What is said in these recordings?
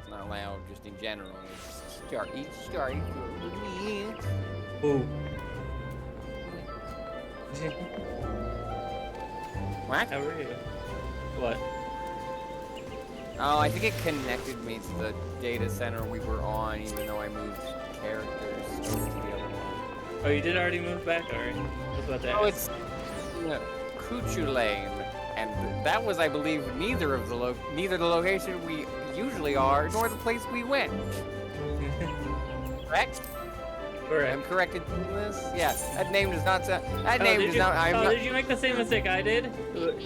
Not loud, just in general. It's starting to Ooh. What? How are you? What? Oh, I think it connected me to the data center we were on, even though I moved characters over to the other one. Oh, you did already move back, alright? I was about to ask. Oh, it's Cuchu Lane, and that was, I believe, neither the location we usually are, nor the place we went. Correct? Correct. I'm correct in this? Yeah, that name does not sound. That name does you, not. did you make the same mistake I did?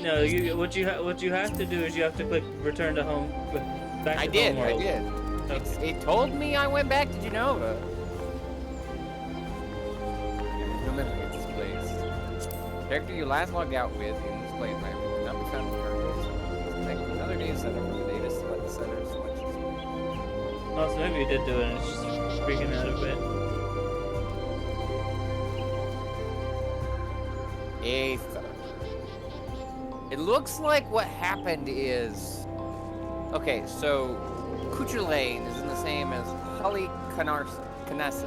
No, what you have to do is you have to click return to home. Back to I did. home I world. did. Okay. It told me I went back to Genova. Remember this place. Character you last logged out with in this playthrough will not be found in the current. Select another data center from the data center selection. Oh, so maybe you did do it and it's just freaking out a bit. It looks like what happened is... Okay, so... Cuchu Lane is in the same as Holly Canassus,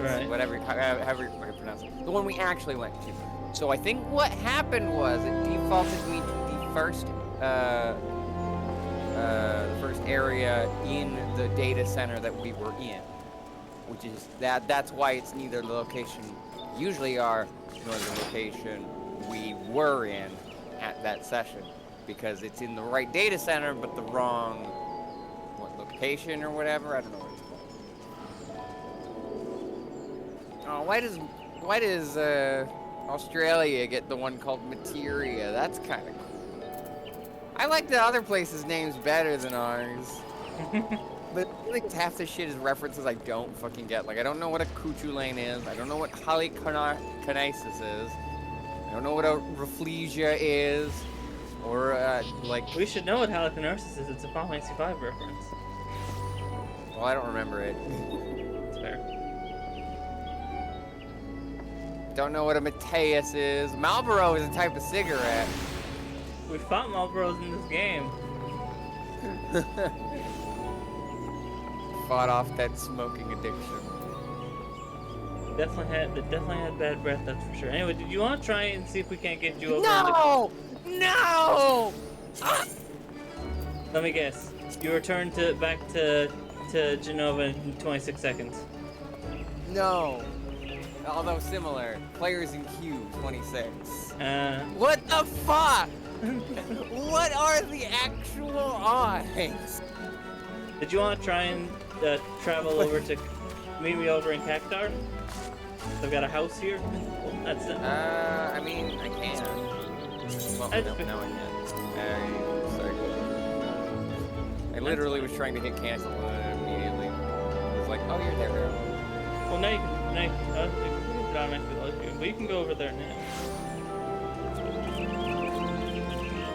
Right. however you pronounce it. The one we actually went to. So I think what happened was it defaulted me to the first area in the data center that we were in. Which is that's why it's neither the location we usually are nor the location we were in at that session, because it's in the right data center but the wrong location or whatever. I don't know what it's called. Oh, why does Australia get the one called Materia? That's kind of cool. I like the other places' names better than ours. But I think half the shit is references I don't fucking get. Like, I don't know what a Cuchu Lane is. I don't know what Halicarnassus is. I don't know what a Rafflesia is. Or, like... We should know what Halicarnassus is. It's a Final Fantasy V reference. Well, I don't remember it. That's fair. Don't know what a Mateus is. Marlboro is a type of cigarette. We fought Marlboros in this game. Fought off that smoking addiction. Definitely had bad breath, that's for sure. Anyway, did you want to try and see if we can't get you over? No! No! Let me guess. You return back to Genova in 26 seconds. No. Although similar. Players in queue, 26. What the fuck? What are the actual odds? Did you want to try and travel over to meet me over in Cactar? I've got a house here. That's it. I mean, I can. Well, no, I can't. Sorry. I literally was trying to hit cancel and immediately it was like, oh, you're there. Well, now you can. don't actually like you, but you can go over there now.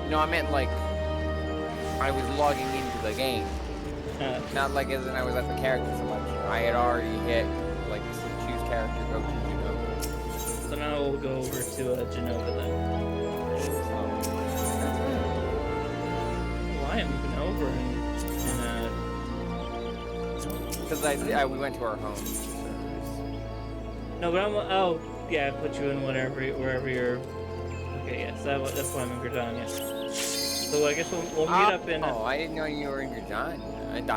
No, I meant like I was logging into the game. Not like as in I was at the character selection. I had already hit like choose character, go to Genova. So now we'll go over to Genova then. Why am I even over Because we went to our home. No, but oh yeah, I put you in wherever you're. Okay, yes, that's why I'm in Gridania. So I guess we'll meet up in. Oh, I didn't know you were in Gridania.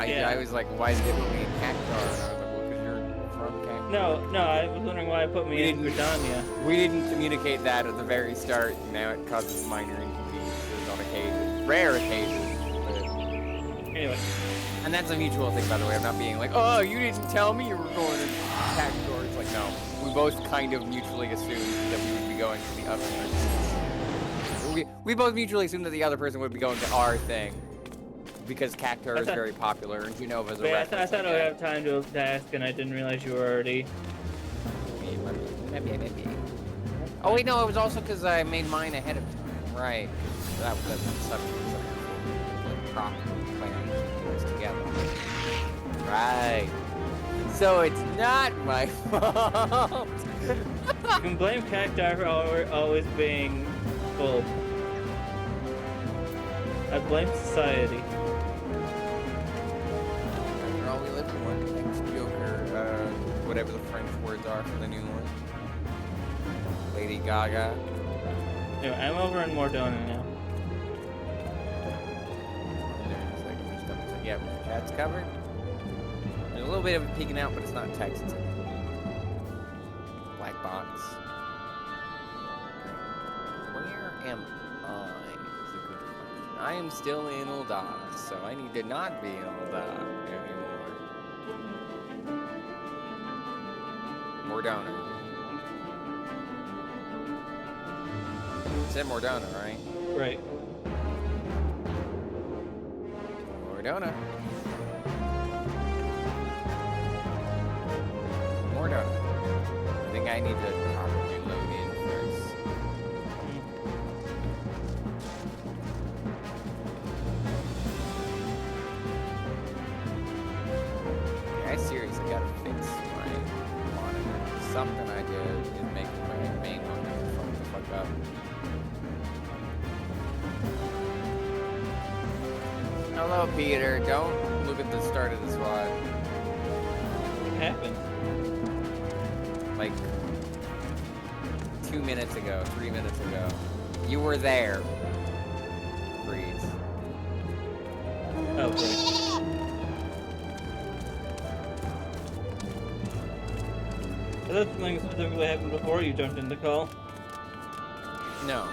Yeah. I was like, why did they put me in Cactar? And I was like, well, because you're from Cactar. No, I was wondering why I put me in Gridania. We didn't communicate that at the very start. And now it causes minor inconveniences on occasion, rare occasions. But... Anyway. And that's a mutual thing, by the way. I'm not being like, oh, you didn't tell me you were going to Cactar. It's like, no. We both kind of mutually assumed that we would be going to the other person. We both mutually assumed that the other person would be going to our thing. Because Cactar is very popular, and Genova's a reference. I thought I would have time to ask, and I didn't realize you were already... Maybe. Oh, wait, no, it was also because I made mine ahead of time. Right. So that was something like properly planning things together. Right. So it's not my fault. You can blame Cactar for always being full. I blame society. After all, we live in one. Thanks, Joker. Whatever the French words are for the new one. Lady Gaga. Anyway, I'm over in Mordona now. Yeah, chat's covered. There's a little bit of it peeking out, but it's not text. It's a black box. Where am I? Is a good question. I am still in Ul'dah, so I need to not be in Ul'dah anymore. Mordona. You said Mordona, right? Right. Mordona. Mordona. I think I need to probably load in first. Yeah, I seriously gotta fix my monitor. Something I did is making my main monitor fuck the fuck up. Hello, Peter. Don't look at the start of the SWAT. What happened? Like 2 minutes ago, 3 minutes ago. You were there. Freeze. Oh, great. Is that something specifically happened before you jumped in the call? No.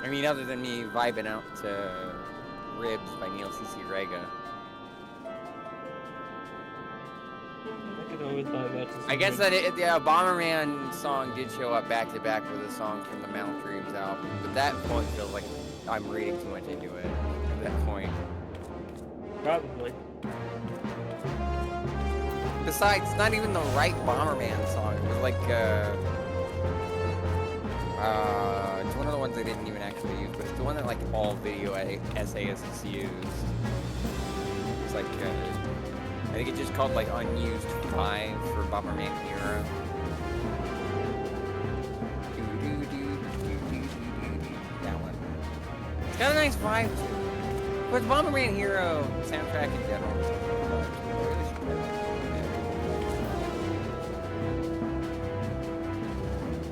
I mean, other than me vibing out to Ribs by Neil C.C. Rega. I could always buy that. I guess that Bomberman song did show up back to back with a song from the Maltreams album, but that point feels like I'm reading too much into it at that point. Probably. Besides, it's not even the right Bomberman song. It was like, it's one of the ones they didn't even actually use, but it's the one that like all video essayists used. It's like, I think it just called like Unused 5 for Bomberman Hero. That one. It's got a nice vibe too. But Bomberman Hero soundtrack in general is I really should play that.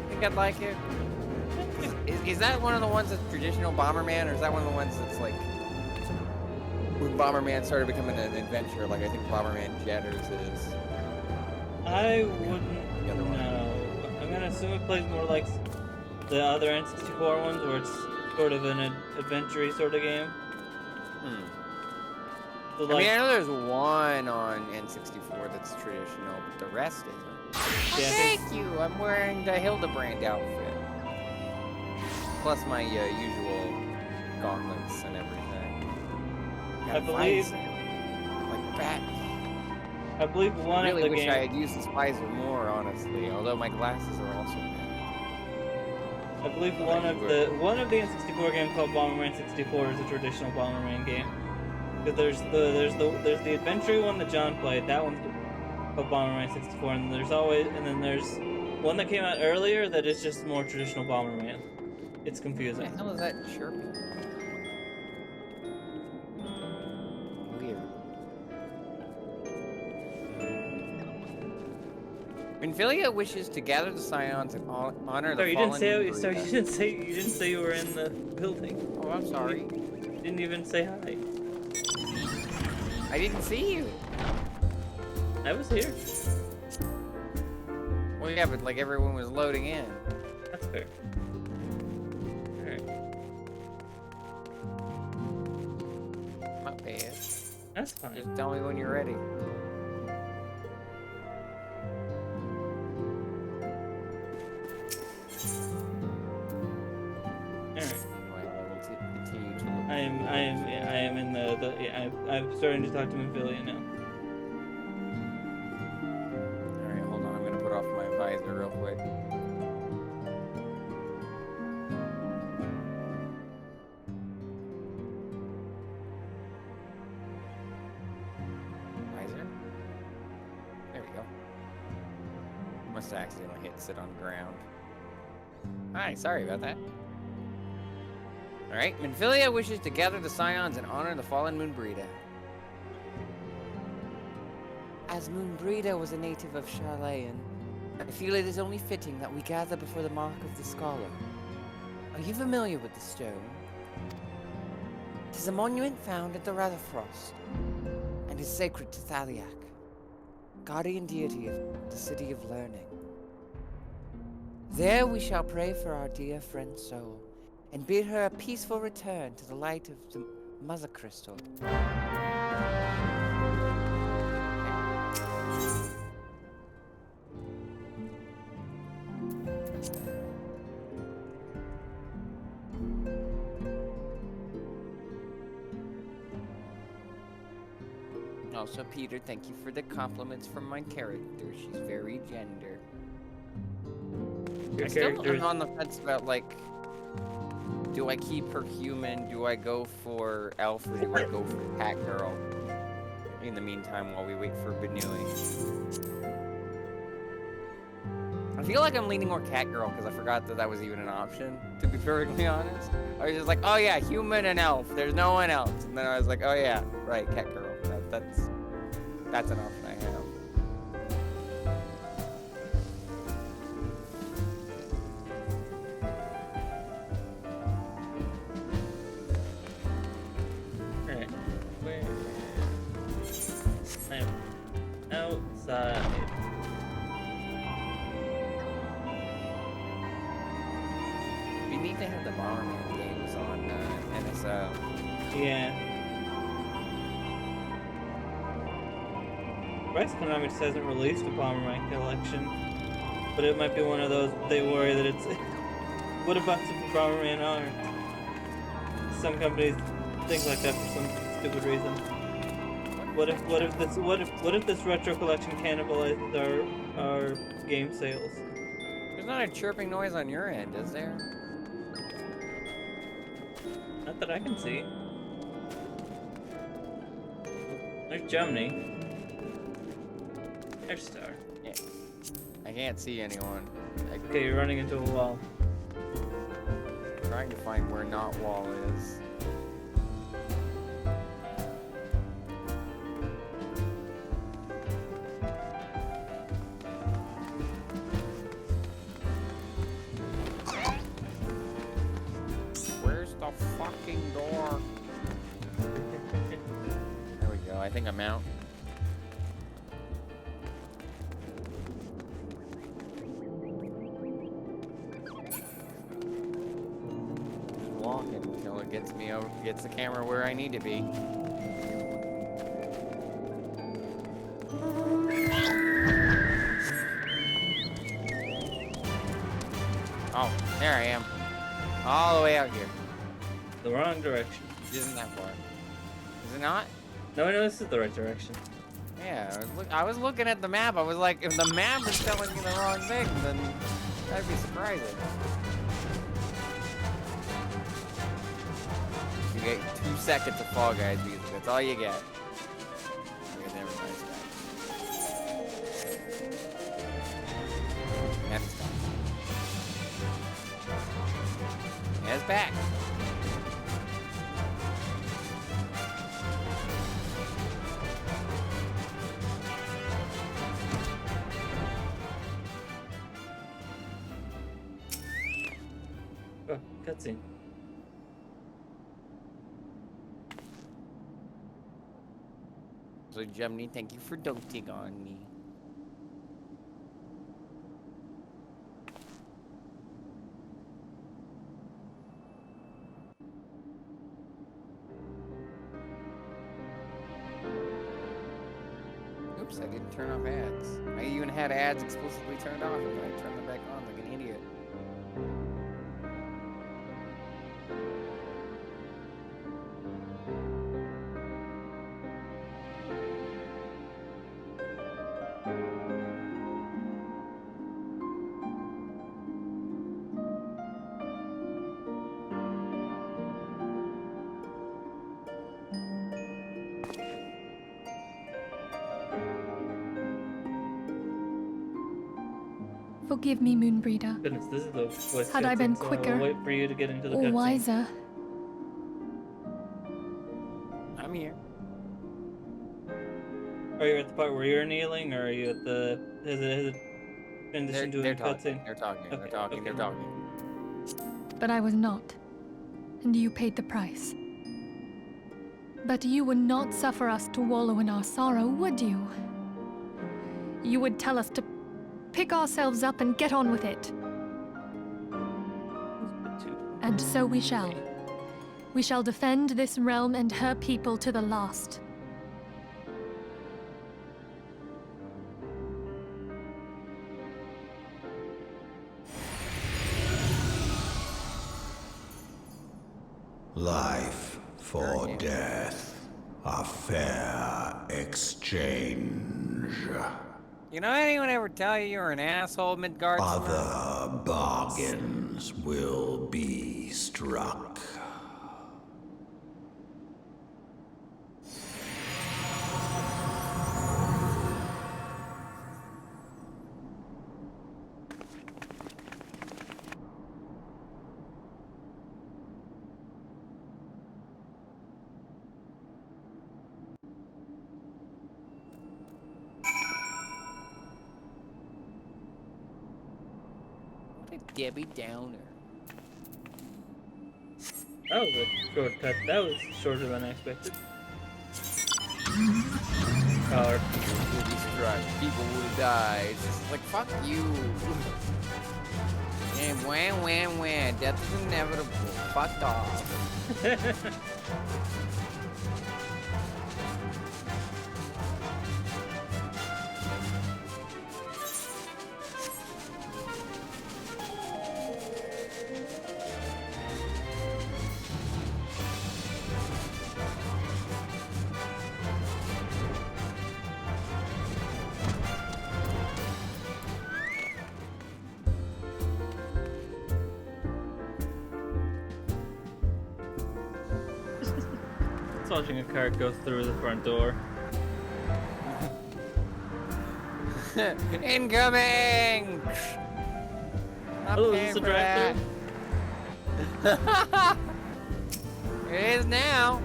Think I'd like it. Is that one of the ones that's traditional Bomberman, or is that one of the ones that's like when Bomberman started becoming an adventure, like I think Bomberman Jetters is? I wouldn't know. I'm gonna assume it plays more like the other N64 ones, where it's sort of an adventure-y sort of game. So like, I mean, I know there's one on N64 that's traditional, but the rest isn't. Yeah, Thank you! I'm wearing the Hildebrand outfit. Plus my usual gauntlets and everything. I believe... Like bat. I believe I one of really the wish game. I had used this visor more, honestly. Although my glasses are also bad. I believe But one I of do the N64 game called Bomberman 64 is a traditional Bomberman game. Because there's the adventure one that John played. That one's called Bomberman 64, and there's one that came out earlier that is just more traditional Bomberman. It's What the confusing. hell is that chirping? Weird. Minfilia wishes to gather the scions and honor the Sorry, fallen moon Sorry, Brita. you didn't say you were in the building. Oh, I'm sorry. You didn't even say hi. I didn't see you. I was here. Well, yeah, but like everyone was loading in. That's fair. Alright. Not bad. That's fine. Just tell me when you're ready. Alright. Well, I will continue to look. I am in I'm starting to talk to Minfilia now. Alright, hold on. I'm gonna put off my visor real quick. Visor? There we go. Must have accidentally hit sit on ground. Hi, sorry about that. Alright, Minfilia wishes to gather the scions and honor the fallen moon Brita. As Moon Brita was a native of Charlayan, I feel it is only fitting that we gather before the mark of the scholar. Are you familiar with the stone? It is a monument found at the Rutherfrost, and is sacred to Thaliak, guardian deity of the City of Learning. There we shall pray for our dear friend's soul, and bid her a peaceful return to the light of the Mother Crystal. Also, Peter, thank you for the compliments from my character. She's very gender. I'm on the fence about, like, do I keep her human? Do I go for elf or do I go for cat girl? In the meantime, while we wait for Benewing. I feel like I'm leaning more cat girl because I forgot that that was even an option, to be perfectly honest. I was just like, oh yeah, human and elf. There's no one else. And then I was like, oh yeah, right, cat girl. That's an option I have. Alright. Where? I'm outside. We need to have the Bomberman games on NSO. Yeah. Bryce Konami just hasn't released a Bomberman collection, but it might be one of those they worry that it's. What about Super Bomberman R? Some companies think like that for some stupid reason. What if this retro collection cannibalized our game sales? There's not a chirping noise on your end, is there? Not that I can see. There's Germany. There's Star. Yeah. I can't see anyone. Okay, you're running into a wall. I'm trying to find where not wall is. Where's the fucking door? There we go. I think I'm out. Gets the camera where I need to be. Oh, there I am. All the way out here. The wrong direction. Isn't that far? Is it not? No, this is the right direction. Yeah, I was looking at the map. I was like, if the map is telling me the wrong thing, then that'd be surprising. You get 2 seconds of Fall Guys music. That's all you get. Okay, never mind. That's gone. Yeah, it's back. Oh, cutscene. So, Gemini, thank you for doting on me. Oops, I didn't turn off ads. I even had ads explicitly turned off, and then I turned them back on like an idiot. Forgive me, Moonbreeder. Goodness, this is the voice Had I been cutscene, so quicker I'll wait for you to get into the or cutscene. wiser, I'm here. Are you at the part where you're kneeling, or are you at the... Has it transitioned to a cutscene? They're talking. Okay, They're talking. okay. They're talking. but I was not. And you paid the price. But you would not suffer us to wallow in our sorrow, would you? You would tell us to pick ourselves up and get on with it. And so we shall. We shall defend this realm and her people to the last. Life for death, a fair exchange. You know, anyone ever tell you you're an asshole, Midgard? Other bargains will be struck. What a Debbie Downer. That was a shortcut. That was shorter than I expected. Or People will be struck. People will die. It's just like, fuck you. And wham, wham, wham. Death is inevitable. Fuck off. it's watching a cart go through the front door. Incoming! Not Hello, paying is this a for that. drive-thru? It is now.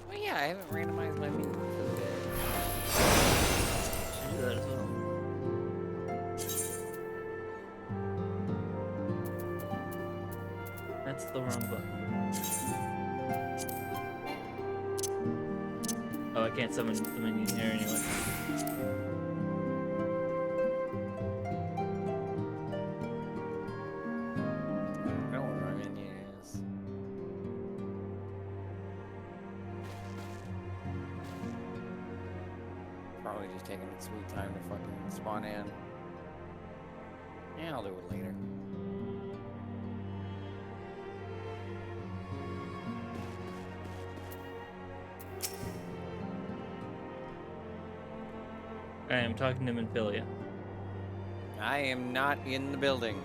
Well, yeah, I haven't randomized my music for the day. Should do that as well. That's the wrong button. Oh, I can't summon the minion here anyway. I don't know what my menu is. Probably just taking its sweet time to fucking spawn in. Yeah, I'll do it later. I am talking to Minfilia. I am not in the building.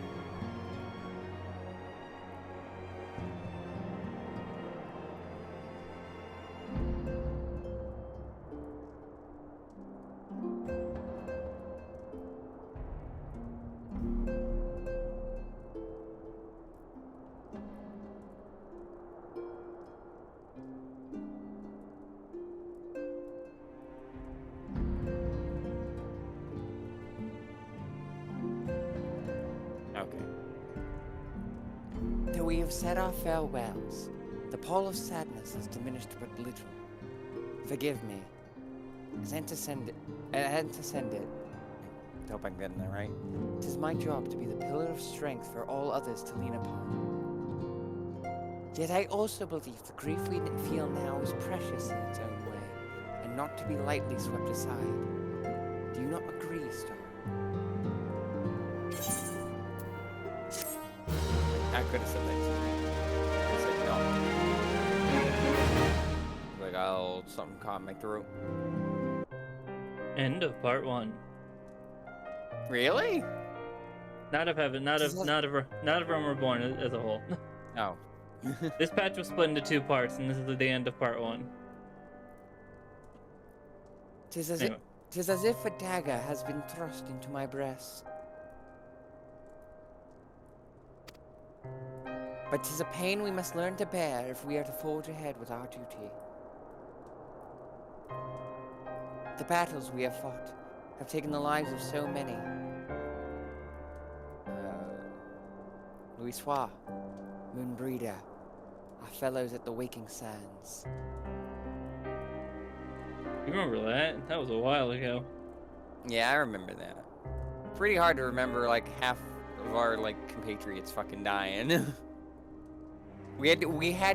Okay. Though we have said our farewells, the pall of sadness has diminished but little. Forgive me. As antecedent, I hope I'm getting that right. 'Tis my job to be the pillar of strength for all others to lean upon. Yet I also believe the grief we feel now is precious in its own way, and not to be lightly swept aside. Do you not agree, Star? I could have said that to me. I said no. Like, oh, something caught my throat. End of part 1. Really? Not of Heaven, not of Realm Reborn as a whole. Oh. This patch was split into 2 parts, and this is the end of part 1. Tis as Anyway. if a dagger has been thrust into my breast. But 'tis a pain we must learn to bear if we are to forge ahead with our duty. The battles we have fought have taken the lives of so many. Louis Soir, Moonbreeder, our fellows at the Waking Sands. You remember that? That was a while ago. Yeah, I remember that. Pretty hard to remember, like, half of our, like, compatriots fucking dying. we had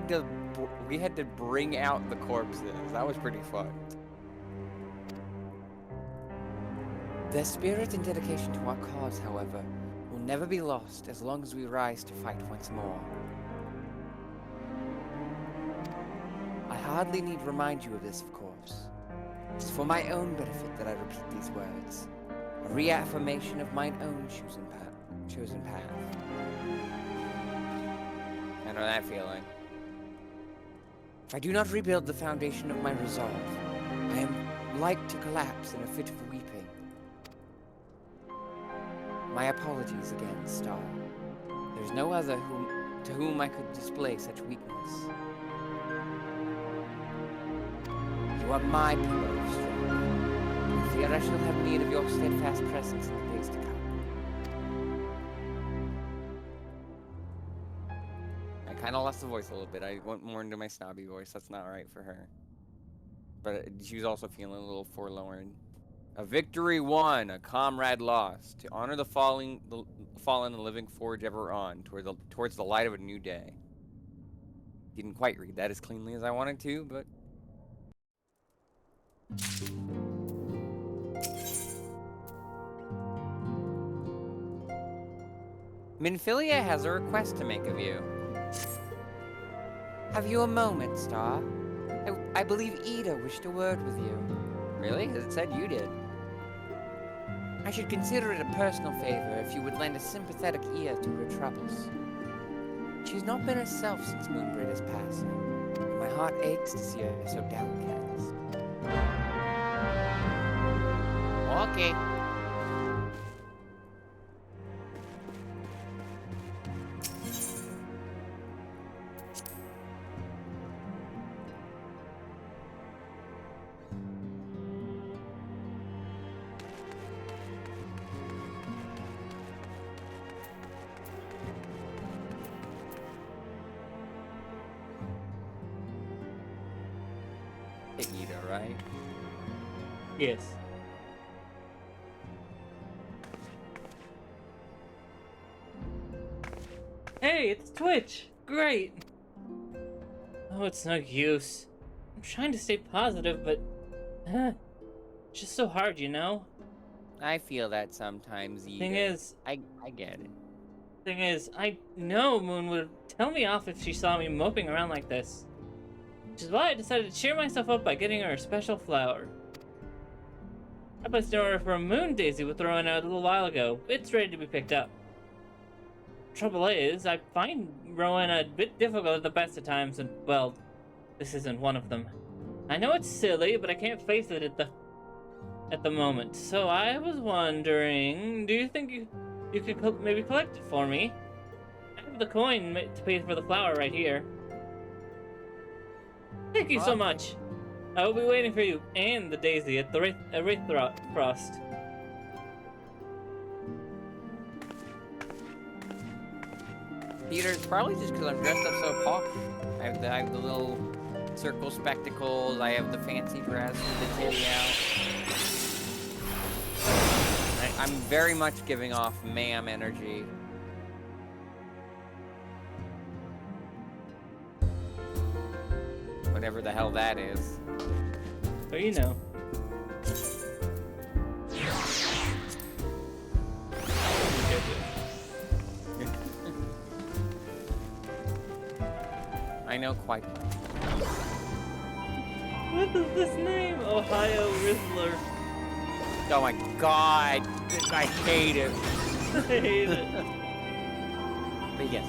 to bring out the corpses. That was pretty fun. Their spirit and dedication to our cause, however, will never be lost as long as we rise to fight once more. I hardly need remind you of this, of course. It's for my own benefit that I repeat these words, a reaffirmation of mine own chosen path. I know that feeling. If I do not rebuild the foundation of my resolve, I am like to collapse in a fit of weeping. My apologies again, Star. There's no other to whom I could display such weakness. You are my pillar of strength. I fear I shall have need of your steadfast presence in the days to come. I kind of lost the voice a little bit. I went more into my snobby voice. That's not right for her. But she was also feeling a little forlorn. A victory won, a comrade lost. To honor the fallen, the living forge ever on towards the light of a new day. Didn't quite read that as cleanly as I wanted to, but. Minfilia has a request to make of you. Have you a moment, Star? I believe Ida wished a word with you. Really? Because it said you did. I should consider it a personal favor if you would lend a sympathetic ear to her troubles. She's not been herself since Moonbreeder's passing, and my heart aches to see her so downcast. Okay. Ida, right? Yes. Hey, it's Twitch! Great! Oh, it's no use. I'm trying to stay positive, but... It's just so hard, you know? I feel that sometimes, Eden. I get it. Thing is, I know Moon would tell me off if she saw me moping around like this. Which is why I decided to cheer myself up by getting her a special flower. I placed an order for a moon daisy we thrown out a little while ago. It's ready to be picked up. Trouble is, I find Rowena a bit difficult at the best of times, and, well, this isn't one of them. I know it's silly, but I can't face it at the moment. So I was wondering, do you think you could maybe collect it for me? I have the coin to pay for the flower right here. Thank you so much. I will be waiting for you and the daisy at the Wraithfrost. Peter, it's probably just because I'm dressed up so posh. I have the little circle spectacles. I have the fancy dress with the titty out. I'm very much giving off ma'am energy. Whatever the hell that is. Oh, you know. I know quite well. What is this name? Ohio Rizzler. Oh my god! I hate it. I hate it. But yes,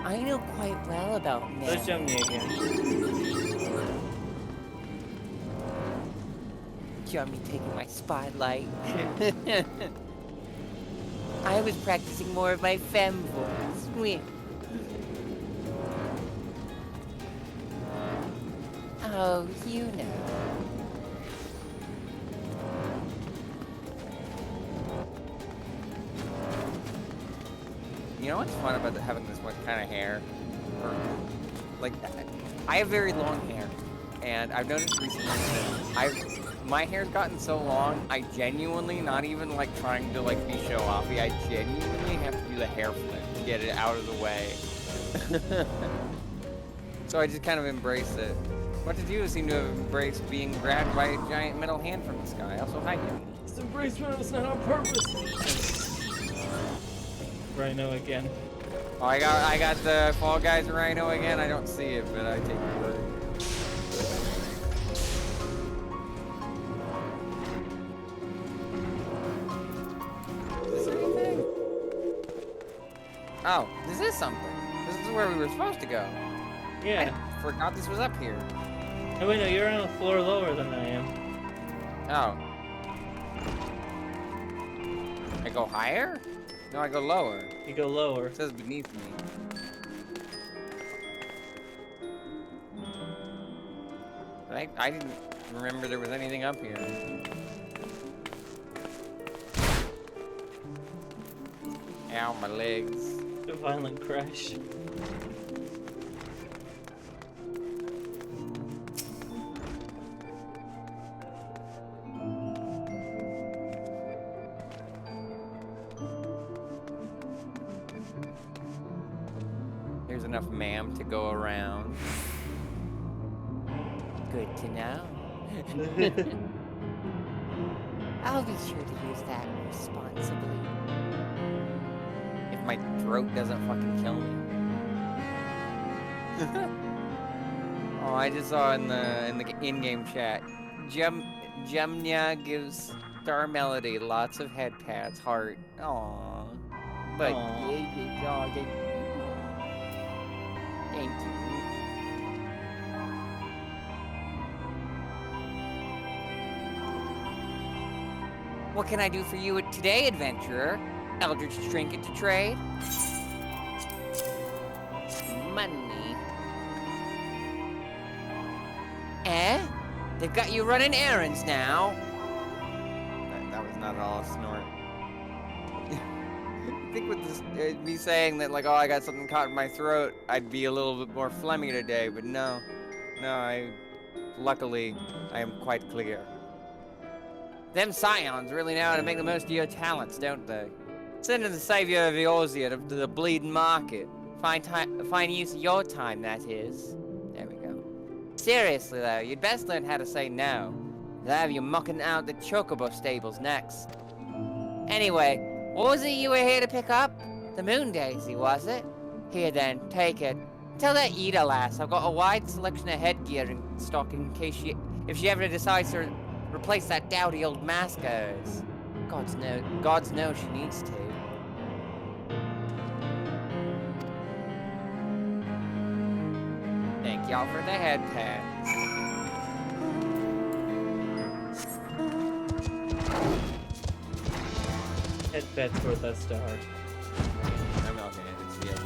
I know quite well about men. Let's jump me again. Jummy taking my spotlight. I was practicing more of my femme voice. Wait. Oh, you know. You know what's fun about having this one kind of hair? Or, like, I have very long hair, and I've noticed recently that my hair's gotten so long, I genuinely, not even like trying to like be show-offy, I genuinely have to do the hair flip to get it out of the way. So I just kind of embrace it. What did you seem to have embraced being grabbed by a giant metal hand from the sky? Also, hi, Jimmy. This embracement was not on purpose. Rhino again. Oh, I got the Fall Guys Rhino again. I don't see it, but I take your word. Is this anything? Oh, this is something. This is where we were supposed to go. Yeah. I forgot this was up here. Oh wait, no, you're on a floor lower than I am. Oh. I go higher? No, I go lower. You go lower. It says beneath me. I didn't remember there was anything up here. Ow, my legs. A violent crash. There's enough ma'am to go around. Good to know. I'll be sure to use that responsibly. If my throat doesn't fucking kill me. Oh, I just saw in the in-game chat. Jemnya gives Star Melody lots of head pats, heart. Aww. But thank you. What can I do for you today, adventurer? Eldritch trinket to trade? Money. Eh? They've got you running errands now. That was not at all a snort. I think with this, me saying that, like, oh, I got something caught in my throat, I'd be a little bit more phlegmy today, but no. No, luckily, I am quite clear. Them scions really know how to make the most of your talents, don't they? Send the savior of Eorzea to the bleeding market. Find use of your time, that is. There we go. Seriously, though, you'd best learn how to say no. They'll have you mucking out the chocobo stables next. Anyway, what was it you were here to pick up? The moon daisy, was it? Here then, take it. Tell that Ida lass I've got a wide selection of headgear in stock in case if she ever decides to replace that dowdy old mask of hers. Gods know she needs to. Thank y'all for the head pats. Headbeds worth that star. I'm not gonna it's the other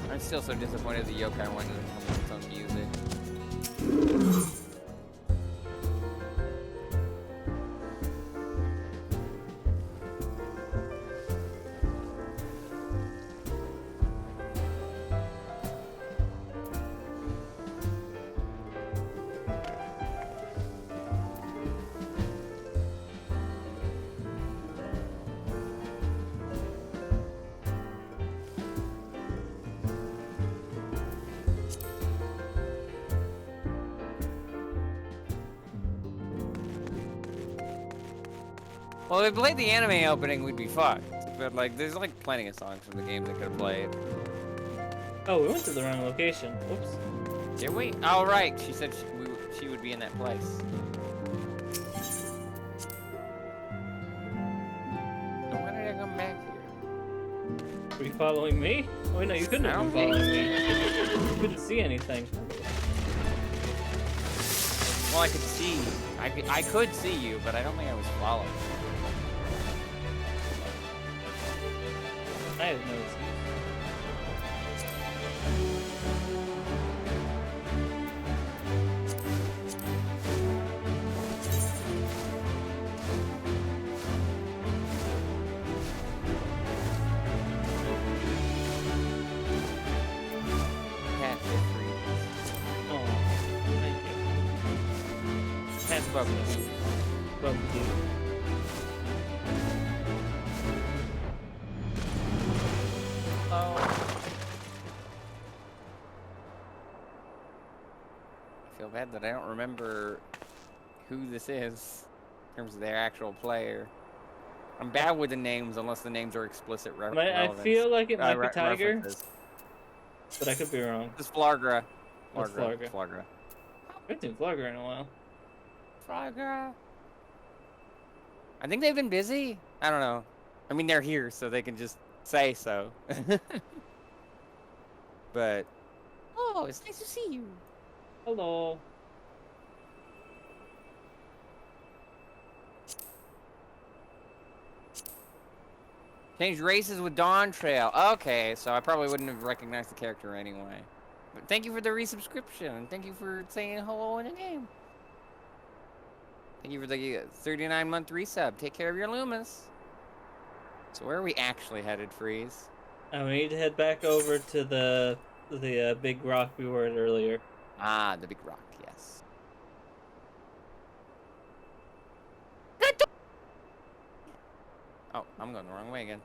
one. I'm still so disappointed the yokai one doesn't come with its own music. Well, if we played the anime opening, we'd be fucked. But, like, there's, like, plenty of songs from the games I could have played. Oh, we went to the wrong location. Whoops. Did we? Oh, right. She said she would be in that place. So when did I come back here? Were you following me? Oh, wait, no, you couldn't have been following me. You couldn't see anything. Well, I could see. I could see you, but I don't think I was following. I have no excuse. Cat fit free. Oh, thank you. Cat's bubbly. Bubbly. Oh. I feel bad that I don't remember who this is in terms of their actual player. I'm bad with the names unless the names are explicit I relevance. feel like it might be Tiger, references. but I could be wrong. This is Flargra. What's Flargra? Flargra. I haven't seen Flogger in a while. Flargra. I think they've been busy. I don't know. I mean, they're here, so they can just say so. But oh, it's nice to see you. Hello. Change races with Dawn Trail. Okay, so I probably wouldn't have recognized the character anyway. But thank you for the resubscription, and thank you for saying hello in the game. Thank you for the 39-month resub. Take care of your Loomis. So where are we actually headed, Freeze? We need to head back over to the big rock we were at earlier. Ah, the big rock, yes. Oh, I'm going the wrong way again.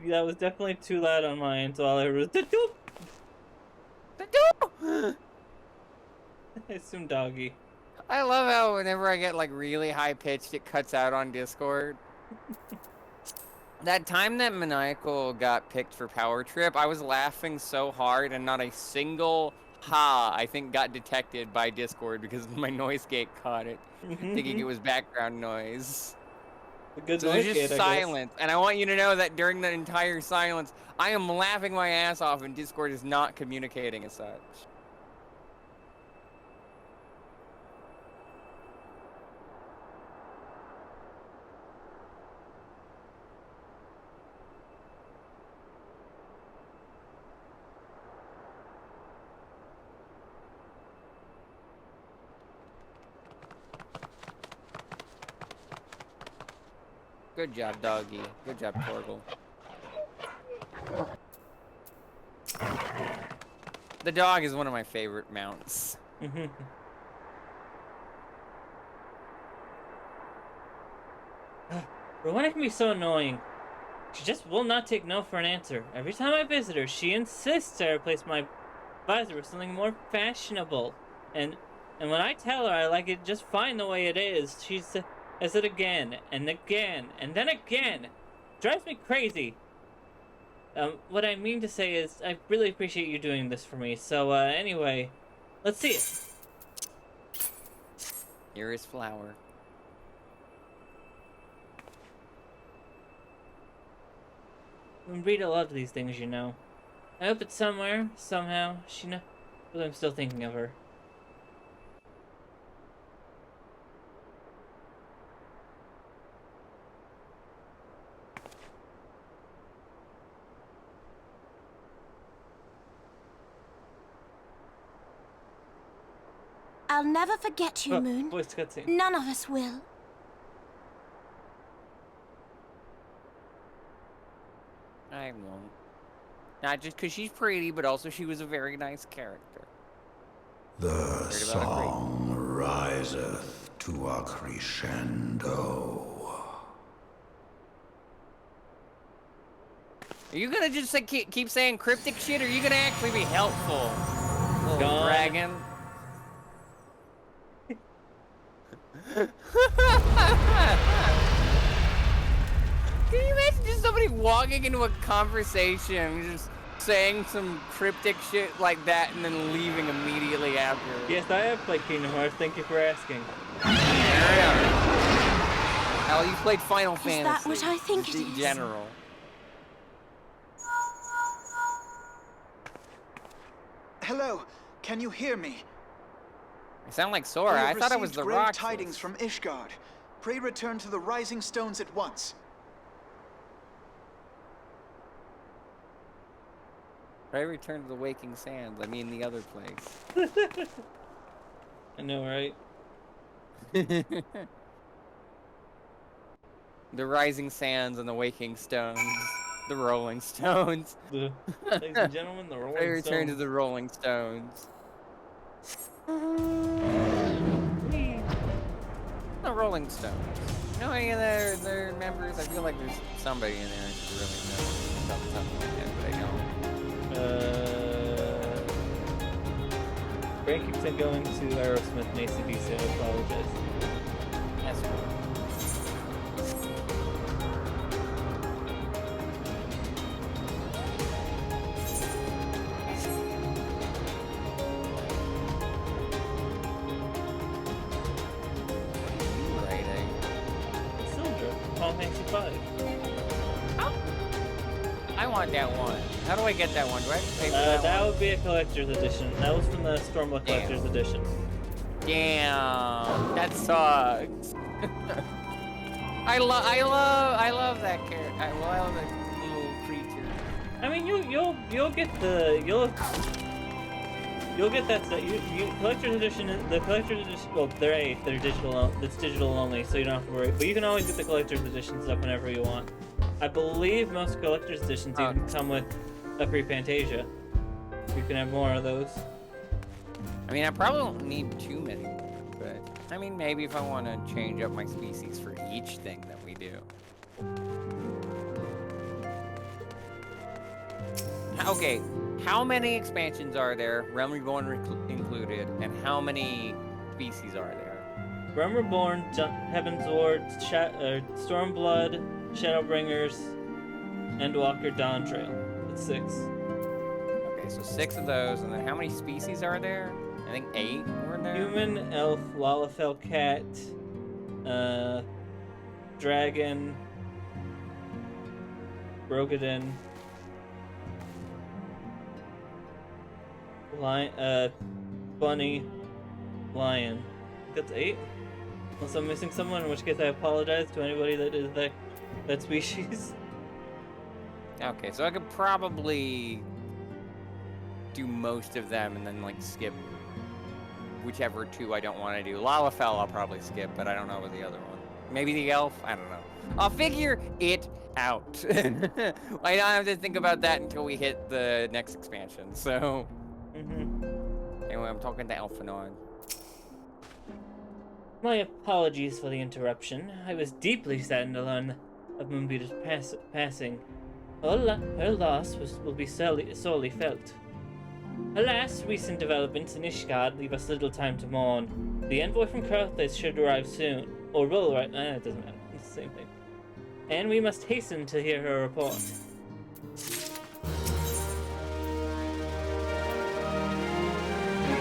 That was definitely too loud on mine, so all I heard was "Da-doop." I assume doggy. I love how whenever I get like really high pitched, it cuts out on Discord. That time that Maniacal got picked for Power Trip, I was laughing so hard and not a single ha, I think, got detected by Discord because my noise gate caught it, thinking it was background noise. A good So noise there's gate, just silence, and I want you to know that during the entire silence, I am laughing my ass off and Discord is not communicating as such. Good job, doggy. Good job, Torgal. The dog is one of my favorite mounts. Rowena can be so annoying. She just will not take no for an answer. Every time I visit her, she insists I replace my advise her of something more fashionable. And when I tell her I like it just fine the way it is, she says it again and again and then again. Drives me crazy. What I mean to say is, I really appreciate you doing this for me. So, anyway, let's see it. Here is flour. Rita loved these things, you know. I hope that somewhere, somehow, she knows I'm still thinking of her. I'll never forget you, Moon. Voice cutscene. None of us will. I won't. Not just because she's pretty, but also she was a very nice character. The song riseth to a crescendo. Are you gonna just like, keep saying cryptic shit, or are you gonna actually be helpful? Little God. dragon. Can you imagine just somebody walking into a conversation, just saying some cryptic shit like that, and then leaving immediately after? Yes, I have played Kingdom Hearts. Thank you for asking. Hell, you played Final Fantasy. Is that what I think it in is? general. Hello, can you hear me? I sound like Sora. I thought it was the grave Rock. tidings from Ishgard. Pray return to the Rising Stones at once. Pray return to the Waking Sands. I mean the other place. I know, right? The Rising Sands and the Waking Stones. The Rolling Stones. Ladies and gentlemen, the Rolling Pray return to Stones. the Rolling Stones. The Rolling Stones. You know any of their members? I feel like there's somebody in there I should really know. Something like that, but I don't. Brain keeps on going to Aerosmith and AC/DC. I apologize. That's cool. Writing. Sildra, Final Fantasy V. I want that one. How do I get that one? Do I have to pay for that That one? would be a collector's edition. That was from the Stormblood collector's edition. Damn, that sucks. I love that character. I love that little creature. I mean, you'll get that stuff. You collector's edition. The collector's edition. Well, they're digital. It's digital only, so you don't have to worry. But you can always get the collector's edition stuff whenever you want. I believe most collector's editions even come with a pre-Fantasia. You can have more of those. I mean, I probably don't need too many, but I mean, maybe if I want to change up my species for each thing that we do. Okay, how many expansions are there, Realm Reborn included, and how many species are there? Realm Reborn, Heaven's Ward, Stormblood, Shadowbringers, Endwalker, Dawn Trail. That's 6. Okay, so 6 of those, and then how many species are there? I think 8 were in there. Human, elf, Lalafell, cat, dragon, Brogadin, lion, bunny, lion. That's 8. Unless I'm missing someone, in which case I apologize to anybody that is that species. Okay, so I could probably do most of them and then like skip whichever 2 I don't want to do. Lalafell I'll probably skip, but I don't know what the other one. Maybe the elf? I don't know. I'll figure it out. I don't have to think about that until we hit the next expansion, so... Anyway, I'm talking to Elfenor. My apologies for the interruption. I was deeply saddened to learn of Moonbeater's passing. Her loss will be sorely felt. Alas, recent developments in Ishgard leave us little time to mourn. The envoy from Carthage should arrive soon. Or will arrive. It doesn't matter. It's the same thing. And we must hasten to hear her report.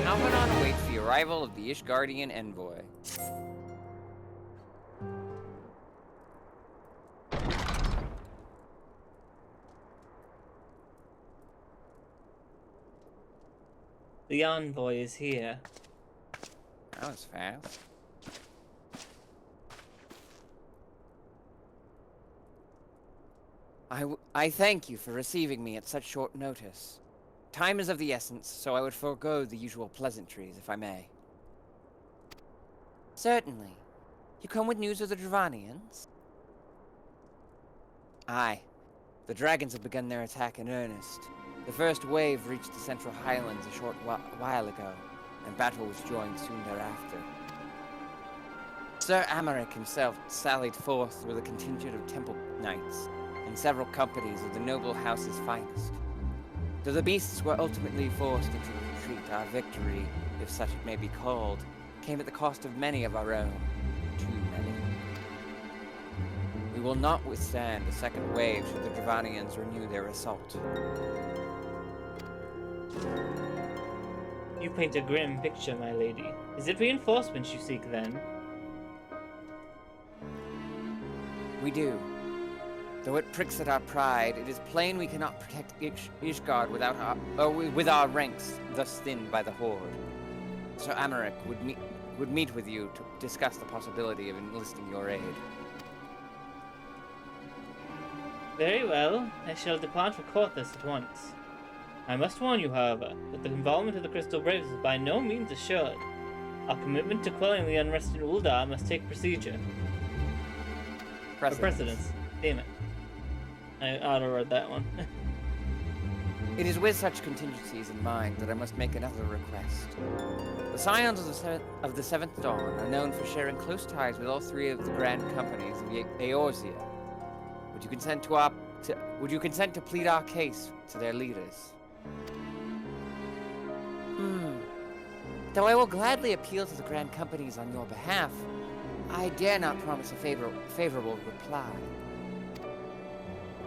Almanon awaits the arrival of the Ishgardian envoy. The envoy is here. That was fast. I thank you for receiving me at such short notice. Time is of the essence, so I would forego the usual pleasantries, if I may. Certainly. You come with news of the Dravanians? Aye. The dragons have begun their attack in earnest. The first wave reached the Central Highlands a short while ago, and battle was joined soon thereafter. Sir Amaric himself sallied forth with a contingent of temple knights, and several companies of the noble house's finest. Though the beasts were ultimately forced into retreat, our victory, if such it may be called, came at the cost of many of our own. Too many. We will not withstand a second wave should the Dravanians renew their assault. You paint a grim picture, my lady. Is it reinforcements you seek, then? We do. Though it pricks at our pride, it is plain we cannot protect Ishgard with our ranks thus thinned by the Horde. Sir Amaric would meet with you to discuss the possibility of enlisting your aid. Very well. I shall depart for Corthus at once. I must warn you, however, that the involvement of the Crystal Braves is by no means assured. Our commitment to quelling the unrest in Uldar must take procedure. Precedence. Damn it. I auto-read that one. It is with such contingencies in mind that I must make another request. The Scions of the Seventh Dawn are known for sharing close ties with all three of the grand companies of Eorzea. Would you consent to plead our case to their leaders? Though I will gladly appeal to the grand companies on your behalf, I dare not promise a favorable reply.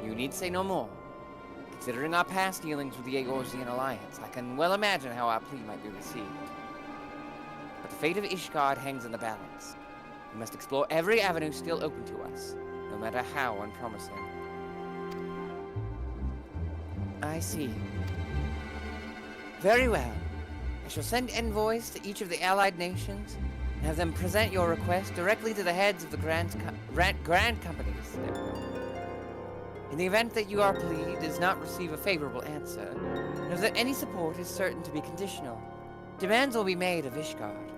You need say no more. Considering our past dealings with the Eorzean Alliance, I can well imagine how our plea might be received. But the fate of Ishgard hangs in the balance. We must explore every avenue still open to us, no matter how unpromising. I see. Very well. I shall send envoys to each of the allied nations and have them present your request directly to the heads of the grand companies. There we go. In the event that your plea does not receive a favorable answer, know that any support is certain to be conditional. Demands will be made of Ishgard.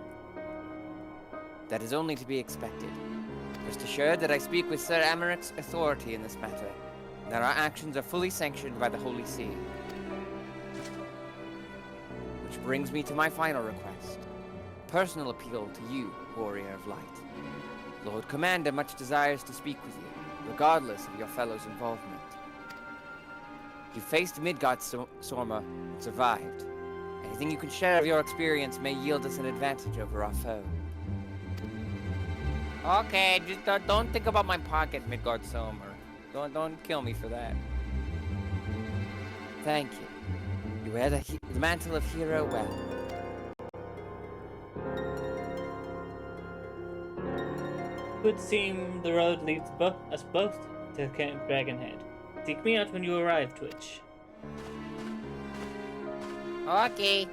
That is only to be expected. Rest assured that I speak with Sir Amaric's authority in this matter, and that our actions are fully sanctioned by the Holy See. Which brings me to my final request. A personal appeal to you, Warrior of Light. Lord Commander much desires to speak with you, regardless of your fellow's involvement. You faced Midgard-Sorma and survived. Anything you can share of your experience may yield us an advantage over our foe. Okay, just don't think about my pocket, Midgard-Sorma. Don't kill me for that. Thank you. You wear the mantle of hero well. It would seem the road leads us both to Camp Dragonhead. Seek me out when you arrive, Twitch. Okay.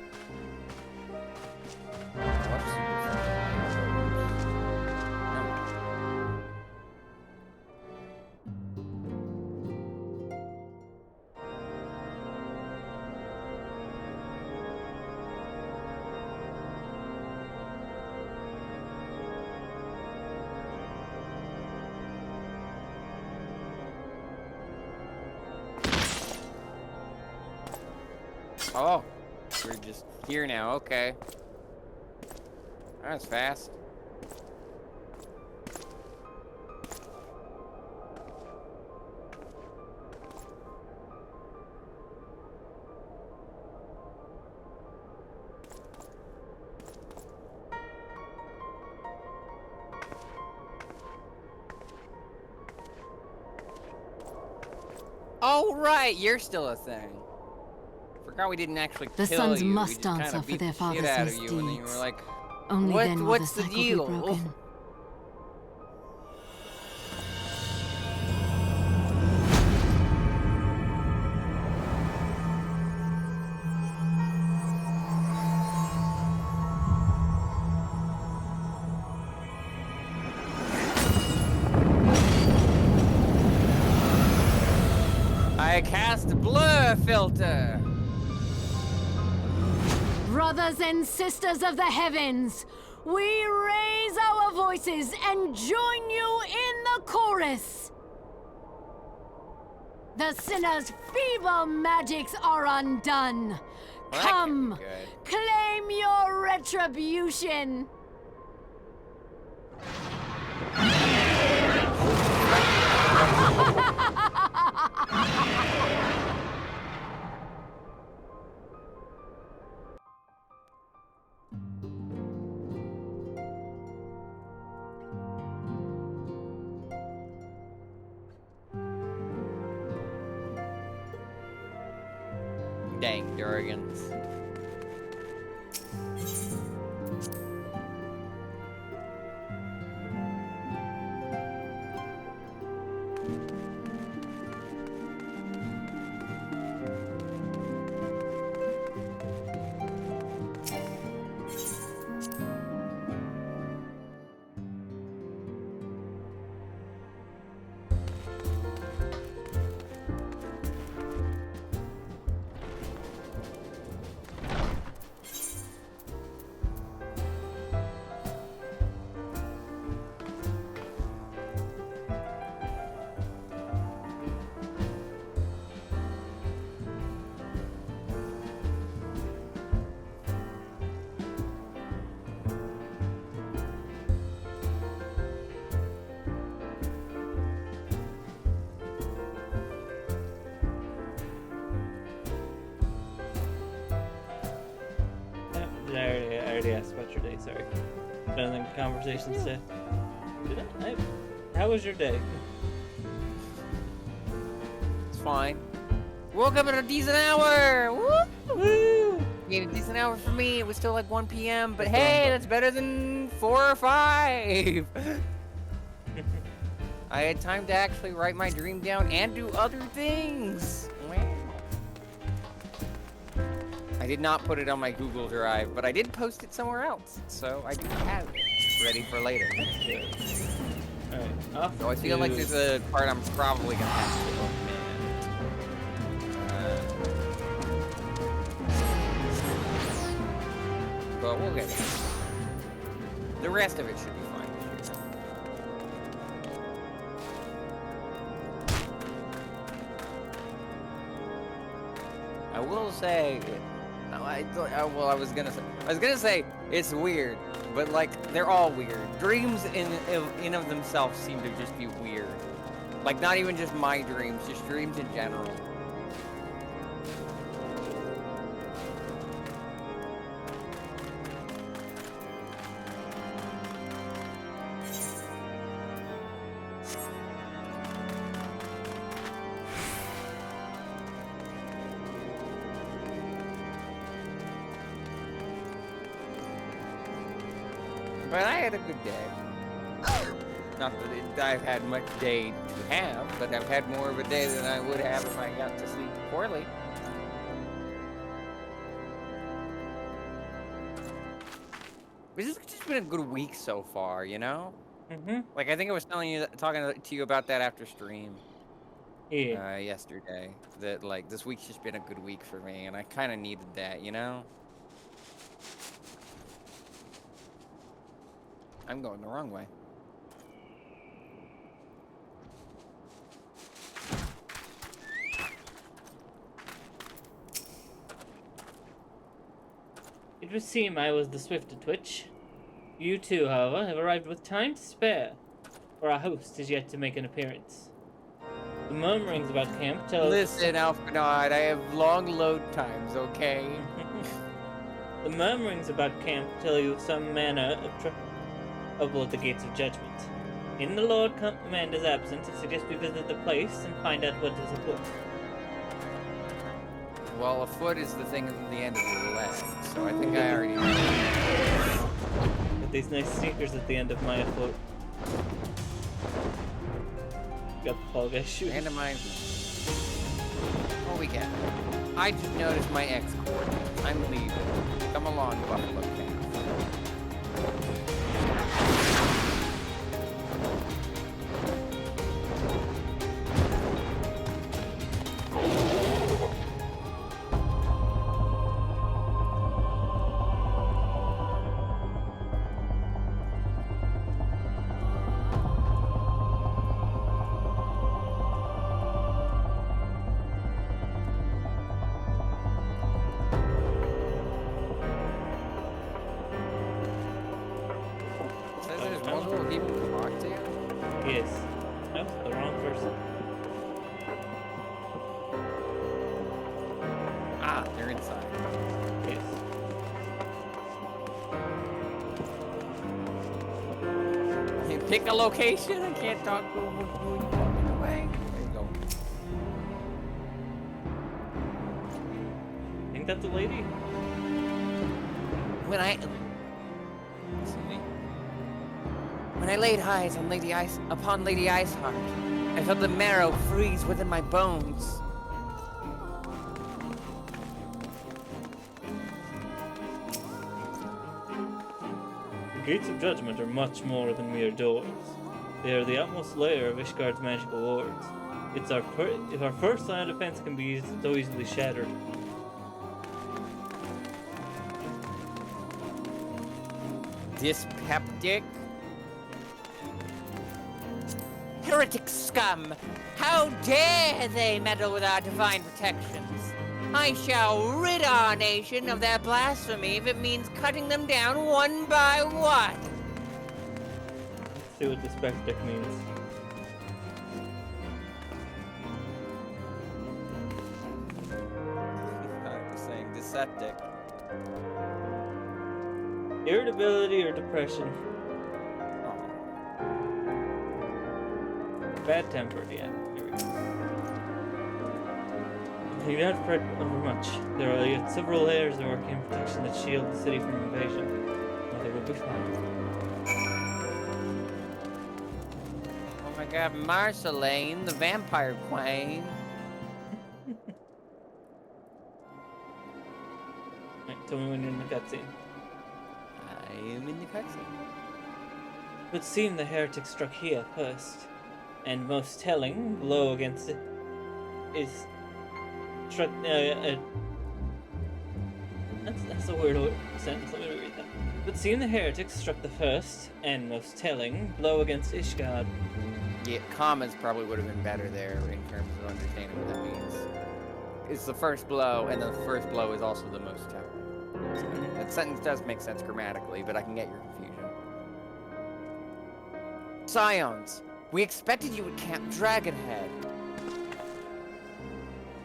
Oh, we're just here now, okay. That was fast. Oh, right, you're still a thing. Forgot we didn't actually The kill sons you. We must just answer kinda for beat their the shit father's out of you, and then you were misdeeds. like, Only then will what's the the cycle be deal? broken. I cast a blur filter. Brothers and sisters of the heavens, we raise our voices and join you in the chorus. The sinner's feeble magics are undone. Well, that Come, can't be good. claim your retribution. Dang, Durgans. I already asked about your day, sorry. Better than conversations today. Did I? How was your day? It's fine. Woke up at a decent hour! Woo! Woo! I mean, a decent hour for me. It was still like 1 p.m., but hey, that's better than 4 or 5! I had time to actually write my dream down and do other things! Wow. I did not put it on my Google Drive, but I did post it somewhere else, so I do have it ready for later. Alright, off So I feel like there's a part I'm probably gonna have to omit. But we'll get it. The rest of it should be fine. I will say, well, I was gonna say it's weird, but like they're all weird. Dreams in of themselves seem to just be weird. Like not even just my dreams, just dreams in general. But I had a good day. Not that I've had much day to have, but I've had more of a day than I would have if I got to sleep poorly. This has just been a good week so far, you know? Mm-hmm. Like, I think I was talking to you about that after stream Yeah. yesterday. That, like, this week's just been a good week for me, and I kind of needed that, you know? I'm going the wrong way. It would seem I was the swift to twitch. You two, however, have arrived with time to spare, for our host is yet to make an appearance. The murmurings about camp tell Listen, Alphinaud, I have long load times, okay? The murmurings about camp tell you of some manner of trouble at the gates of judgment. In the Lord Commander's absence, I suggest we visit the place and find out what is afoot. Well, a foot is the thing at the end of your leg, so I think I already know. With these nice sneakers at the end of my foot. Got the Fall Guy shoes. Randomize. Oh, we can. I just noticed my X coordinates. I'm leaving. Come along, Buffalo Calf. Multiple people to talk to? Yes. No, the wrong person. Ah, they're inside. Yes. Hey, pick a location. I can't talk to them when you're walking away. There you go. Think that's a lady? When I laid eyes on upon Lady Iceheart, I felt the marrow freeze within my bones. The gates of judgment are much more than mere doors. They are the utmost layer of Ishgard's magical wards. If our first line of defense can be so easily shattered. Dyspeptic? Heretic scum! How dare they meddle with our divine protections? I shall rid our nation of their blasphemy if it means cutting them down one by one. Let's see what dyspeptic means. I was saying dyspeptic. Irritability or depression. Bad tempered, yeah. Here we go. You don't have to fret over much. There are yet several layers of arcane protection that shield the city from invasion. Mother will be fine. Oh my god, Marceline, the vampire queen. Right, tell me when you're in the cutscene. I am in the cutscene. It would seem the heretic struck here first. And most telling blow against it is struck. That's a weird sentence. Let me read that. But seeing the heretic struck the first and most telling blow against Ishgard. Yeah, commas probably would have been better there in terms of understanding what that means. It's the first blow, and the first blow is also the most telling. So that sentence does make sense grammatically, but I can get your confusion. Scions, we expected you at Camp Dragonhead.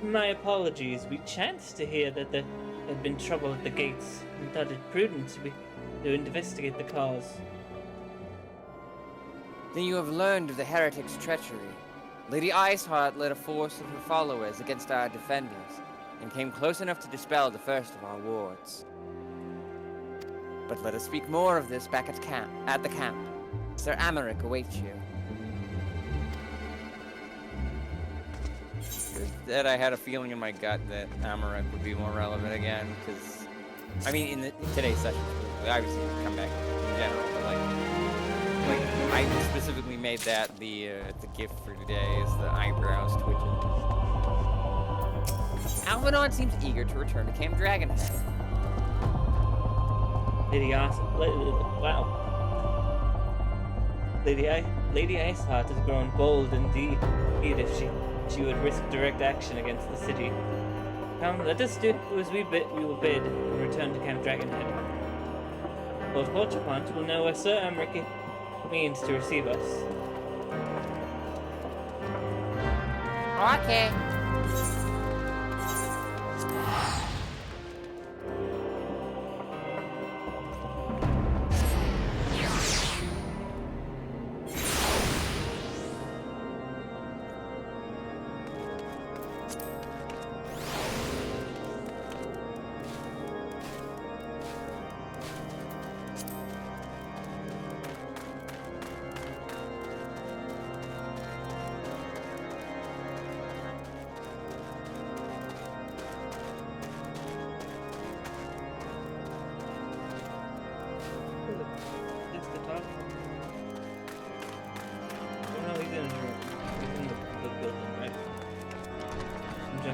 My apologies. We chanced to hear that there had been trouble at the gates and thought it prudent to investigate the cause. Then you have learned of the heretic's treachery. Lady Iceheart led a force of her followers against our defenders, and came close enough to dispel the first of our wards. But let us speak more of this back at the camp. Sir Amaric awaits you. That I had a feeling in my gut that Amaric would be more relevant again, because, I mean, in today's session, obviously come back in general, but like I specifically made that the gift for today is the eyebrows twitching. Alvadon seems eager to return to Camp Dragonhead. Lady Iceheart has grown bold indeed if she would risk direct action against the city. Come, let us do as we will bid and return to Camp Dragonhead. Lord Horchapont will know where Sir Amric means to receive us. Okay.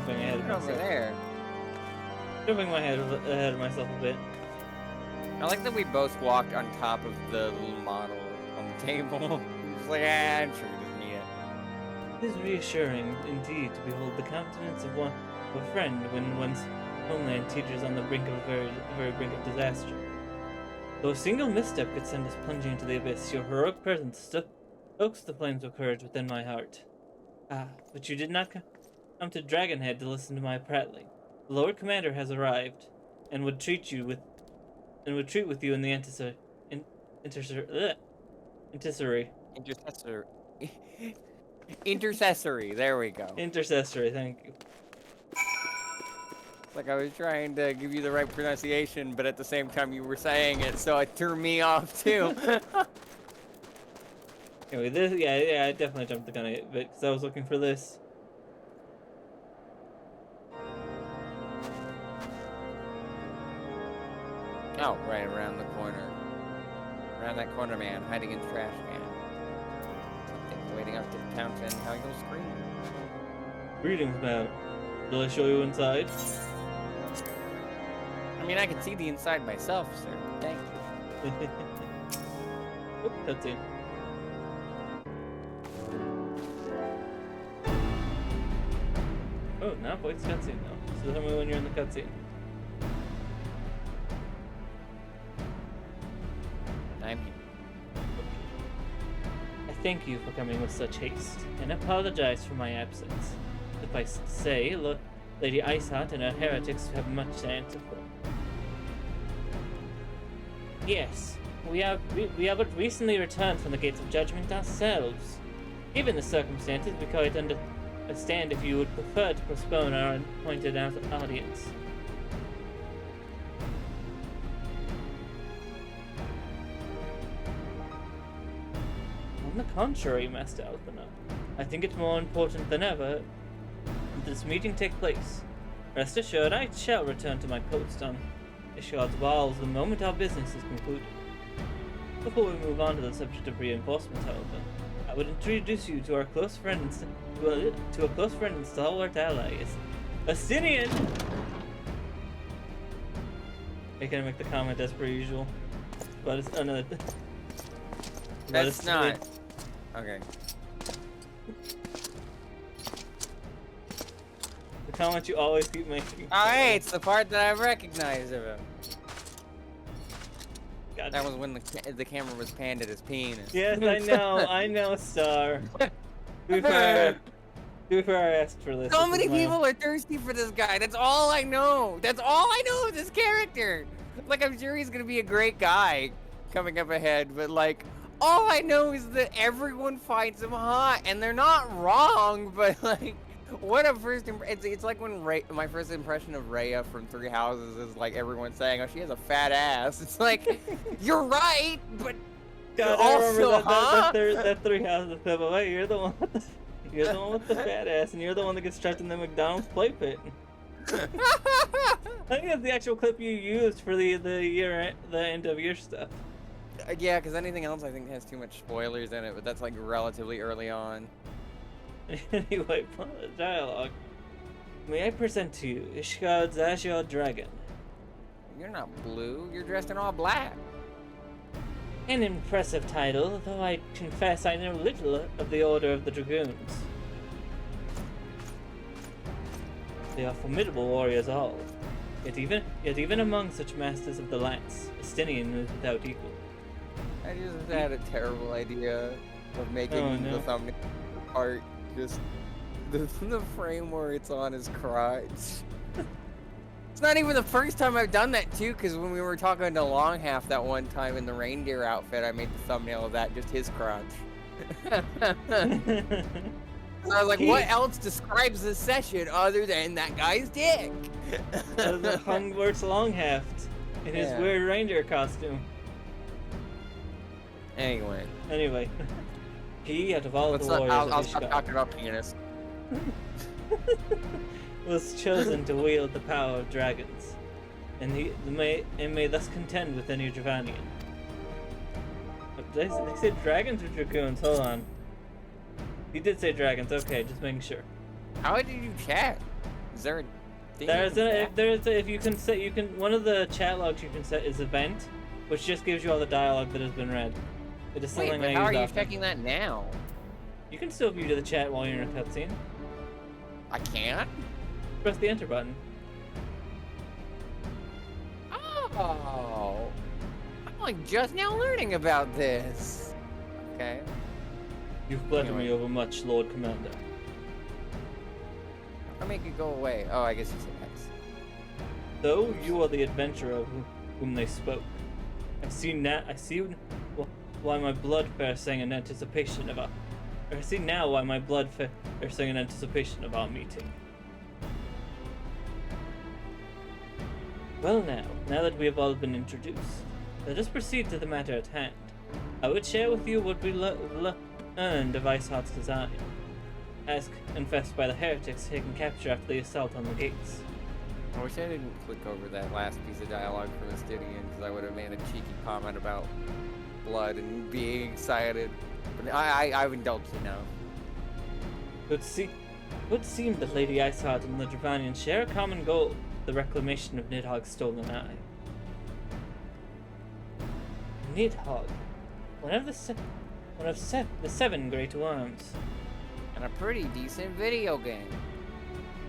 jumping ahead of Get over myself. there. Jumping my head ahead of myself a bit. I like that we both walked on top of the little model on the table. Just like, I'm sure he doesn't need it. It is reassuring, indeed, to behold the countenance of a friend when one's homeland teeters on the brink of the very brink of disaster. Though a single misstep could send us plunging into the abyss, your heroic presence stokes the flames of courage within my heart. Ah, but you did not come to Dragonhead to listen to my prattling. The Lord Commander has arrived, and would treat with you in the intercessory. Intercessory. There we go. Intercessory, thank you. Like I was trying to give you the right pronunciation, but at the same time you were saying it, so it threw me off too. Anyway, I definitely jumped the gun a bit because I was looking for this. Oh, right around the corner. Around that corner, man, hiding in the trash can. Something waiting up to the town saying how you'll scream. Greetings, ma'am. Shall I show you inside? I mean, I can see the inside myself, sir. Thank you. Oop, cutscene. Oh, now voice cutscene though. So tell me when you're in the cutscene. I'm here. I thank you for coming with such haste, and apologize for my absence. Suffice to say, Lady Iceheart and her heretics have much to answer for. Yes, we are but recently returned from the gates of judgment ourselves. Given the circumstances, we quite understand if you would prefer to postpone our appointed audience. On the contrary, Master Alpina, I think it's more important than ever that this meeting take place. Rest assured, I shall return to my post on Ishgard's walls the moment our business is concluded. Before we move on to the subject of reinforcements, however, I would introduce you to our close friend and stalwart ally, Astinian! I can make the comment as per usual, but it's another. That's not. Okay. The comment you always keep making. Alright, it's the part that I recognize of him. God. That was when the camera was panned at his penis. Yes, I know, Star. To be fair, I asked for this. So This many is my- people are thirsty for this guy. That's all I know. That's all I know of this character. Like, I'm sure he's gonna be a great guy coming up ahead, but like, all I know is that everyone finds him hot, and they're not wrong. But like, what a first it's like when my first impression of Rhea from Three Houses is like everyone saying, "Oh, she has a fat ass." It's like, you're right, but God, I remember that Three Houses of Wait, you're the one with the fat ass, and you're the one that gets trapped in the McDonald's play pit. I think that's the actual clip you used for the end of year stuff. Yeah, because anything else I think has too much spoilers in it, but that's like relatively early on. Anyway, dialogue. May I present to you Ishgard's Azure Dragon? You're not blue. You're dressed in all black. An impressive title, though I confess I know little of the Order of the Dragoons. They are formidable warriors all. Yet even among such masters of the lance, Astinian is without equal. I just had a terrible idea of making the thumbnail part just the frame where it's on his crotch. It's not even the first time I've done that too, because when we were talking to Longhalf that one time in the reindeer outfit, I made the thumbnail of that just his crotch. I was like, what else describes this session other than that guy's dick? The Hungwart's Longhaft in his weird reindeer costume. Anyway. He, out of all the warriors I'll of stop Ishgard, talking about penis. was chosen to wield the power of dragons, and may thus contend with any Dravanian. They said dragons or dragoons? Hold on. He did say dragons. Okay, just making sure. How did you chat? Is there a thing? If you can set, one of the chat logs you can set is event, which just gives you all the dialogue that has been read. It is something Wait, but I how are use you often. checking that now? You can still view the chat while you're in a cutscene. I can't? Press the enter button. Oh. I'm like just now learning about this. Okay. You flatter Anyway. me overmuch, Lord Commander. I'll make it go away. Oh, I guess you said X. Though you are the adventurer whom they spoke, I see why my blood fair sang in anticipation of our. I see now why my blood fair sang in anticipation of our meeting. Well now that we have all been introduced, let us proceed to the matter at hand. I would share with you what we learned of Iceheart's design, as confessed by the heretics taken capture after the assault on the gates. I wish I didn't click over that last piece of dialogue from Estidian, because I would have made a cheeky comment about blood and being excited. But I've indulged you now. It would seem that Lady Iceheart and the Dravanian share a common goal, the reclamation of Nidhogg's stolen eye. Nidhogg, one of the seven great worms. And a pretty decent video game.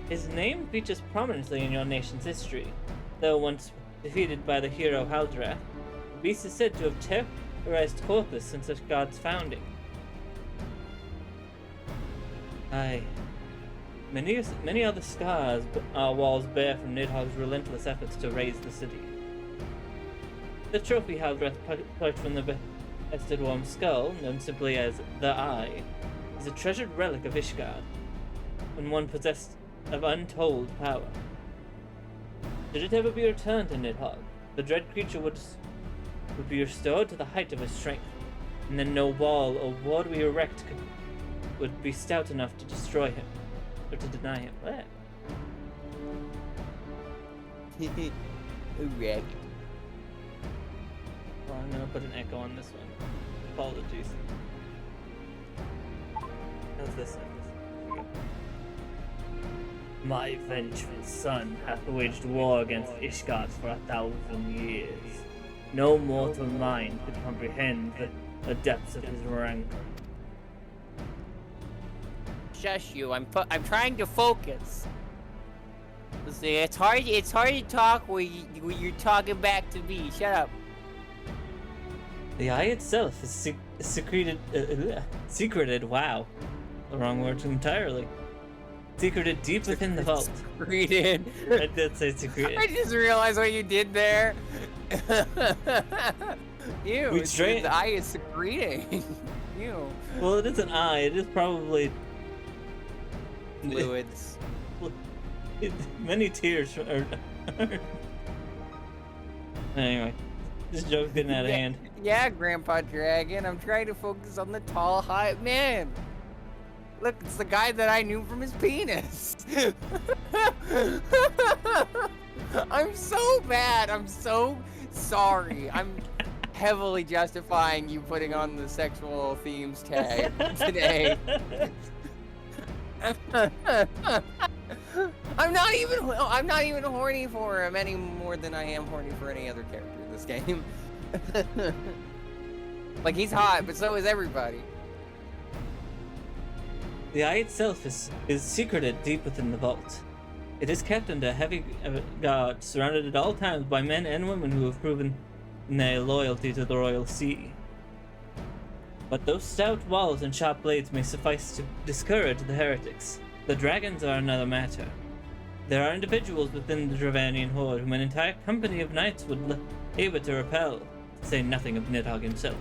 His name features prominently in your nation's history, though once defeated by the hero Haldrath, the beast is said to have terrorized Corpus since the god's founding. Aye. Many other scars our walls bear from Nidhogg's relentless efforts to raise the city. The trophy Haldrath plucked from the bested worm's skull, known simply as the Eye, is a treasured relic of Ishgard, and one possessed of untold power. Should it ever be returned to Nidhogg, the dread creature would be restored to the height of his strength, and then no wall or ward we erect would be stout enough to destroy him, or to deny him. What? Red. Well, I'm gonna put an echo on this one. Apologies. How's this? Here we go. My vengeful son hath waged war against Ishgard for 1,000 years. No mortal mind could comprehend the depths of his rancor. Shush you! I'm trying to focus. See, it's hard to talk when you're talking back to me. Shut up. The eye itself is secreted. Wow, the wrong word entirely. Secreted deep within the vault. Secreted. I did say secreted. I just realized what you did there. Ew, the eye is secreting. Ew. Well, it is an eye. It is probably Fluids. Many tears are... Anyway, this joke's getting out of hand. Yeah, Grandpa Dragon. I'm trying to focus on the tall, hot man. Look, it's the guy that I knew from his penis. I'm so bad. I'm so sorry. I'm heavily justifying you putting on the sexual themes tag today. I'm not even horny for him any more than I am horny for any other character in this game. Like, he's hot, but so is everybody. The eye itself is secreted deep within the vault. It is kept under heavy guard, surrounded at all times by men and women who have proven their loyalty to the royal see. But those stout walls and sharp blades may suffice to discourage the heretics. The dragons are another matter. There are individuals within the Dravanian horde whom an entire company of knights would be able to repel, to say nothing of Nidhogg himself.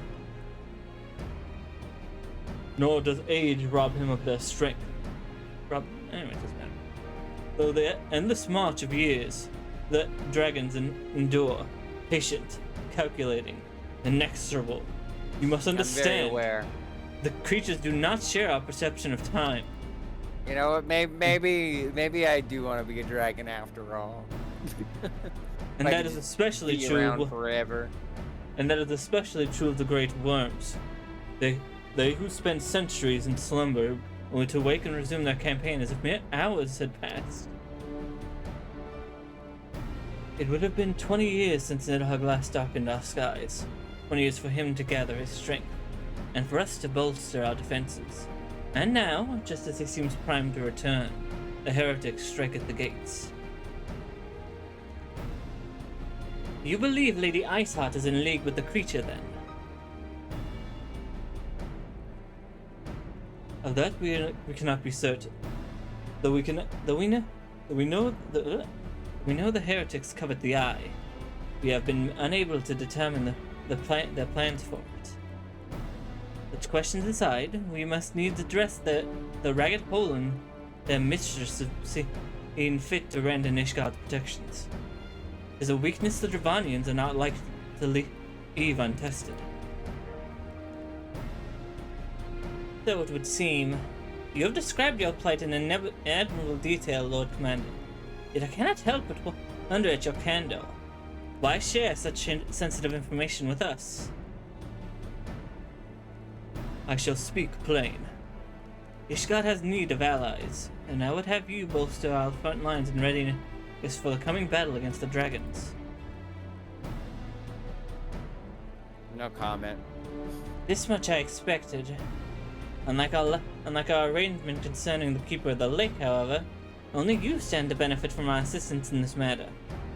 Nor does age rob him of their strength. Anyway, it doesn't matter. Though the endless march of years, the dragons endure, patient, calculating, inexorable. You must understand. I'm very aware. The creatures do not share our perception of time. You know what? Maybe I do want to be a dragon after all. And that is especially be true. Around forever. And that is especially true of the great worms. They who spend centuries in slumber, only to wake and resume their campaign as if mere hours had passed. It would have been 20 years since Nidhogg last darkened our skies. 20 years for him to gather his strength, and for us to bolster our defenses. And now, just as he seems primed to return, the heretics strike at the gates. You believe Lady Iceheart is in league with the creature, then? Of that we cannot be certain. We know the heretics covet the eye. We have been unable to determine their plans for it. Such questions aside, we must needs address the ragged hole in their mistress of seeing fit to rend in Ishgard's protections. It is a weakness the Dravanians are not like to leave untested. So it would seem, you have described your plight in admirable detail, Lord Commander. Yet I cannot help but wonder at your candor. Why share such sensitive information with us? I shall speak plain. Ishgard has need of allies, and I would have you bolster our front lines in readiness for the coming battle against the dragons. No comment. This much I expected. Unlike our arrangement concerning the Keeper of the Lake, however, only you stand to benefit from our assistance in this matter.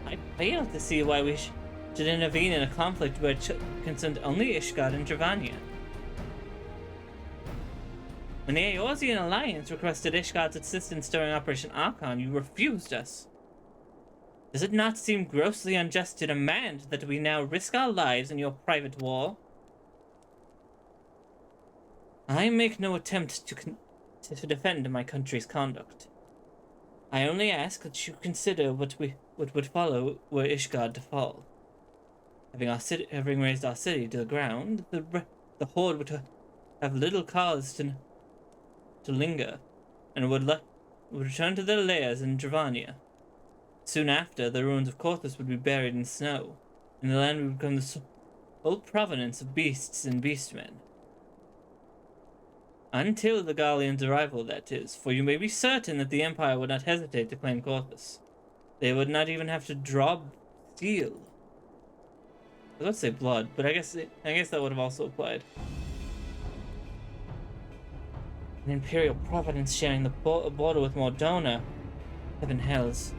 I fail to see why we should intervene in a conflict where it concerned only Ishgard and Dravania. When the Eorzean Alliance requested Ishgard's assistance during Operation Archon, you refused us. Does it not seem grossly unjust to demand that we now risk our lives in your private war? I make no attempt to defend my country's conduct. I only ask that you consider what would follow were Ishgard to fall. Having raised our city to the ground, the Horde would have little cause to linger, and would return to their lairs in Dravania. Soon after, the ruins of Korthus would be buried in snow, and the land would become the sole provenance of beasts and beastmen. Until the Garlean's arrival, that is, for you may be certain that the Empire would not hesitate to claim Korthus. They would not even have to draw steel. I was about to say blood, but I guess that would have also applied. An Imperial providence sharing the border with Mordona. Heaven hells.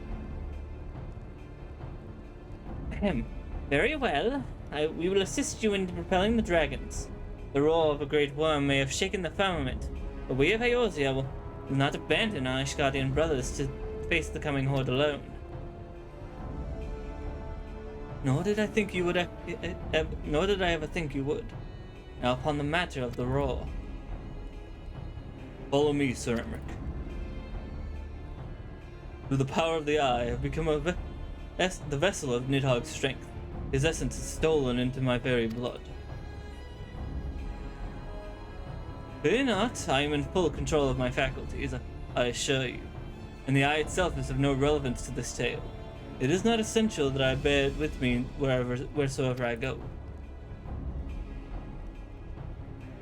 Ahem. Very well. We will assist you in propelling the dragons. The roar of a great worm may have shaken the firmament, but we of Eorzea will not abandon our Ishgardian brothers to face the coming horde alone. Nor did I ever think you would. Now upon the matter of the roar. Follow me, Sir Emmerich. Through the power of the Eye, I have become the vessel of Nidhogg's strength. His essence is stolen into my very blood. Fear not, I am in full control of my faculties, I assure you, and the Eye itself is of no relevance to this tale. It is not essential that I bear it with me wheresoever I go.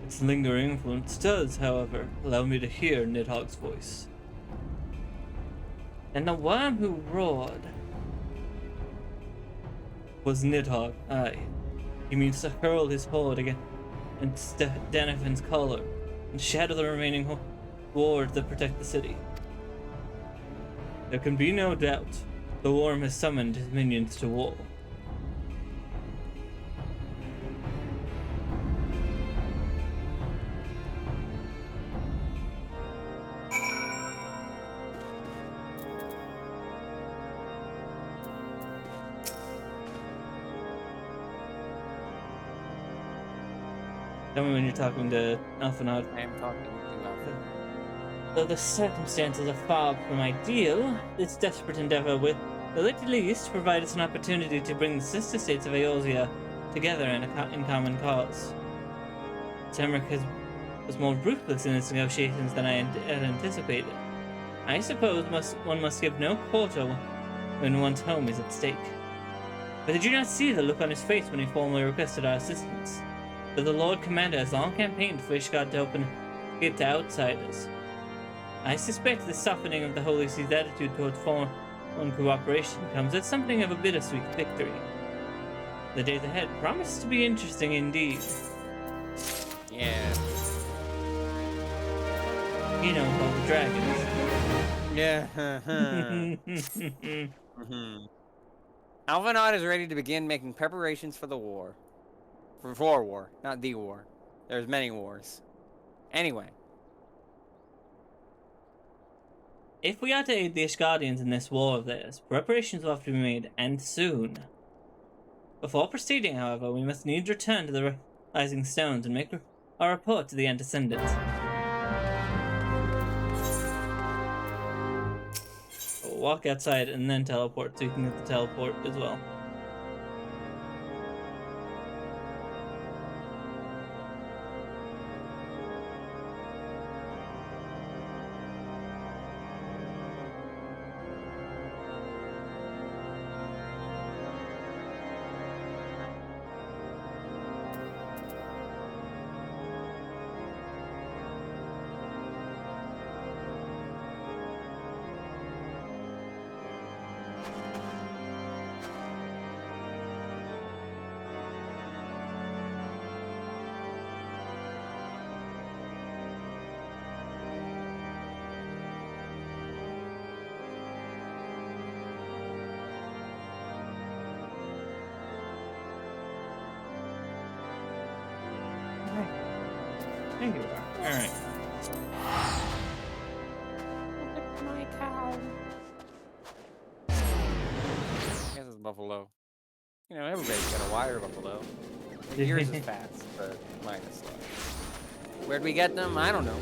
Its lingering influence does, however, allow me to hear Nidhogg's voice. And the worm who roared was Nidhogg, aye. He means to hurl his horde against Danafin's collar and shatter the remaining wards that protect the city. There can be no doubt the worm has summoned his minions to war. Tell me when you're talking to Alphanod. I am talking to Alpha. Though the circumstances are far from ideal, this desperate endeavor will at least provide us an opportunity to bring the sister states of Eorzea together in common cause. Semric was more ruthless in its negotiations than I had anticipated. I suppose one must give no quarter when one's home is at stake. But did you not see the look on his face when he formally requested our assistance? That the Lord Commander has long campaigned for Ishgard to open it to outsiders. I suspect the softening of the Holy See's attitude towards when cooperation comes, it's something of a bittersweet victory. The days ahead promise to be interesting indeed. Yeah. You know, all the dragons. Yeah. Alvanad is ready to begin making preparations for the war. For war, not the war. There's many wars. Anyway. If we are to aid the Ishgardians in this war of theirs, preparations will have to be made, and soon. Before proceeding, however, we must needs return to the Rising Stones and make our report to the Antecedents. We'll walk outside and then teleport, so you can get the teleport as well. There you are. Alright. My cow. I guess it's buffalo. You know, everybody's got a wire buffalo. Yours is fast, but mine is slow. Where'd we get them? I don't know.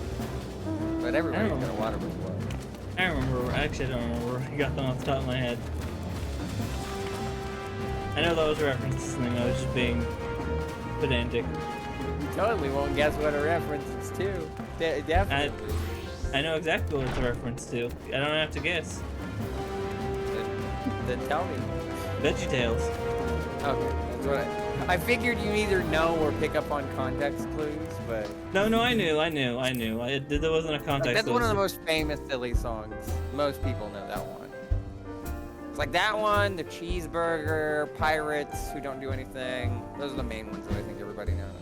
But everybody's got a water buffalo. I remember, actually I don't remember where I got them off the top of my head. I know that was a reference to something, I was just being pedantic. Totally won't guess what a reference is to. Definitely. I know exactly what it's a reference to. I don't have to guess. Then tell me. VeggieTales. Okay, that's what I figured you either know or pick up on context clues, but... No, I knew. There wasn't a context. That's one of the most famous silly songs. Most people know that one. It's like that one, the cheeseburger, pirates who don't do anything. Those are the main ones that I think everybody knows.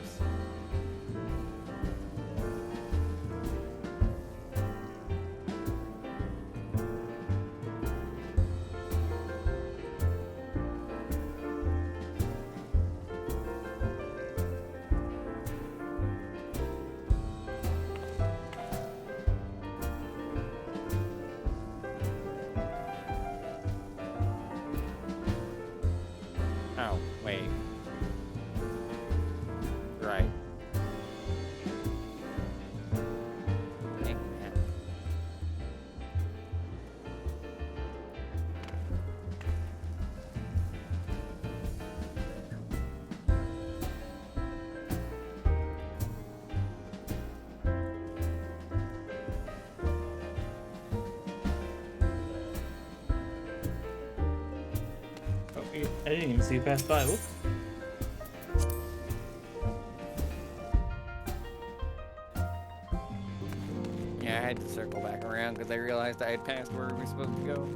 Oh, wait. Right. Dang it. Oh, I didn't even see you pass by. Whoops. Yeah, I had to circle back around because I realized I had passed where we were supposed to go.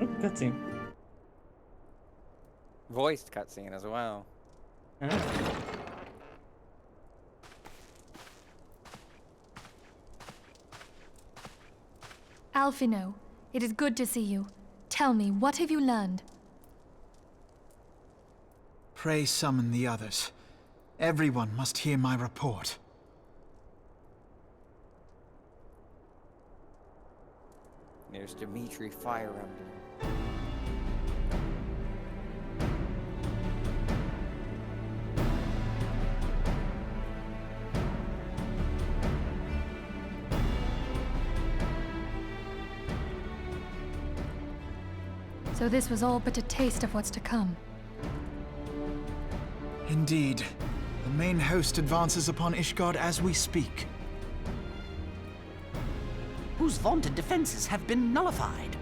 Oh, cutscene. Voiced cutscene as well. Alphino, it is good to see you. Tell me, what have you learned? Pray summon the others. Everyone must hear my report. There's Dimitri Fire Emblem. So this was all but a taste of what's to come. Indeed. The main host advances upon Ishgard as we speak. whose vaunted defenses have been nullified.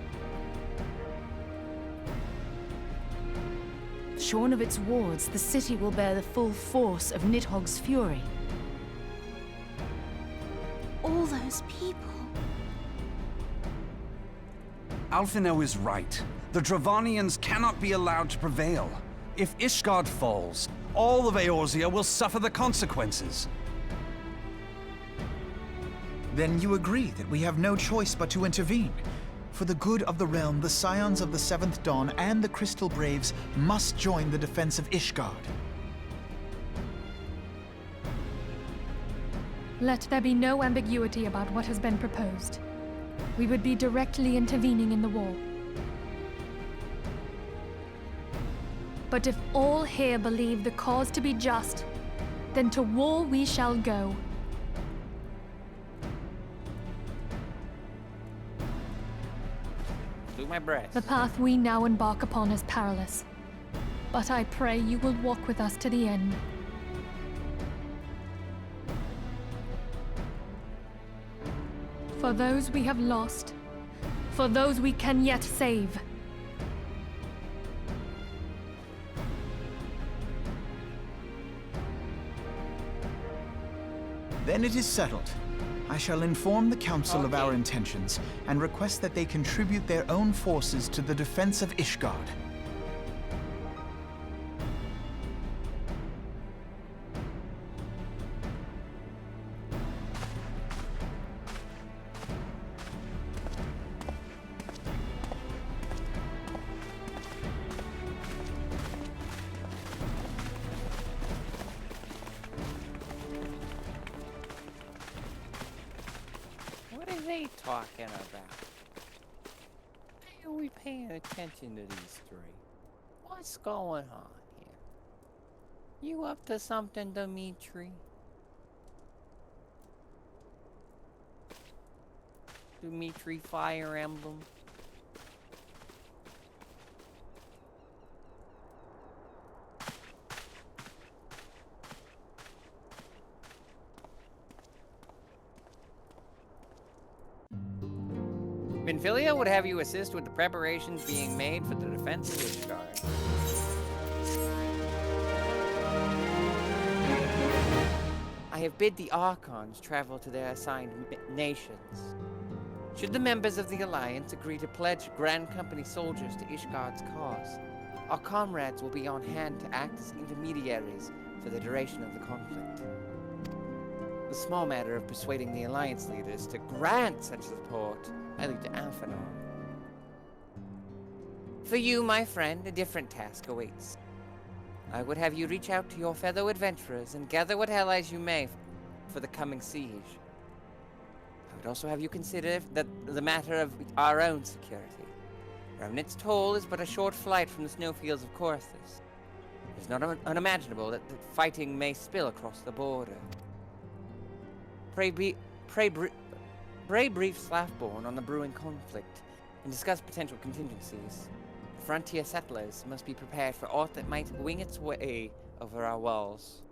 Shorn of its wards, the city will bear the full force of Nidhogg's fury. All those people. Alphinaud is right. The Dravanians cannot be allowed to prevail. If Ishgard falls, all of Eorzea will suffer the consequences. Then you agree that we have no choice but to intervene. For the good of the realm, the Scions of the Seventh Dawn and the Crystal Braves must join the defense of Ishgard. Let there be no ambiguity about what has been proposed. We would be directly intervening in the war. But if all here believe the cause to be just, then to war we shall go. Do my breast. The path we now embark upon is perilous, but I pray you will walk with us to the end. For those we have lost, for those we can yet save. Then it is settled. I shall inform the Council of our intentions and request that they contribute their own forces to the defense of Ishgard. What are they talking about? Why are we paying attention to these three? What's going on here? You up to something, Dimitri? Dimitri Fire Emblem? Vinfilia would have you assist with the preparations being made for the defense of Ishgard. I have bid the Archons travel to their assigned nations. Should the members of the Alliance agree to pledge Grand Company soldiers to Ishgard's cause, our comrades will be on hand to act as intermediaries for the duration of the conflict. The small matter of persuading the Alliance leaders to grant such support I leave to Alphinaud. For you, my friend, a different task awaits. I would have you reach out to your fellow adventurers and gather what allies you may for the coming siege. I would also have you consider the matter of our own security. Remnant's Toll is but a short flight from the snowfields of Corthus. It is not unimaginable that fighting may spill across the border. Pray brief Slaffborn on the brewing conflict and discuss potential contingencies. The frontier settlers must be prepared for aught that might wing its way over our walls.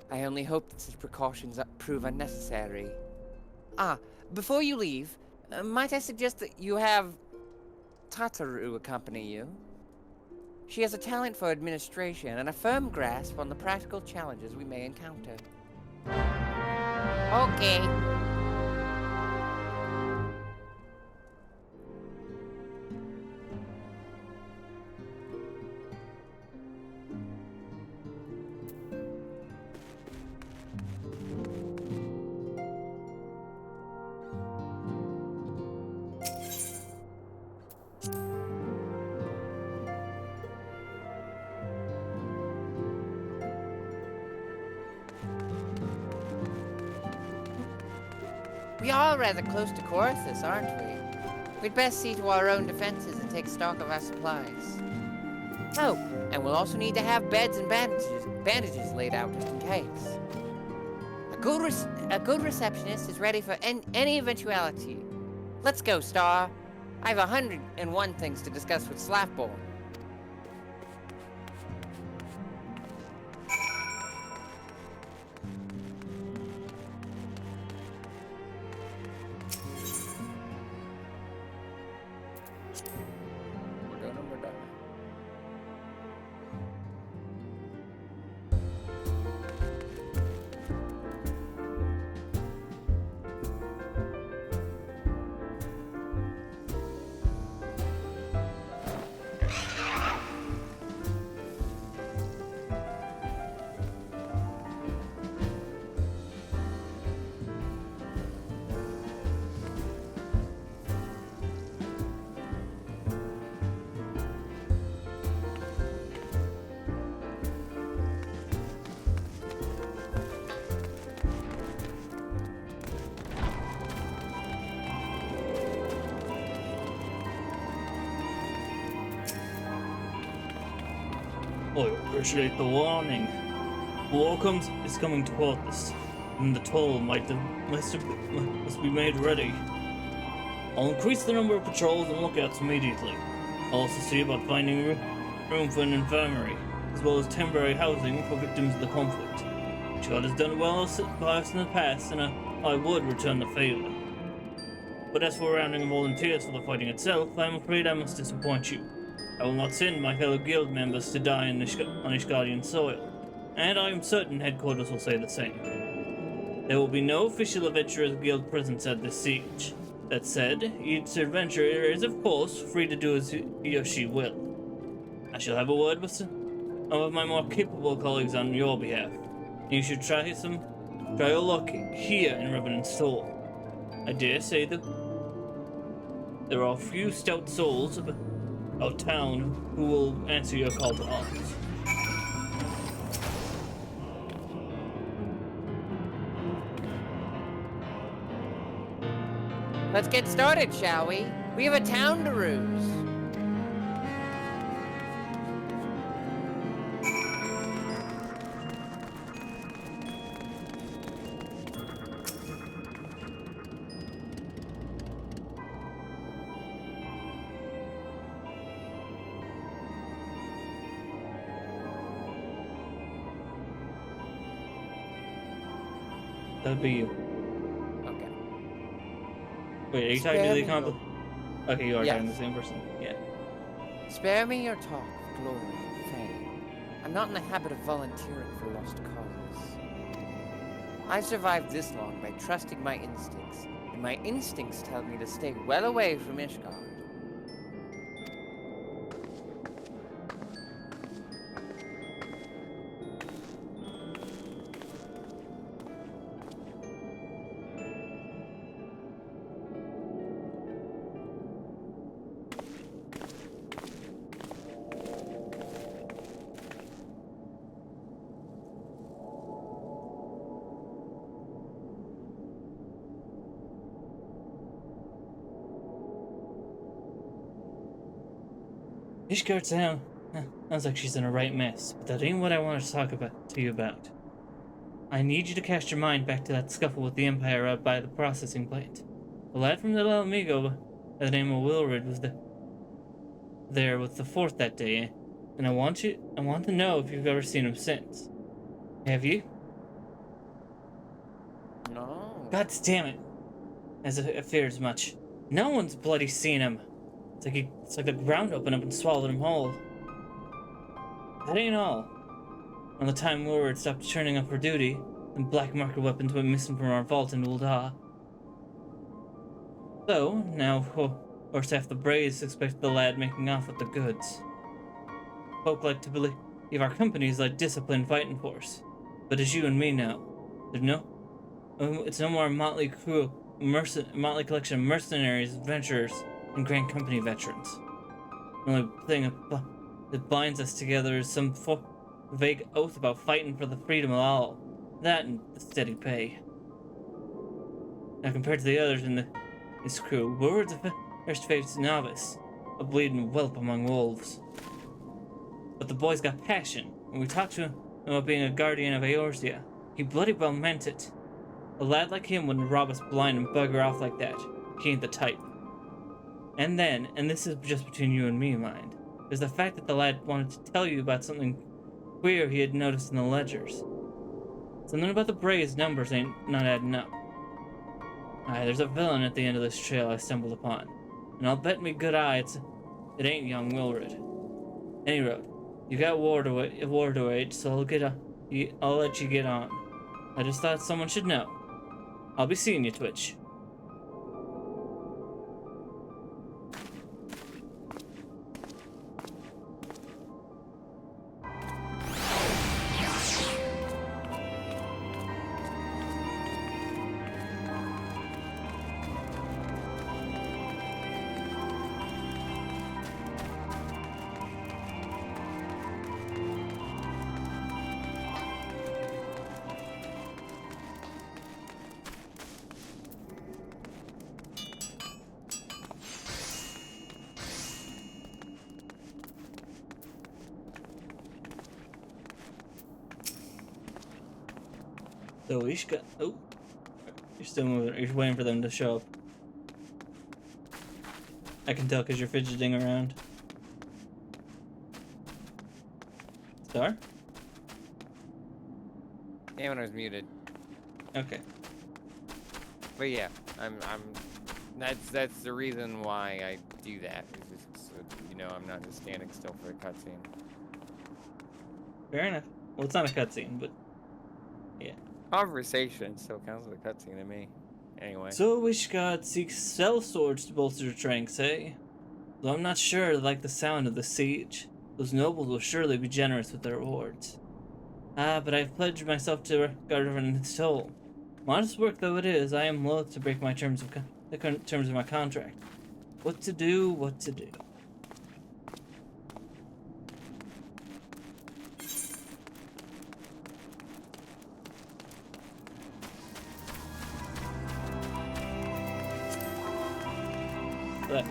I only hope that such precautions prove unnecessary. Before you leave, might I suggest that you have Tataru accompany you? She has a talent for administration and a firm grasp on the practical challenges we may encounter. Okay. We are rather close to Corthus, aren't we? We'd best see to our own defenses and take stock of our supplies. Oh, and we'll also need to have beds and bandages laid out just in case. A good receptionist is ready for any eventuality. Let's go, Star. I have 101 things to discuss with Slaffborn. I appreciate the warning. Welcome is coming toward us, and the toll must be made ready. I'll increase the number of patrols and lookouts immediately. I'll also see about finding room for an infirmary, as well as temporary housing for victims of the conflict. God has done well by us in the past, and I would return the favor. But as for rounding of volunteers for the fighting itself, I am afraid I must disappoint you. I will not send my fellow guild members to die on Ishgardian soil, and I am certain headquarters will say the same. There will be no official Adventurers Guild presence at this siege. That said, each adventurer is of course free to do as he or she will. I shall have a word with some of my more capable colleagues on your behalf. You should try your luck here in Revenant's Toll. I dare say that there are a few stout souls of town who will answer your call to arms. Let's get started, shall we? We have a town to ruse. That'd be you. Okay. Wait, are you talking to the accomplice? Okay, you are talking to the same person. Yeah. Spare me your talk of glory and fame. I'm not in the habit of volunteering for lost causes. I survived this long by trusting my instincts, and my instincts tell me to stay well away from Ishgard. Ishgard sounds like she's in a right mess, but that ain't what I wanted to talk to you about. I need you to cast your mind back to that scuffle with the Empire out by the processing plant. The lad from the Amigo by the name of Wilred was there with the fort that day, and I want to know if you've ever seen him since. Have you? No. God damn it! As I feared as much. No one's bloody seen him. It's like the ground opened up and swallowed him whole. That ain't all. On the time Wilred stopped turning up for duty, and black market weapons went missing from our vault in Ul'dah. So, now, of course, half the Braves expect the lad making off with the goods. Folk like to believe our company is like disciplined fighting force. But as you and me know, it's no more a motley collection of mercenaries, adventurers, and Grand Company veterans. The only thing that binds us together is some vague oath about fighting for the freedom of all. That and the steady pay. Now, compared to the others in this crew, Wilred's a first-faced novice, a bleeding whelp among wolves. But the boy's got passion. When we talked to him about being a guardian of Eorzea, he bloody well meant it. A lad like him wouldn't rob us blind and bugger off like that. He ain't the type. And then, and this is just between you and me, mind, there's the fact that the lad wanted to tell you about something queer he had noticed in the ledgers. Something about the Braves numbers ain't not adding up. Aye, there's a villain at the end of this trail I stumbled upon, and I'll bet me good eye it ain't young Wilred. Any road, you got war to wage, so I'll let you get on. I just thought someone should know. I'll be seeing you, Twitch. So we got. Oh, you're still moving. You're waiting for them to show up. I can tell because you're fidgeting around. Star? Yeah, when I was muted. Okay. But yeah, I'm. That's the reason why I do that. Is just so, you know, I'm not just standing still for a cutscene. Fair enough. Well, it's not a cutscene, but yeah. Conversation still counts as a cutscene to me. Anyway. So Wishgard seeks cell swords to bolster their ranks, eh? Though I'm not sure I like the sound of the siege. Those nobles will surely be generous with their rewards. Ah, but I've pledged myself to govern its toll. Modest work though it is, I am loath to break my terms of my contract. What to do, what to do. That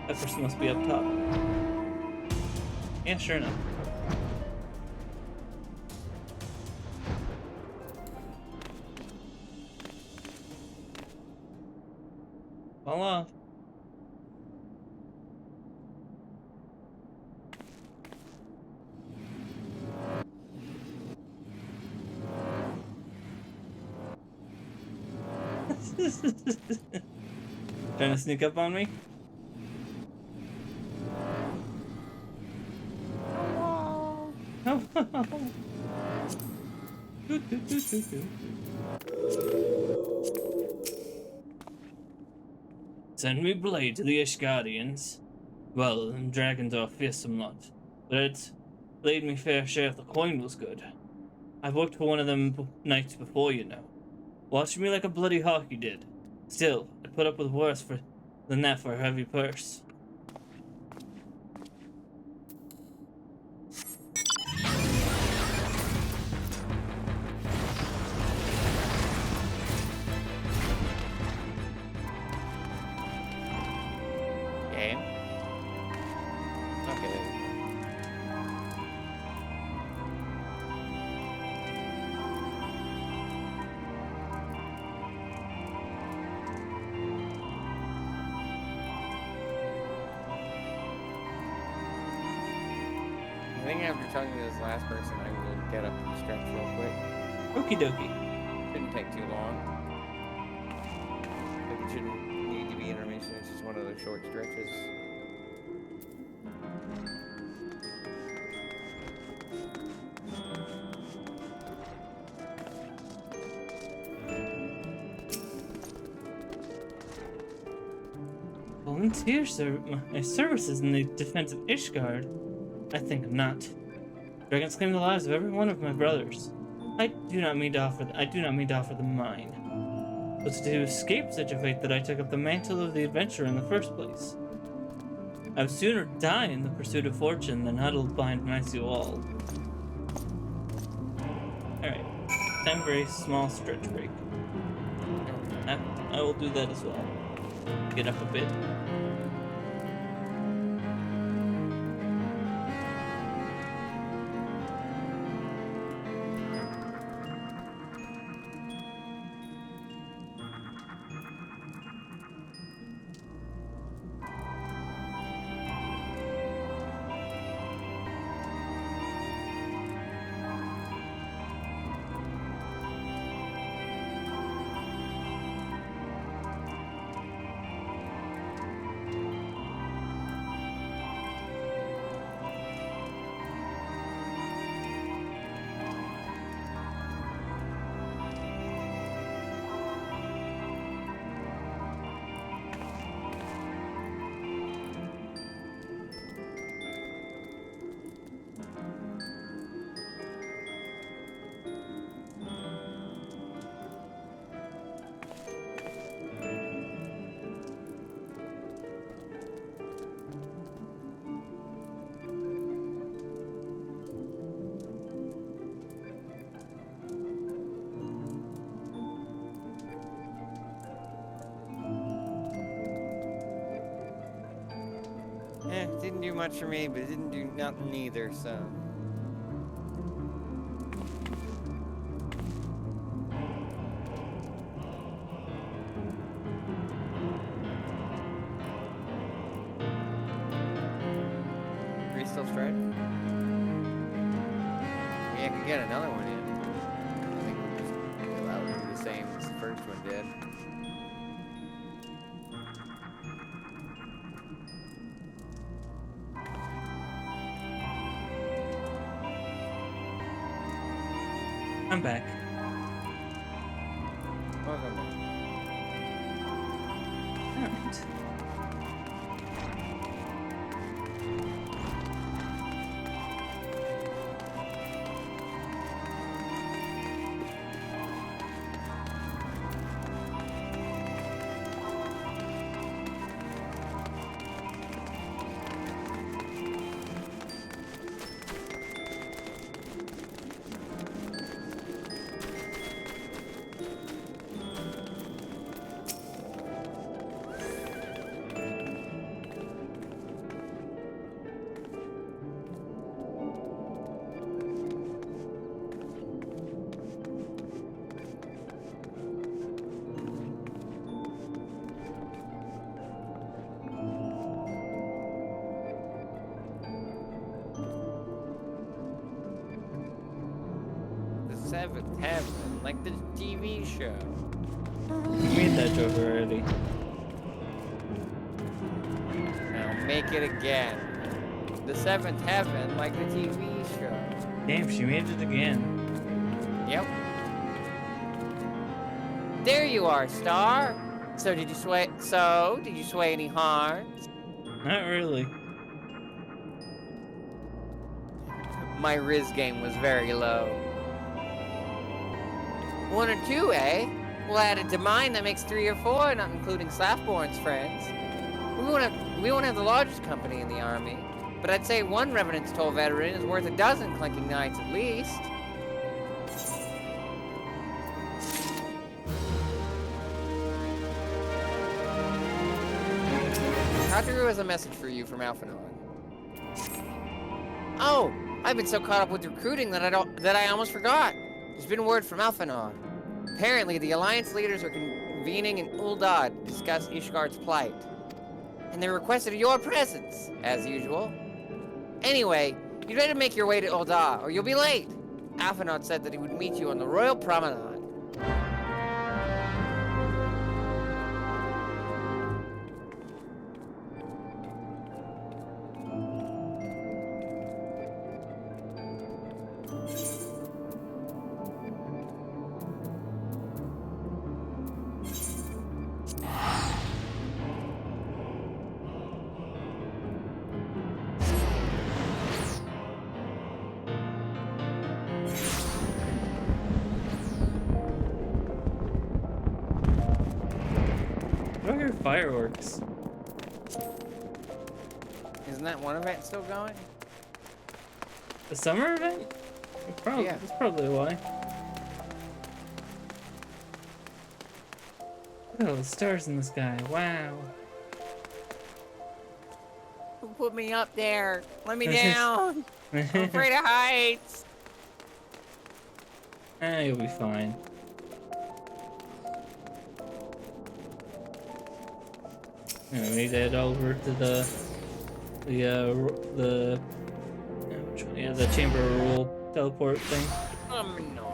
person must be up top. Yeah, sure enough. Fall off. Trying to sneak up on me? Oh. Send me blade to the Ishgardians. Well, them dragons are a fearsome lot, but it's played me fair share if the coin was good. I've worked for one of them nights before, you know. Watched me like a bloody hawk you did. Still, I'd put up with worse than that for a heavy purse. Game. Okay. I think after talking to this last person, I will get up and stretch real quick. Okie dokie. Shouldn't take too long. Like it shouldn't need to be intermission. It's just one of those short stretches. Volunteer my services in the defense of Ishgard? I think not. Dragons claim the lives of every one of my brothers. I do not mean to offer them mine. It was to escape such a fate that I took up the mantle of the adventurer in the first place. I would sooner die in the pursuit of fortune than huddled behind an icy wall. Alright, time for a small stretch break. I will do that as well. Get up a bit. Didn't do much for me, but it didn't do nothing either, so. right? Yeah, I could get another one in. I think we'll just allow it to do the same as the first one did. I'm back. Welcome. Alright. The Seventh Heaven, like the TV show. You made that joke already. Now make it again. The Seventh Heaven, like the TV show. Damn, she made it again. Yep. There you are, Star. So did you sway any hearts? Not really. My Riz game was very low. 1 or 2, eh? We'll add it to mine, that makes 3 or 4, not including Slaffborn's friends. We won't have the largest company in the army, but I'd say 1 Revenant's Toll veteran is worth a dozen clinking knights at least. Kataru has a message for you from Alphanon. Oh, I've been so caught up with recruiting that I almost forgot. There's been word from Alphanon. Apparently, the Alliance leaders are convening in Uldad to discuss Ishgard's plight. And they requested your presence, as usual. Anyway, you'd better make your way to Uldad, or you'll be late. Alphanon said that he would meet you on the Royal Promenade. I don't hear fireworks. Isn't that one event still going? The summer event? Probably, Yeah. That's probably why. Oh, the stars in the sky. Wow. Who put me up there? Let me down. I'm afraid of heights. You'll be fine. Yeah, we need to head over to the Chamber of Rule teleport thing. No.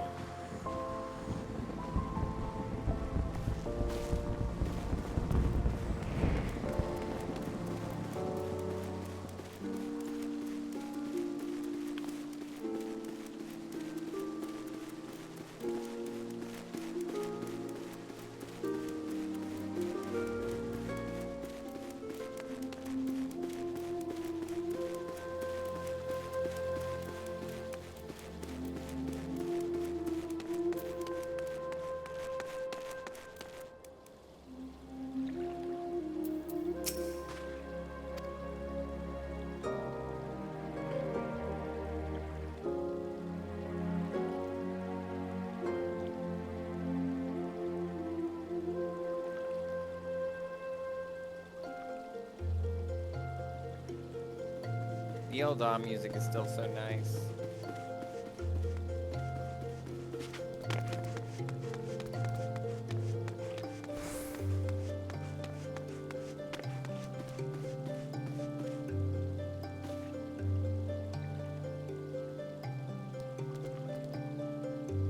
The old music is still so nice.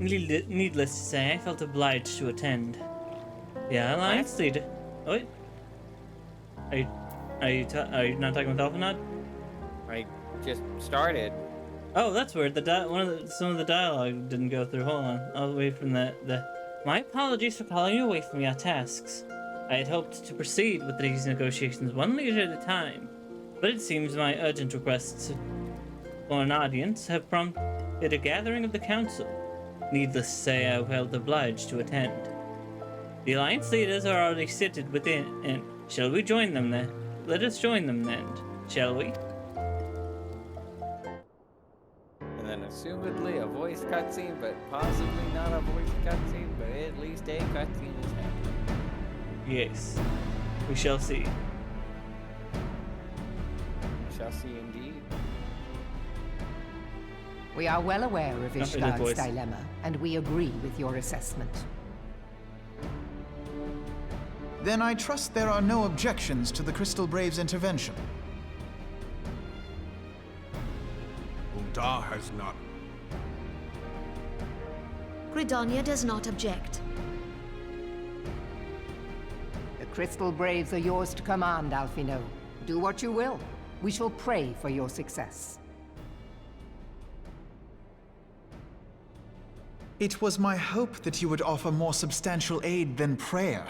Needless to say, I felt obliged to attend. The Alliance leader. Oh, wait. Are you not talking with Alphanod? I just started. Oh, that's weird. Some of the dialogue didn't go through. Hold on. I'll wait from My apologies for calling you away from your tasks. I had hoped to proceed with these negotiations one leader at a time, but it seems my urgent requests for an audience have prompted a gathering of the council. Needless to say, I felt obliged to attend. The Alliance leaders are already seated within, and shall we join them then? Let us join them then, shall we? And then assumedly a voice cutscene, but possibly not a voice cutscene, but at least a cutscene is happening. Yes. We shall see. We shall see indeed. We are well aware of Not in the Ishgard's voice. dilemma, and we agree with your assessment. Then I trust there are no objections to the Crystal Braves' intervention. Uldar has none. Gridania does not object. The Crystal Braves are yours to command, Alphino. Do what you will. We shall pray for your success. It was my hope that you would offer more substantial aid than prayer.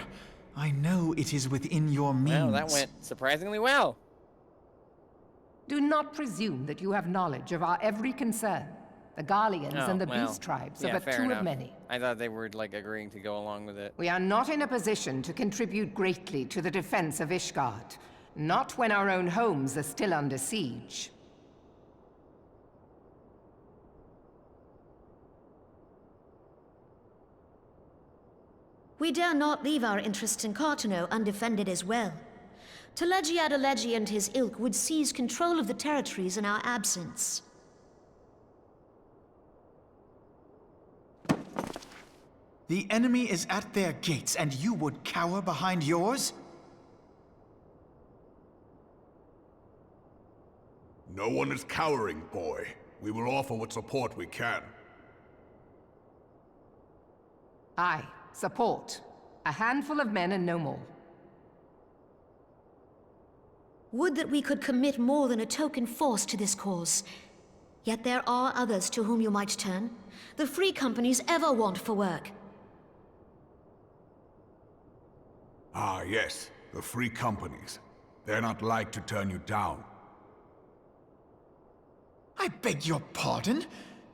I know it is within your means. Well, that went surprisingly well. Do not presume that you have knowledge of our every concern. The Garleans and the well, Beast Tribes yeah, are but fair two enough. of many. I thought they were like agreeing to go along with it. We are not in a position to contribute greatly to the defense of Ishgard. Not when our own homes are still under siege. We dare not leave our interests in Cartano undefended as well. Telegi Adalegi and his ilk would seize control of the territories in our absence. The enemy is at their gates, and you would cower behind yours? No one is cowering, boy. We will offer what support we can. Aye, support. A handful of men and no more. Would that we could commit more than a token force to this cause. Yet there are others to whom you might turn. The free companies ever want for work. Ah, yes. The free companies. They're not like to turn you down. I beg your pardon?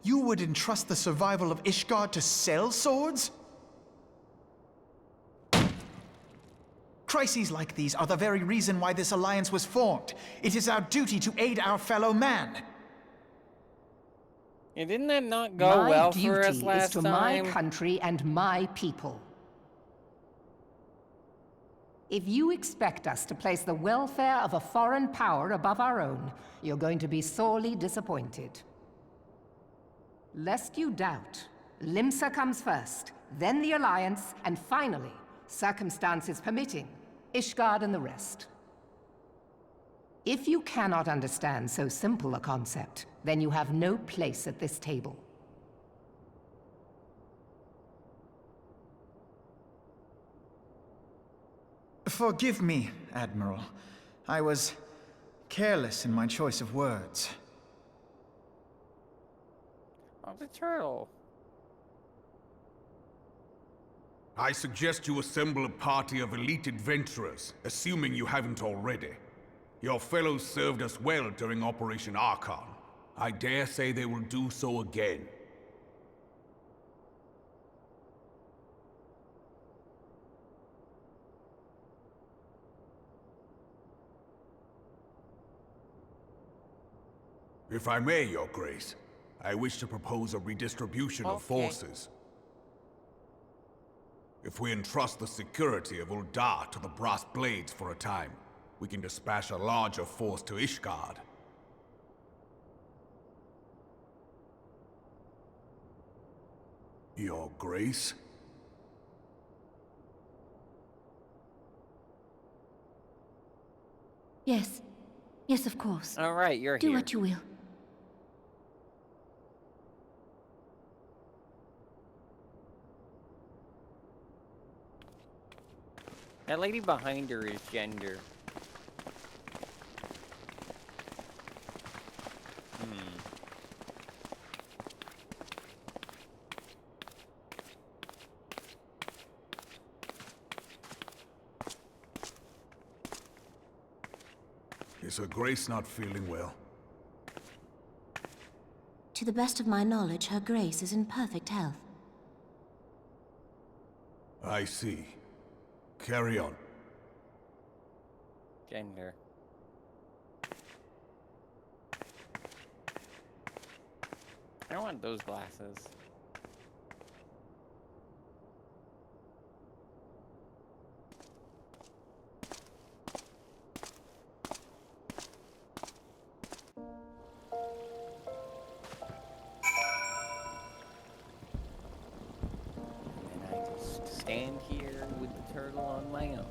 You would entrust the survival of Ishgard to sell swords? Crises like these are the very reason why this alliance was formed. It is our duty to aid our fellow man. And didn't that not go well for us My last duty is to time? my country and my people. If you expect us to place the welfare of a foreign power above our own, you're going to be sorely disappointed. Lest you doubt, Limsa comes first, then the Alliance, and finally, circumstances permitting, Ishgard and the rest. If you cannot understand so simple a concept, then you have no place at this table. Forgive me, Admiral. I was careless in my choice of words. Oh, the turtle. I suggest you assemble a party of elite adventurers, assuming you haven't already. Your fellows served us well during Operation Archon. I dare say they will do so again. If I may, Your Grace, I wish to propose a redistribution of forces. If we entrust the security of Uldar to the Brass Blades for a time, we can dispatch a larger force to Ishgard. Your Grace? Yes. Yes, of course. All right, you're Do here. what you will. That lady behind her is gender. Is Her Grace not feeling well? To the best of my knowledge, Her Grace is in perfect health. I see. Carry on. Gender. I don't want those glasses. And then I just stand here with the turtle on my own.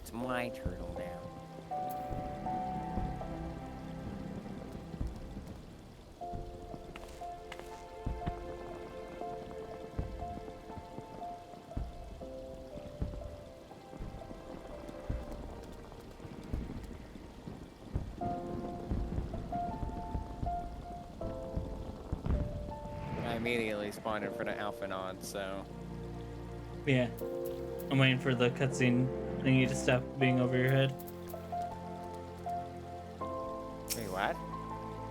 It's my turtle now. I immediately spawned in front of Alpha Nod, so... Yeah. I'm waiting for the cutscene thingy to stop being over your head. Wait, what?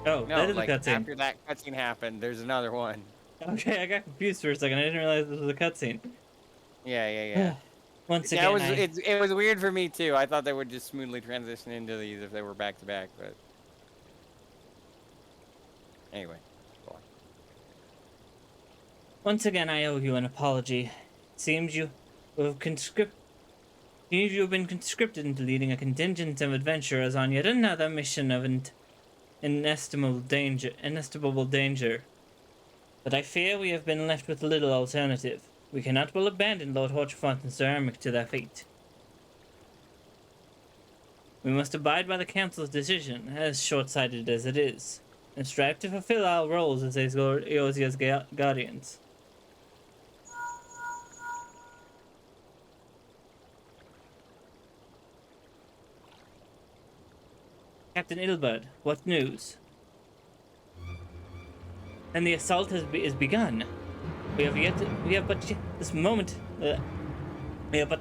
Oh, No, that is like, a cutscene. after that cutscene happened, there's another one. Okay, I got confused for a second. I didn't realize this was a cutscene. Yeah. Once Yeah, again, it was weird for me, too. I thought they would just smoothly transition into these if they were back-to-back, but... Anyway, go on. Once again, I owe you an apology. Seems you have been conscripted into leading a contingent of adventurers on yet another mission of inestimable danger. But I fear we have been left with little alternative. We cannot well abandon Lord Horchefont and Sir Ermic to their fate. We must abide by the Council's decision, as short-sighted as it is, and strive to fulfill our roles as Eosia's guardians. Captain Ilberd, what news? And the assault is begun. We have but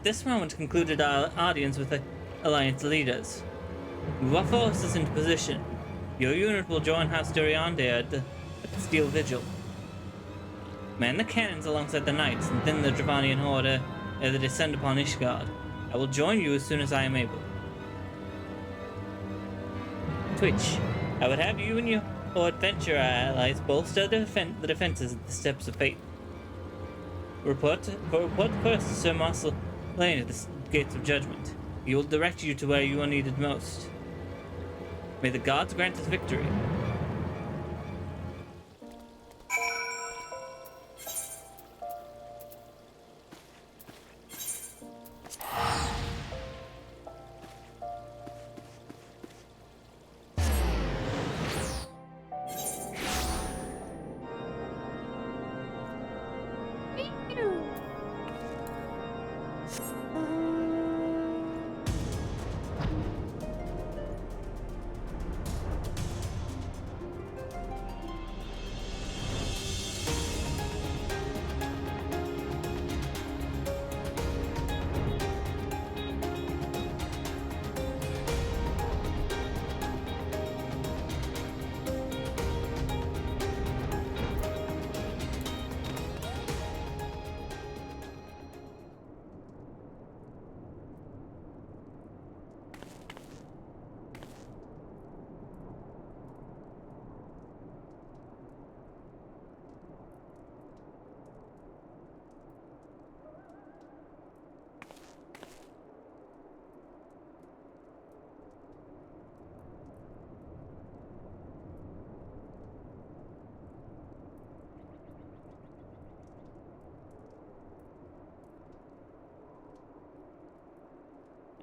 this moment concluded our audience with the Alliance leaders. Move our forces into position. Your unit will join House Duriande at the Steel Vigil. Man the cannons alongside the knights, and then the Dravanian horde ere they descend upon Ishgard. I will join you as soon as I am able. Twitch, I would have you and your adventurer allies bolster the defenses at the Steps of Fate. Report first to Sir Marcel Lane at the Gates of Judgment. He will direct you to where you are needed most. May the gods grant us victory.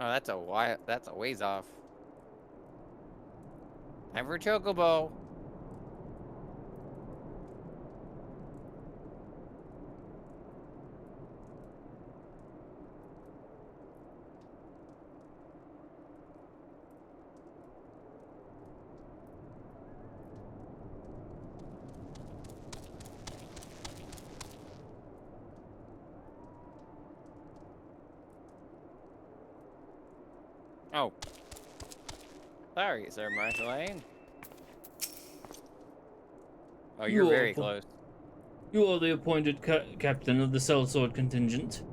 Oh, that's a ways off. Time for Chocobo. Oh. Sorry, Sir Marceline. Oh, you're You very are- close. You are the appointed captain of the sellsword contingent.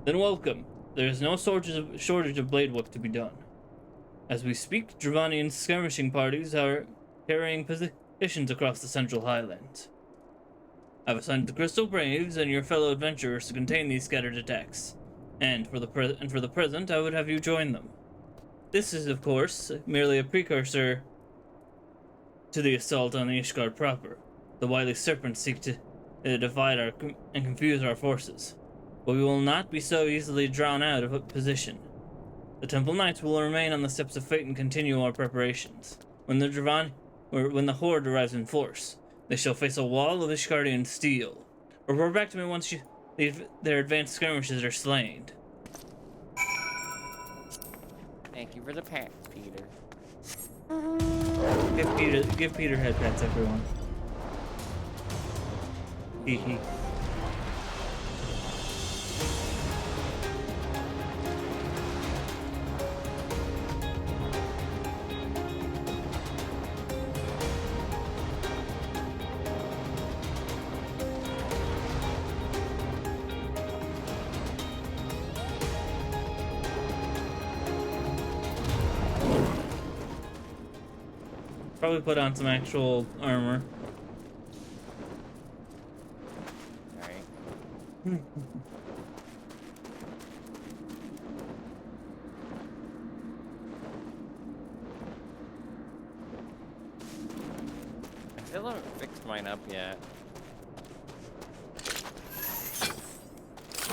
Then welcome. There is no shortage of blade work to be done. As we speak, Dravanian skirmishing parties are carrying positions across the Central Highlands. I've assigned the Crystal Braves and your fellow adventurers to contain these scattered attacks, and for the present, I would have you join them. This is, of course, merely a precursor to the assault on the Ishgard proper. The wily serpents seek to divide and confuse our forces, but we will not be so easily drawn out of a position. The Temple Knights will remain on the steps of fate and continue our preparations. When the Horde arrives in force, they shall face a wall of Ishgardian steel. Report back to me once their advanced skirmishers are slain. Thank you for the pats, Peter. Give Peter head pats, everyone. Hee hee. Probably put on some actual armor. Alright. I still haven't fixed mine up yet.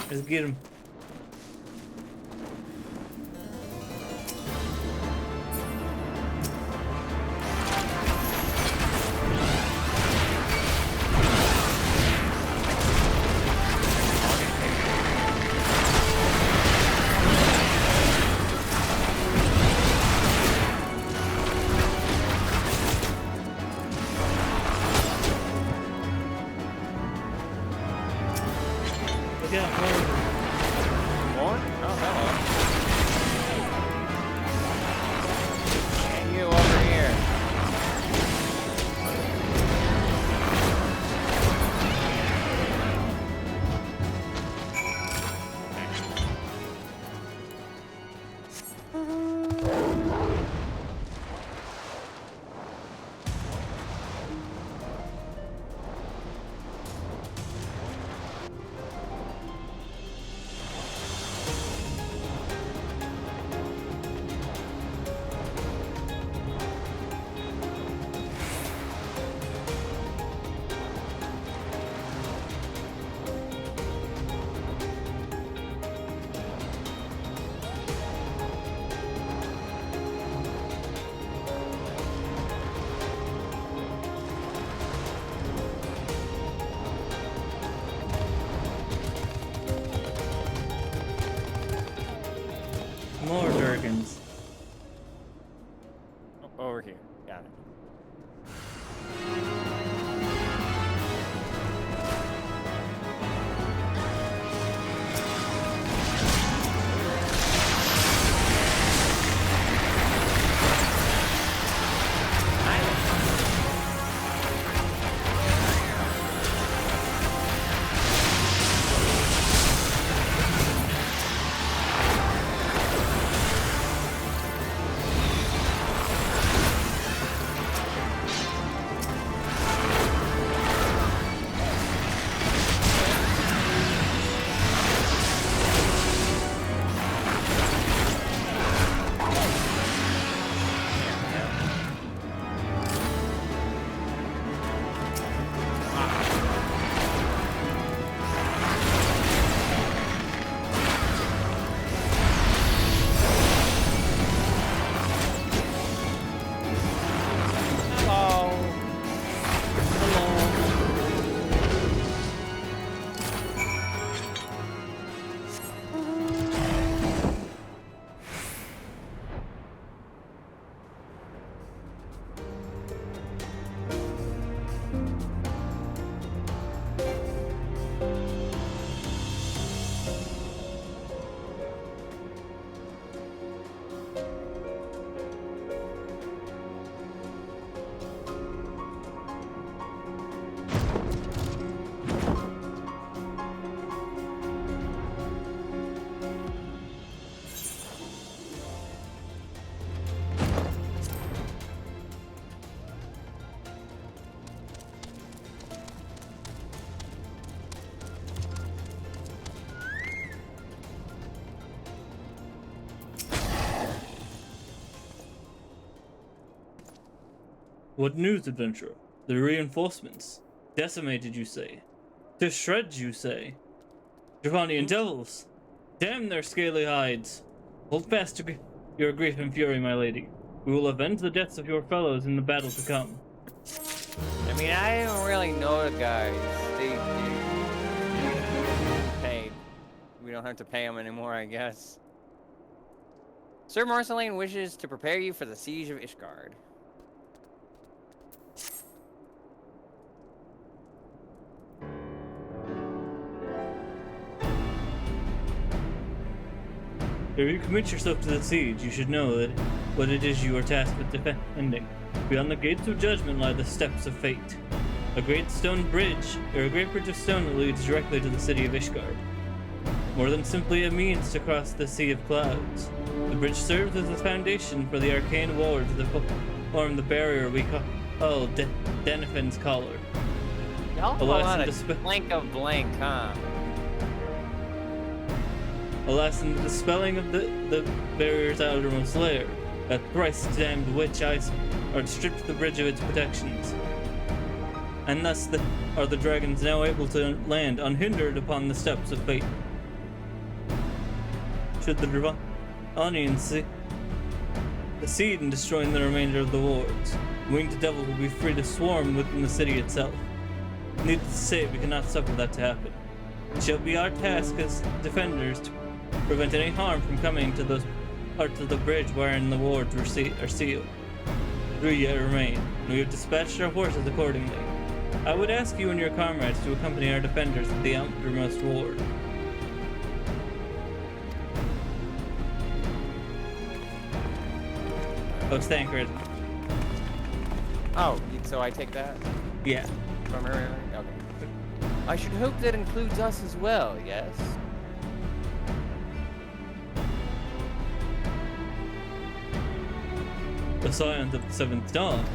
Let's get him. Look out, More? Oh, hello. And you over here. What news, adventurer? The reinforcements. Decimated, you say? To shreds, you say? Dravanian devils! Damn their scaly hides! Hold fast to your grief and fury, my lady. We will avenge the deaths of your fellows in the battle to come. I mean, I don't really know the guys. They paid. We don't have to pay them anymore, I guess. Sir Marceline wishes to prepare you for the siege of Ishgard. If you commit yourself to the siege, you should know that what it is you are tasked with defending. Beyond the gates of judgment lie the steps of fate. A great bridge of stone that leads directly to the city of Ishgard. More than simply a means to cross the sea of clouds, the bridge serves as the foundation for the arcane wards that form the barrier we call Deniphen's Collar. Y'all have a lot of blank of blank, huh? Alas, in the dispelling of the barrier's outermost layer, that thrice-damned witch ice are stripped the bridge of its protections. And thus are the dragons now able to land unhindered upon the steps of fate. Should the Dravanians succeed in destroying the remainder of the wards, winged devils will be free to swarm within the city itself. Needless to say, we cannot suffer that to happen. It shall be our task as defenders to prevent any harm from coming to those parts of the bridge wherein the wards are sealed. 3 yet remain, and we have dispatched our horses accordingly. I would ask you and your comrades to accompany our defenders to the outermost ward. Oh, it's Thancred. Oh, so I take that? Yeah. From her? Okay. I should hope that includes us as well, yes? The Scions of the Seventh Dawn.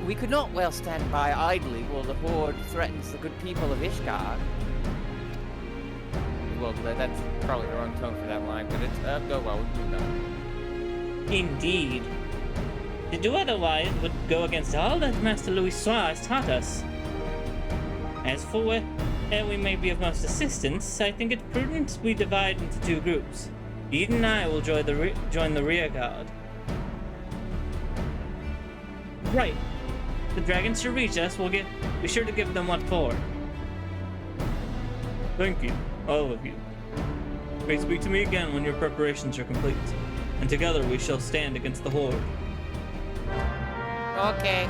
We could not well stand by idly while the Horde threatens the good people of Ishgard. Well, that's probably the wrong tone for that line, but it's, go well, we can move on. Indeed. To do otherwise would go against all that Master Louis Soir has taught us. As for where we may be of most assistance, I think it prudent we divide into 2 groups. Eden and I will join the rear guard. Right. If the dragons should reach us, be sure to give them what for. Thank you, all of you. May speak to me again when your preparations are complete, and together we shall stand against the Horde. Okay.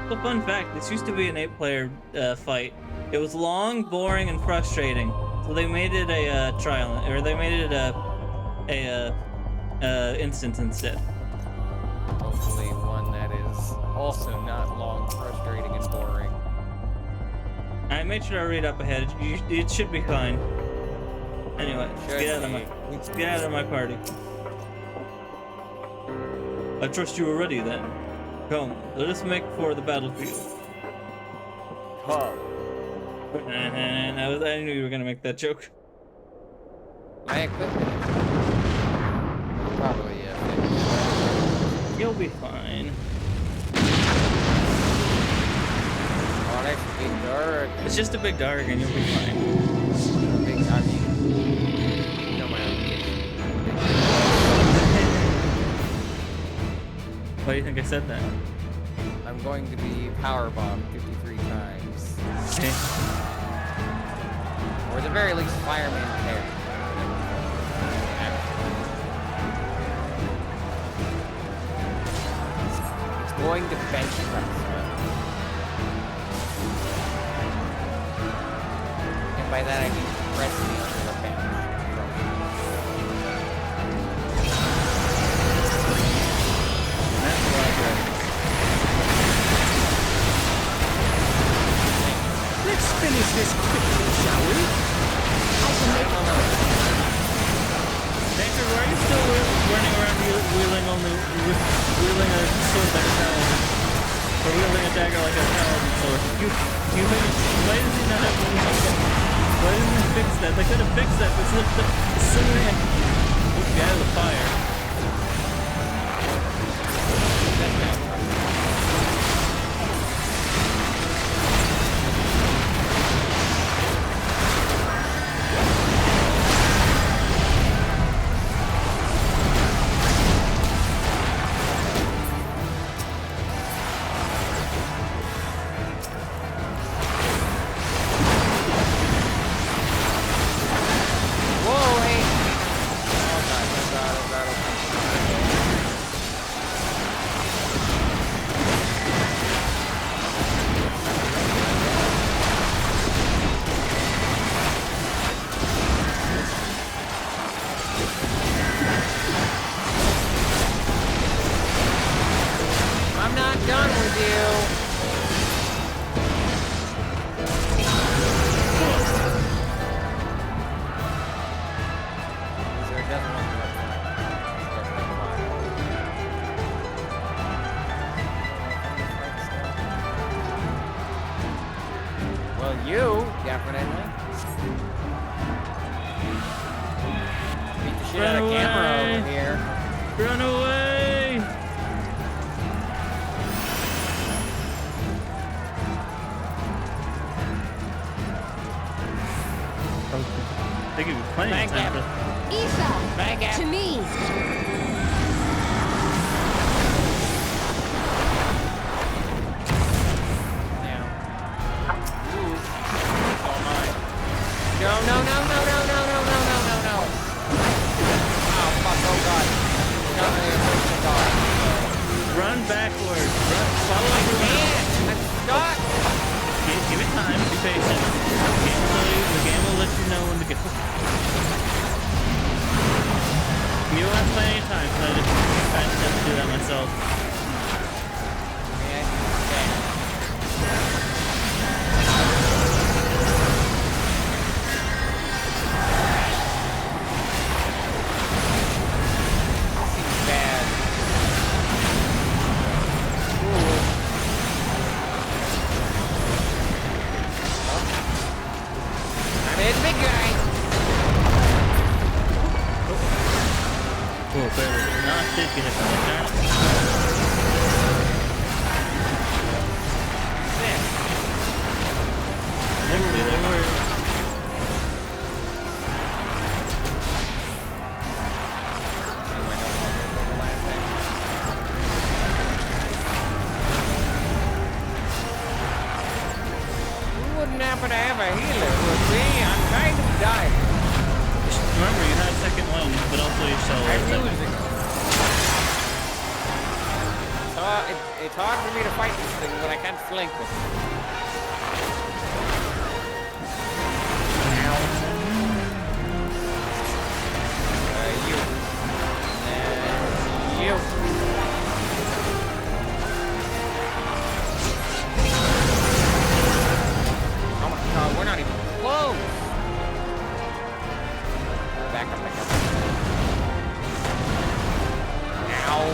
So fun fact, this used to be an 8-player fight. It was long, boring, and frustrating. So they made it a trial, or they made it a instance instead. Hopefully one that is also not long, frustrating, and boring. I made sure I read up ahead. It should be fine. Anyway, let's get out of my party. I trust you are ready then. Come, let us make for the battlefield. Come. And I knew you were gonna make that joke. My equipment. Probably, yeah. You'll be fine. Oh, that's a big dark. It's just a big dark and you'll be fine. Big, I mean, no matter. Why do you think I said that? I'm going to be powerbombed 53 times. Okay. Or at the very least, fireman pair. It's going to bench press. And by that I mean press me on the bench. That's what I read. Let's finish this quickly, shall we? Danger, why are you still running around wielding a sword like a paladin? Or wielding a dagger like a paladin sword? Why does he not have one? Why didn't they fix that? They could have fixed that. This is the sooner I get out of the fire. I'm not done with you. So it doesn't want to go far. Well, you definitely beat the shit out of camera over here. Run away! They give you plenty of time for... Aoife, to me. No, no, no, no, no, no, no, no, no, no, no. Oh, fuck, oh god. No, no, god. Run backwards. Follow I everyone. can't. I'm stuck. Give it time. Be patient. The game will let you know when to get... You have plenty of time, so I just had to do that myself. But I have a healer with me. I'm kind of dying. Remember, you had second wind, but also your solo. I'm losing. It's hard for me to fight this thing when I can't flank it. You. We're not even close. Back up, back up. Ow.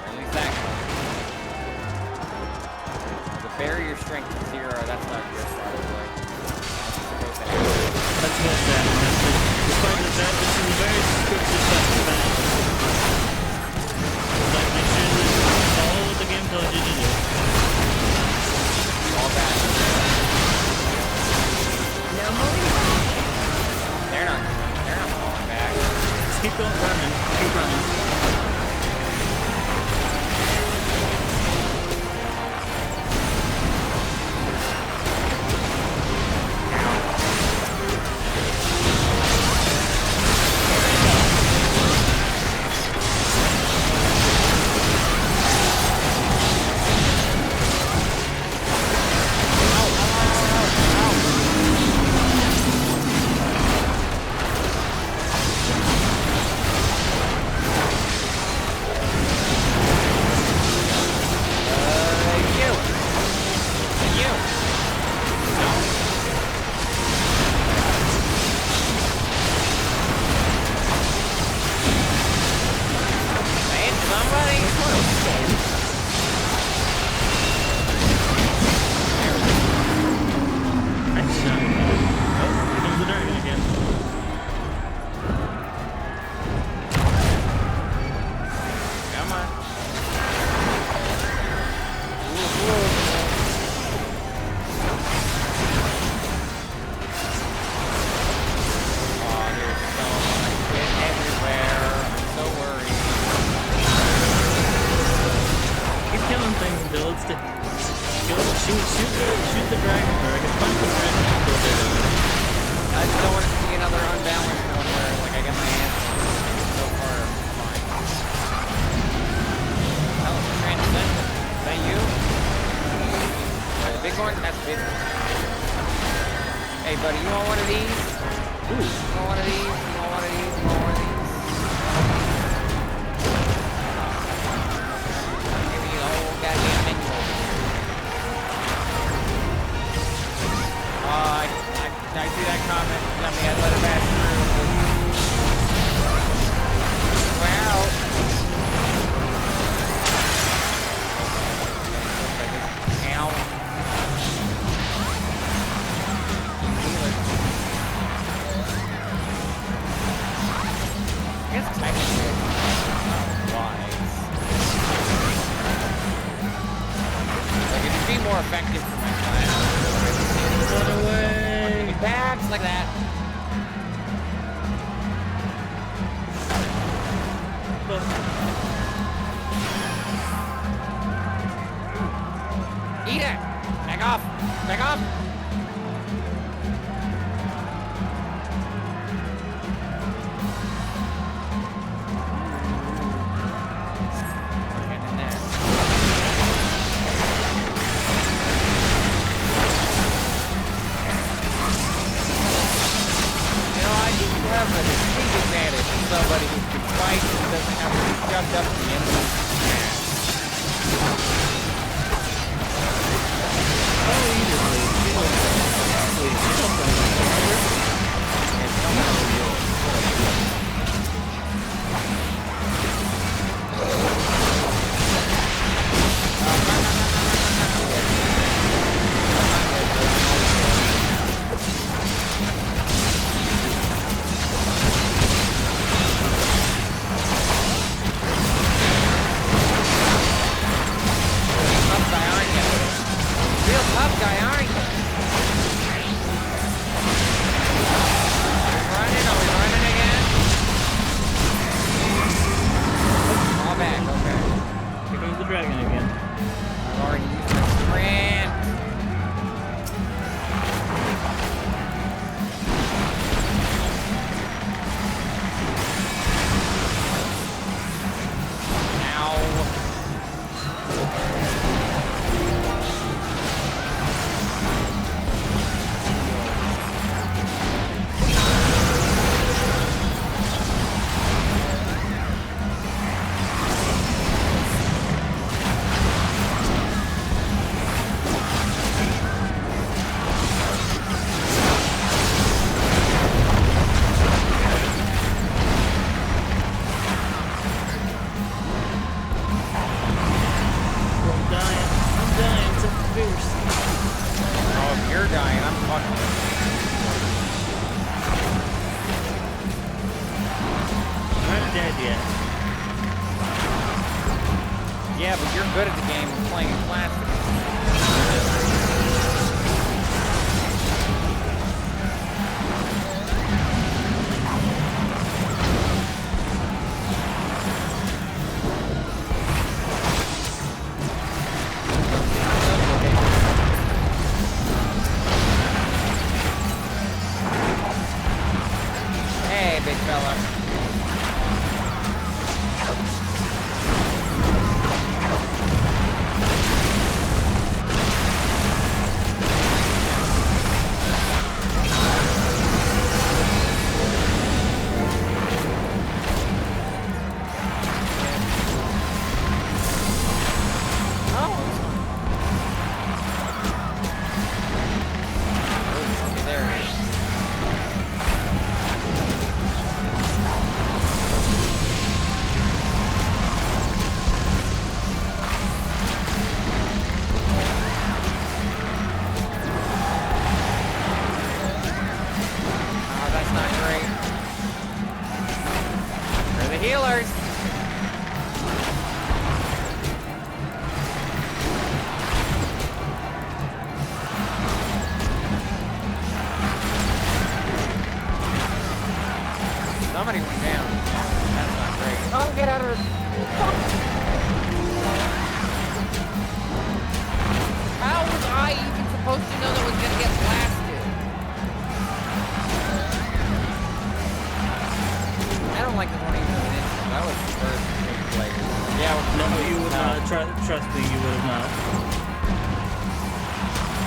Release that. The barrier strength is 0. That's not good, probably. That's supposed to happen. Despite the fact this is a very scripted event. Make sure that follow what the game tells you to do. All back. No moving back. They're not falling back. Just keep going running. Keep running. buddy. You want one of these? Ooh. You want one of these? You want one of these? You want one of these? I'll give you the whole goddamn menu over here. I see that comment. Let me let it pass through. Well. Ow. I guess technically wise. Like it'd be more effective for my class. Run away. Bags like that. Eat it! Back off! Back off! Have a distinct advantage to somebody who can fight and doesn't have to be shoved up to the end of the match. Yeah, but you're good at the game and playing it classic. Hey, big fella. Healers! Somebody went down. That's not great. Oh, get out of it! How was I even supposed to know that was gonna get blasted? I don't like the one even an instant. That was the first big player. Yeah, no, you would not. Trust me, you would have not.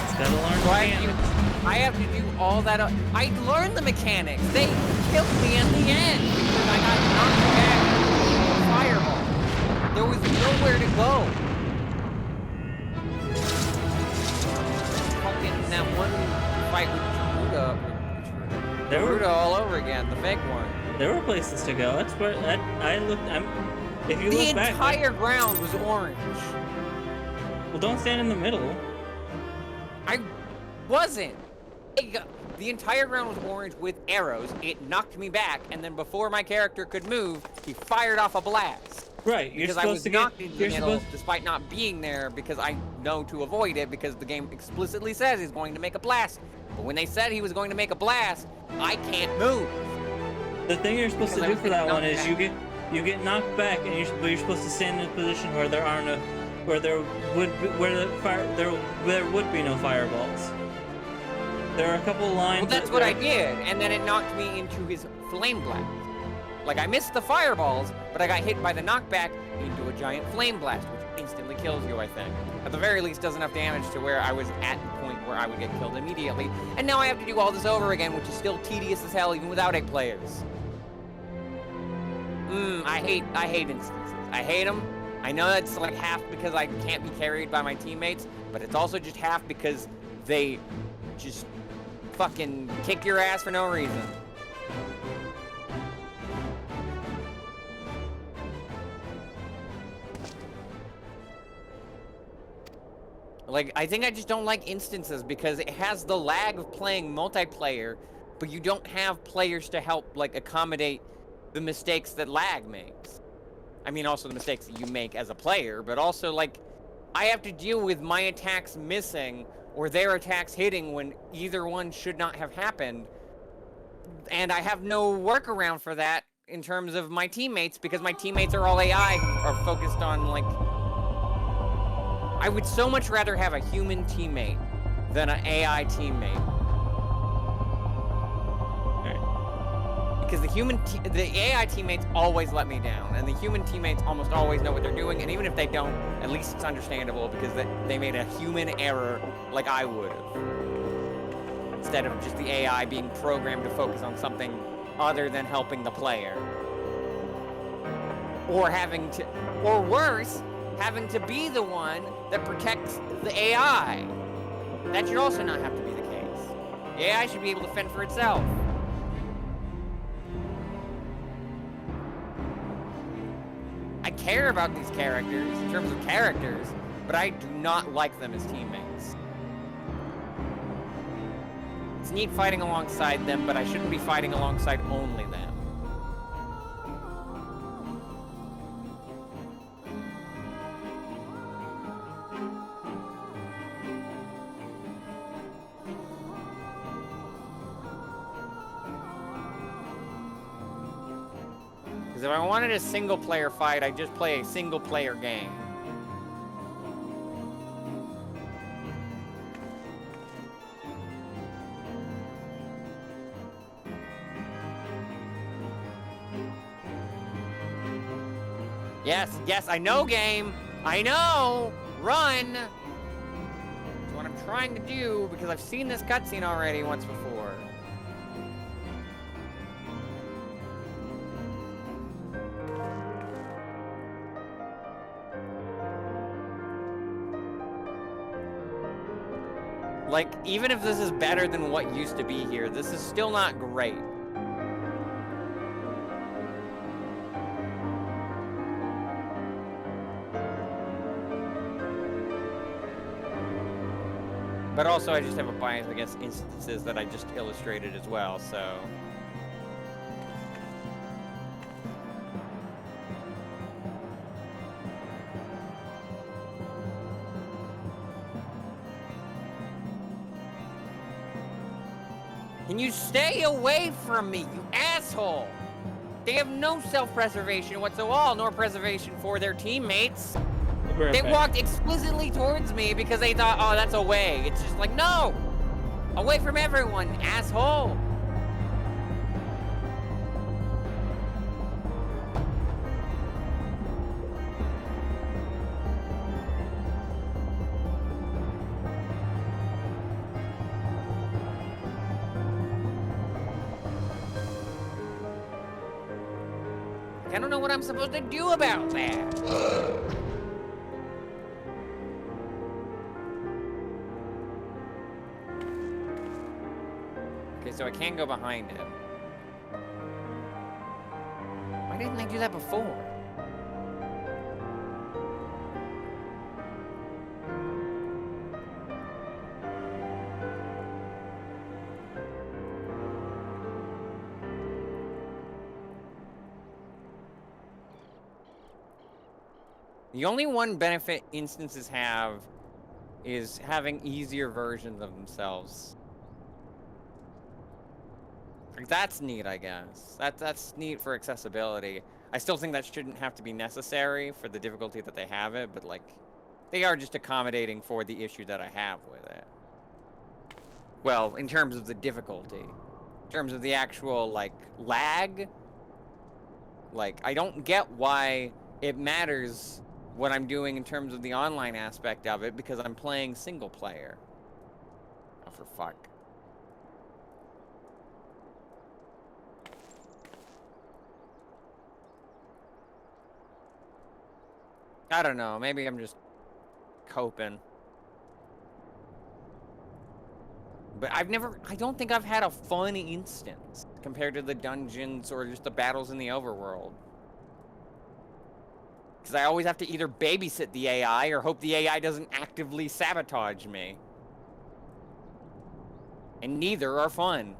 It's Gotta learn So mechanics. I have to do all that. I learned the mechanics. They killed me in the end because I got knocked back with a fireball. There was nowhere to go. Fucking that one fight with Gerudo all over again, the fake one. There were places to go. That's where I looked. If you The look back, entire ground was orange. well, don't stand in the middle. I wasn't. The entire ground was orange with arrows. It knocked me back, and then before my character could move, he fired off a blast. Right, you're Because I supposed was to knocked get. into You're the middle, supposed. despite not being there, because I know to avoid it, because the game explicitly says he's going to make a blast. But when they said he was going to make a blast, I can't move. The thing you're supposed Because to I do was for that getting one knocked is back. you get knocked back, and you're supposed to stand in a position where there are no, where there would be, there would be no fireballs. There are a couple lines. Well, that's what I did, and then it knocked me into his flame blast. Like, I missed the fireballs, but I got hit by the knockback into a giant flame blast, which instantly kills you, I think. At the very least, does enough damage to where I was at the point where I would get killed immediately. And now I have to do all this over again, which is still tedious as hell, even without 8 players. I hate instances. I hate them. I know that's like half because I can't be carried by my teammates, but it's also just half because they just fucking kick your ass for no reason. Like, I think I just don't like instances because it has the lag of playing multiplayer, but you don't have players to help, like, accommodate the mistakes that lag makes. I mean, also the mistakes that you make as a player, but also, like, I have to deal with my attacks missing or their attacks hitting when either one should not have happened. And I have no workaround for that in terms of my teammates because my teammates are all AI who are focused on, like... I would so much rather have a human teammate than an AI teammate. Because the AI teammates always let me down, and the human teammates almost always know what they're doing, and even if they don't, at least it's understandable because they made a human error like I would have. Instead of just the AI being programmed to focus on something other than helping the player. Or or worse, having to be the one that protects the AI. That should also not have to be the case. The AI should be able to fend for itself. I care about these characters in terms of characters, but I do not like them as teammates. It's neat fighting alongside them, but I shouldn't be fighting alongside only them. If I wanted a single-player fight, I'd just play a single-player game. Yes, I know, game. I know. Run. That's what I'm trying to do because I've seen this cutscene already once before. Like, even if this is better than what used to be here, this is still not great. But also, I just have a bias against instances that I just illustrated as well, so... Can you stay away from me, you asshole? They have no self-preservation whatsoever, nor preservation for their teammates. They walked explicitly towards me because they thought, oh, that's a way. It's just like, no! Away from everyone, asshole! I don't know what I'm supposed to do about that. Okay, so I can't go behind him. Why didn't I do that before? The only one benefit instances have is having easier versions of themselves. Like, that's neat, I guess. That's neat for accessibility. I still think that shouldn't have to be necessary for the difficulty that they have it, but like, they are just accommodating for the issue that I have with it. Well, in terms of the difficulty. In terms of the actual, like, lag. Like, I don't get why it matters what I'm doing in terms of the online aspect of it, because I'm playing single player. Oh, for fuck. I don't know, maybe I'm just coping. But I don't think I've had a fun instance compared to the dungeons or just the battles in the overworld. Because I always have to either babysit the AI or hope the AI doesn't actively sabotage me. And neither are fun.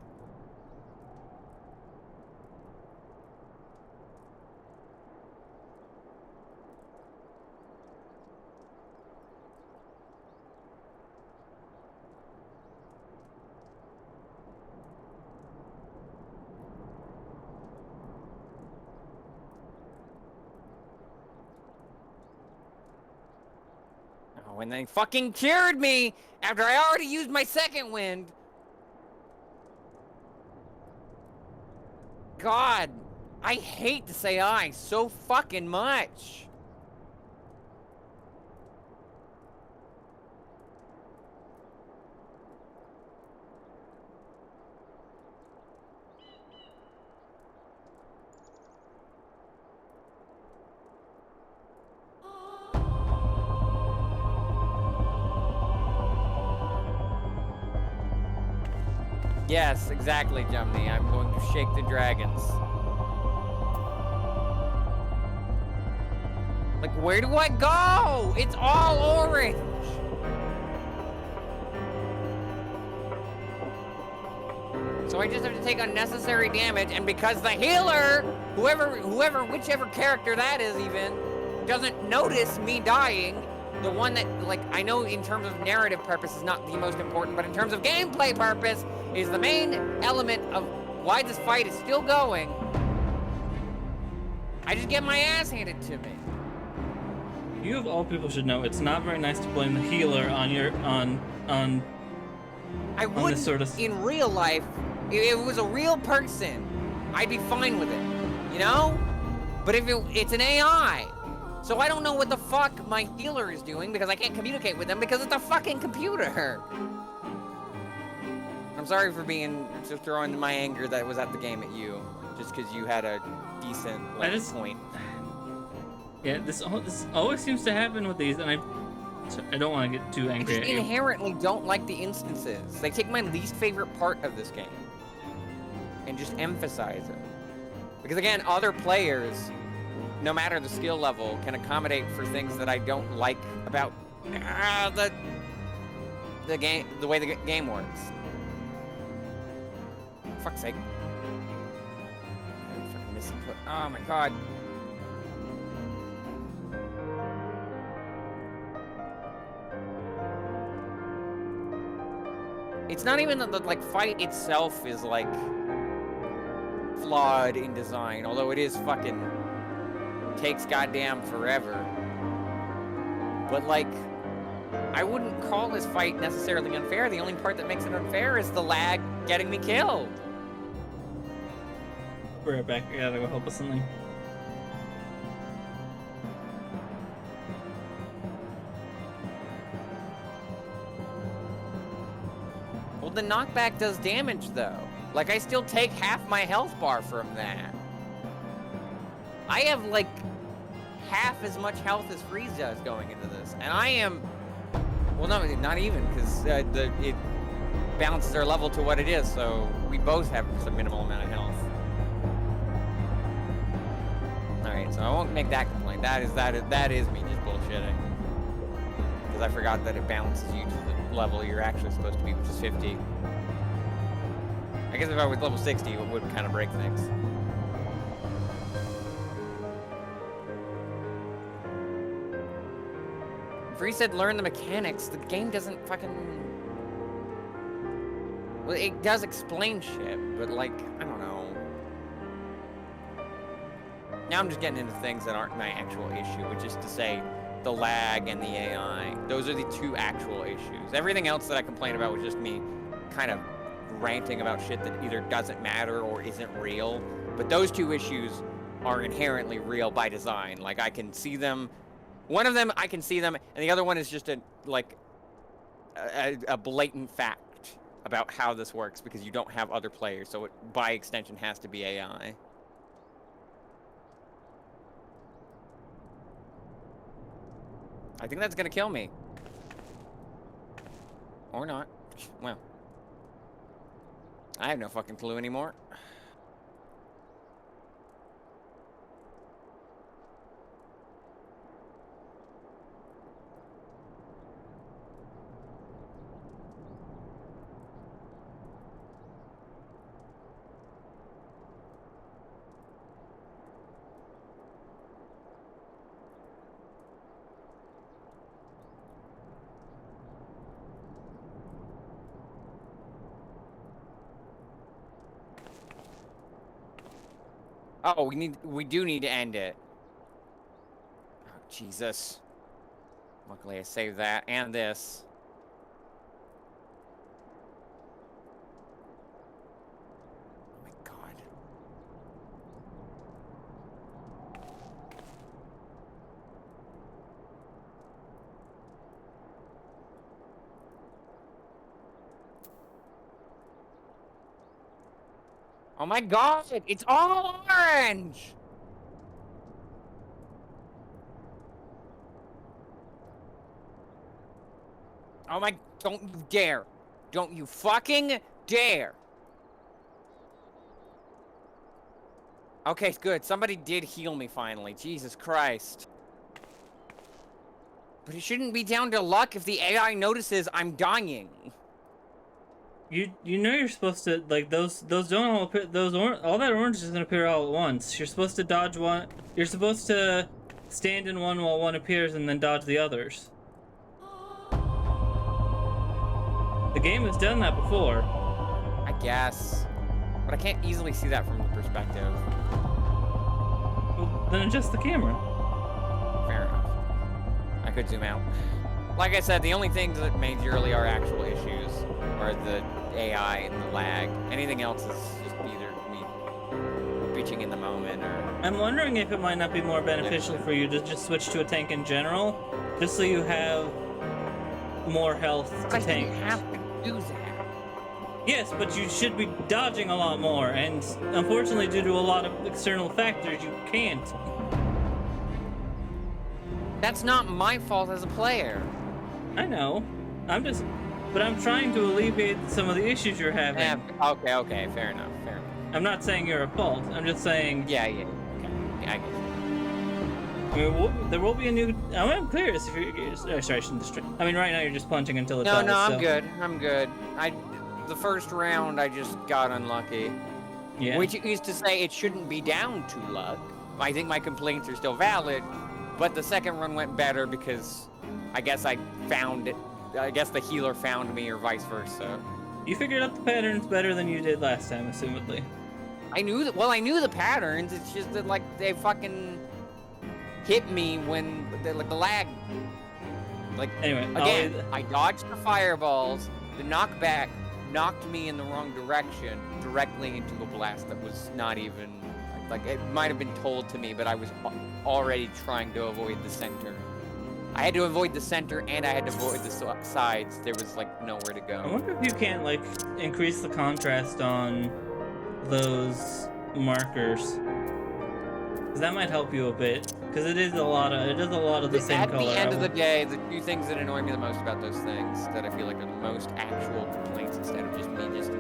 When they fucking cured me after I already used my second wind. God, I hate to say I so fucking much. Yes, exactly, Jumney. I'm going to shake the dragons. Like, where do I go? It's all orange. So I just have to take unnecessary damage, and because the healer, whichever character that is even, doesn't notice me dying, the one that, like, I know in terms of narrative purpose is not the most important, but in terms of gameplay purpose is the main element of why this fight is still going. I just get my ass handed to me. You of all people should know it's not very nice to blame the healer on your I would this sort of in real life. If it was a real person, I'd be fine with it, you know? But if it's an AI, so I don't know what the fuck my healer is doing because I can't communicate with them because it's a fucking computer. I'm sorry for just throwing my anger that was at the game at you, just because you had a decent point. Yeah, this always seems to happen with these, and I don't want to get too angry at you. I inherently don't like the instances. They take my least favorite part of this game and just emphasize it. Because again, other players, no matter the skill level, can accommodate for things that I don't like about the game, the way the game works. For fuck's sake. Oh my god. It's not even that the like fight itself is like flawed in design, although it is fucking takes goddamn forever. But like, I wouldn't call this fight necessarily unfair. The only part that makes it unfair is the lag getting me killed. We're right back. I gotta go help with something. Well, the knockback does damage though. Like, I still take half my health bar from that. I have like half as much health as Freeze does going into this, and I am. Well, no, not even, because it balances our level to what it is, so we both have just a minimal amount of health. All right, so I won't make that complaint. That is me just bullshitting, because I forgot that it balances you to the level you're actually supposed to be, which is 50. I guess if I was level 60, it would kind of break things. Free said learn the mechanics. The game doesn't fucking... Well, it does explain shit, but like, I don't know. Now I'm just getting into things that aren't my actual issue, which is to say the lag and the AI. Those are the two actual issues. Everything else that I complain about was just me kind of ranting about shit that either doesn't matter or isn't real. But those two issues are inherently real by design. Like, I can see them. One of them, I can see them, and the other one is just a blatant fact about how this works, because you don't have other players, so it, by extension, has to be AI. I think that's gonna kill me. Or not. Well. I have no fucking clue anymore. Oh, we do need to end it. Oh, Jesus. Luckily I saved that and this. Oh my God. Oh my God, it's all orange! Oh my, don't you dare. Don't you fucking dare. Okay, good. Somebody did heal me finally. Jesus Christ. But it shouldn't be down to luck if the AI notices I'm dying. You know you're supposed to, like, those don't all appear, all that orange is gonna appear all at once. You're supposed to dodge one. You're supposed to stand in one while one appears and then dodge the others. The game has done that before. I guess. But I can't easily see that from the perspective. Well, then adjust the camera. Fair enough. I could zoom out. Like I said, the only things that majorly are actual issues are the AI and the lag. Anything else is just either me bitching in the moment or... I'm wondering if it might not be more beneficial for you to just switch to a tank in general, just so you have more health to tank. I have to do that. Yes, but you should be dodging a lot more, and unfortunately, due to a lot of external factors, you can't. That's not my fault as a player. I know. But I'm trying to alleviate some of the issues you're having. Yeah, okay, fair enough. I'm not saying you're at fault. I'm just saying... Yeah, okay. Yeah, I get it. I mean, there will be a new... I'm curious if you're... Sorry, I shouldn't distract. I mean, right now you're just punching until it dies. No, I'm so. good. I'm good. The first round, I just got unlucky. Yeah. Which used to say it shouldn't be down to luck. I think my complaints are still valid, but the second run went better because I guess I found it. I guess the healer found me, or vice versa. You figured out the patterns better than you did last time, assumedly. I knew that. Well, I knew the patterns. It's just that, like, they fucking hit me when the lag. Like, anyway, again, I dodged the fireballs. The knockback knocked me in the wrong direction, directly into a blast that was not even like it might have been told to me, but I was already trying to avoid the center. I had to avoid the center, and I had to avoid the sides. There was, like, nowhere to go. I wonder if you can't, like, increase the contrast on those markers. Because that might help you a bit. Because it is a lot of the same color. At the end of the day, the two things that annoy me the most about those things that I feel like are the most actual complaints instead of just me just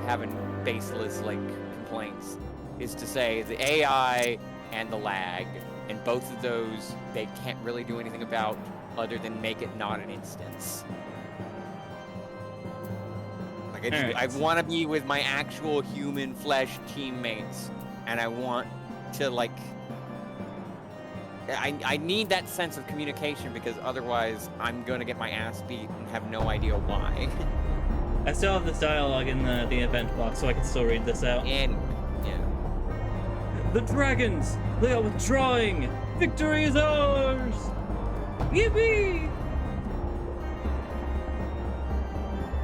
having baseless like complaints is to say the AI and the lag, and both of those they can't really do anything about other than make it not an instance. Like I want to be with my actual human flesh teammates, and I want to like I need that sense of communication because otherwise I'm gonna get my ass beat and have no idea why. I still have this dialogue in the event box, so I can still read this out. And yeah. The dragons! They are withdrawing! Victory is ours! Yippee!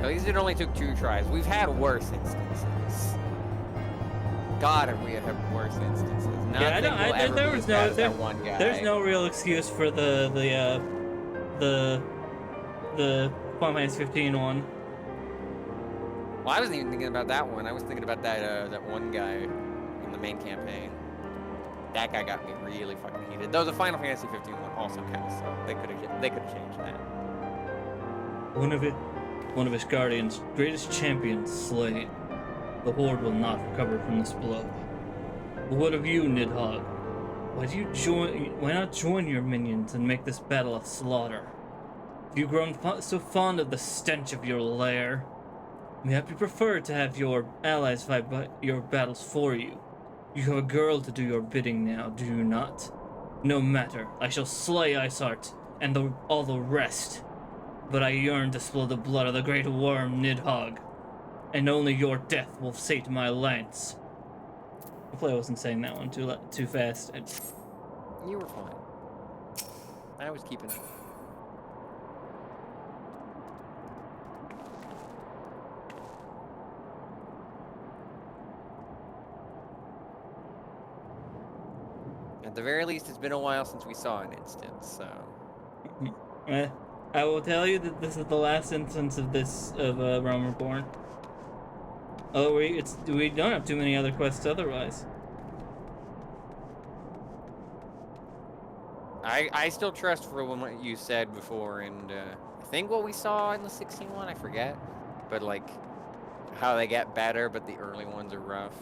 At least it only took 2 tries. We've had worse instances. God, have we had worse instances? There's no real excuse for the Final Fantasy 15 one. Well, I wasn't even thinking about that one. I was thinking about that one guy in the main campaign. That guy got me really fucking heated. Though the Final Fantasy 15 one also kind of sucked. They could have changed that. One of his guardians' greatest champions slain. The Horde will not recover from this blow. But what of you, Nidhogg? Why not join your minions and make this battle a slaughter? Have you grown so fond of the stench of your lair? Maybe you prefer to have your allies fight your battles for you. You have a girl to do your bidding now, do you not? No matter, I shall slay Iceheart and all the rest. But I yearn to spill the blood of the great worm Nidhogg, and only your death will sate my lance. Hopefully I wasn't saying that one too fast. You were fine. I was keeping it. At the very least, it's been a while since we saw an instance, so... I will tell you that this is the last instance of Realm Reborn. Oh, we don't have too many other quests otherwise. I still trust for what you said before, and I think what we saw in the 16 one, I forget. But like, how they get better, but the early ones are rough.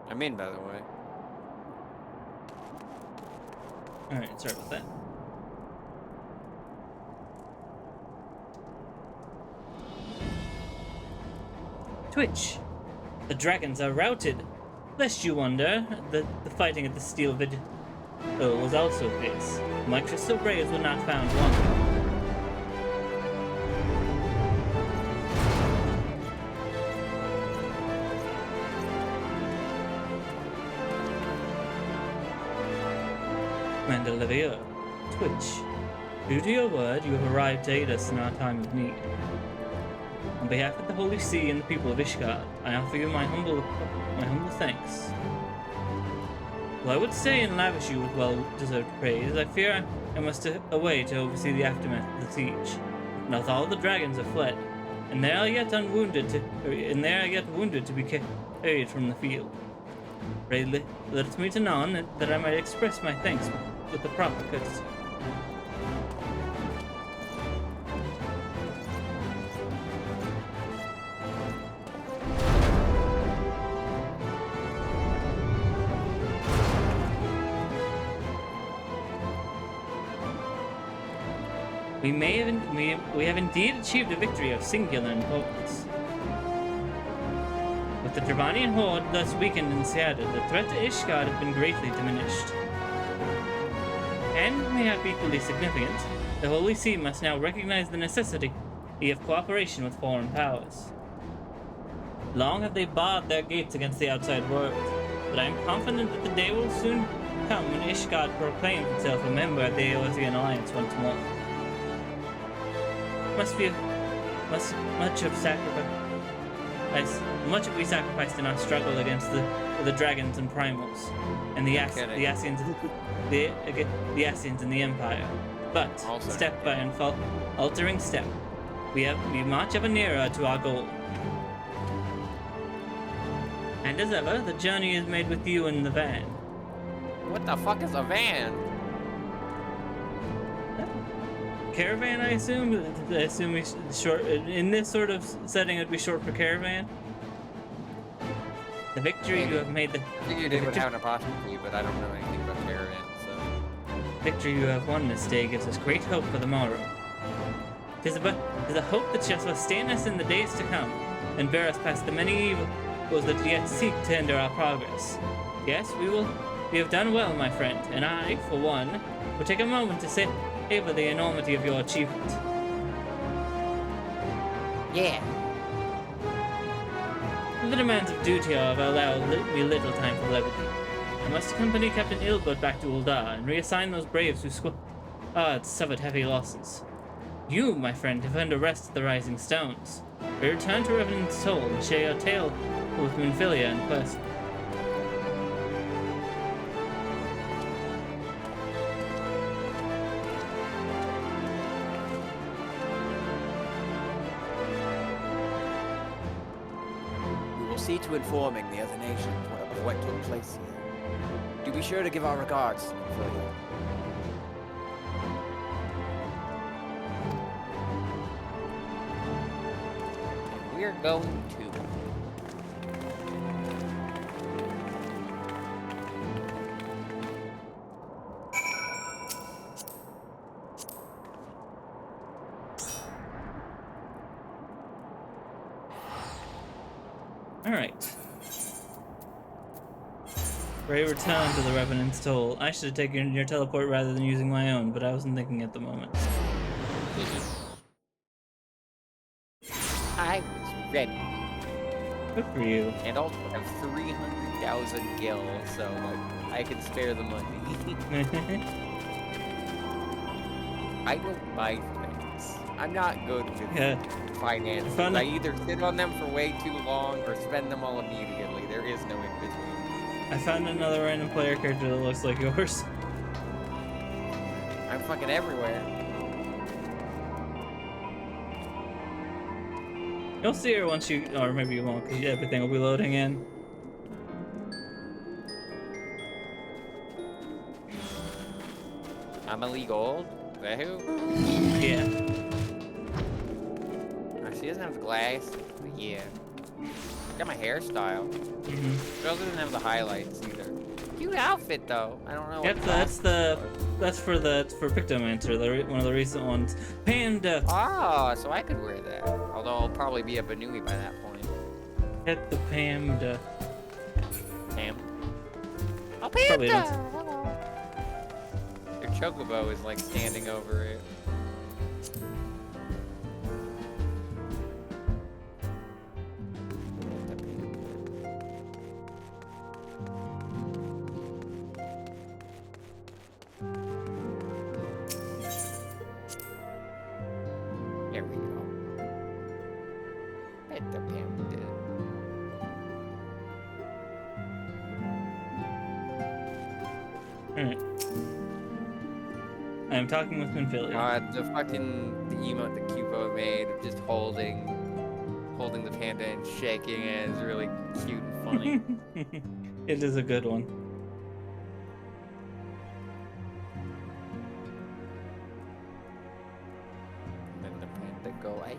I'm in, by the way. Alright, sorry about that. Twitch. The dragons are routed. Lest you wonder, the fighting at the Steel Vid was also fierce. My crystal braves were not found wanting. Commander Levier, Twitch. Due to your word, you have arrived to aid us in our time of need. On behalf of the Holy See and the people of Ishgard, I offer you my humble thanks. While I would stay and lavish you with well-deserved praise, I fear I must away to oversee the aftermath of the siege. Not all the dragons have fled, and they are yet wounded to be carried from the field. Pray let me to none that I might express my thanks with the proper courtesy. We have indeed achieved a victory of singular importance. With the Dravanian horde thus weakened and scattered, the threat to Ishgard has been greatly diminished. And, mayhap equally significant, the Holy See must now recognize the necessity of cooperation with foreign powers. Long have they barred their gates against the outside world, but I am confident that the day will soon come when Ishgard proclaims itself a member of the Eorzean Alliance once more. Must be much of we sacrificed in our struggle against the dragons and primals, and the Ascians and the Empire. But Also step by an altering step, we march ever nearer to our goal. And as ever, the journey is made with you in the van. What the fuck is a van? Caravan, I assume. I assume we short in this sort of setting. It'd be short for caravan. The victory you have made. I figured it would have an apostrophe, but I don't know anything about caravan, so. Victory you have won this day gives us great hope for the morrow. Tis a hope that shall sustain us in the days to come, and bear us past the many evils that yet seek to hinder our progress. Yes, we have done well, my friend, and I, for one, will take a moment to savor the enormity of your achievement. Yeah. The demands of duty, however, allow me little time for levity. I must accompany Captain Ilbert back to Ul'dah and reassign those braves who suffered heavy losses. You, my friend, have earned a rest at the Rising Stones. We return to Revenant's Toll and share your tale with Minfilia in person. See to informing the other nations of what took place here. Do be sure to give our regards to Minfilia. And we're going to. Alright. Ray, return to the Revenant's Toll. I should have taken your teleport rather than using my own, but I wasn't thinking at the moment. I was ready. Good for you. And also have 300,000 gil, so I can spare the money. I don't buy things. I'm not good with finances. I either sit on them for way too long or spend them all immediately. There is no in between. I found another random player character that looks like yours. I'm fucking everywhere. You'll see her once you, or maybe you won't, because everything will be loading in. Amelie Gold? Is that who? Yeah. She doesn't have the glass, but yeah. Got my hairstyle. She also doesn't have the highlights either. Cute outfit though. I don't know. Yep, that's for Pictomancer, one of the recent ones. Panda. Oh, so I could wear that. Although I'll probably be a Banui by that point. Get the Panda. Pam. Oh, Panda! Hello. Your chocobo is like standing over it. There we go. Pet the panda. Alright. I am talking with Minfilia. The emote that Cubo made of just holding the panda and shaking it is really cute and funny. It is a good one. And then the panda go, aye.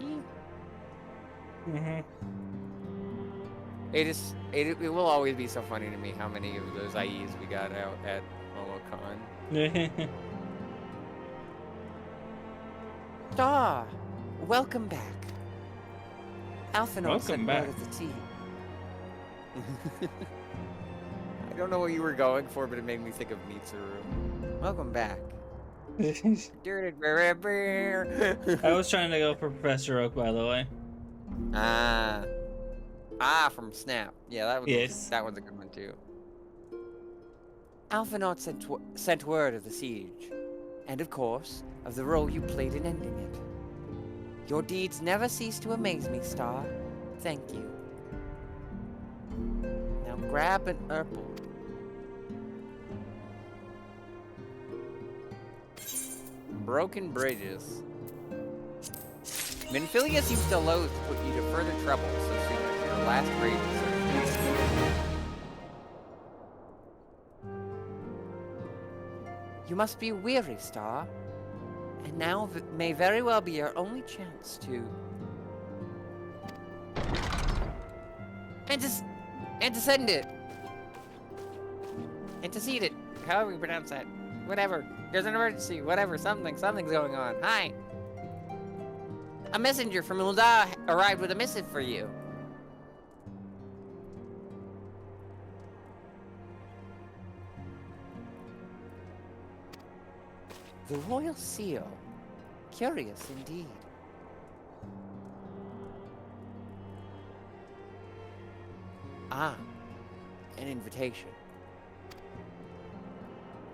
It will always be so funny to me how many of those IEs we got out at MomoCon. Ah, welcome back. Alphinaud sent word of the sea. I don't know what you were going for, but it made me think of Mitsuru. Welcome back. I was trying to go for Professor Oak, by the way. From Snap. Yeah, that one's a good one too. Alphinaud sent word of the siege, and of course, of the role you played in ending it. Your deeds never cease to amaze me, Star. Thank you. Now grab an apple. Broken bridges. Minfilia seems to loathe to put you to further trouble so soon after your last raid research. You must be weary, Star. And now may very well be your only chance to... Antecedent it! Antecede it, however you pronounce that. Whatever. There's an emergency, whatever, something's going on. Hi! A messenger from Ul'dah arrived with a missive for you. The Royal Seal. Curious indeed. Ah, an invitation.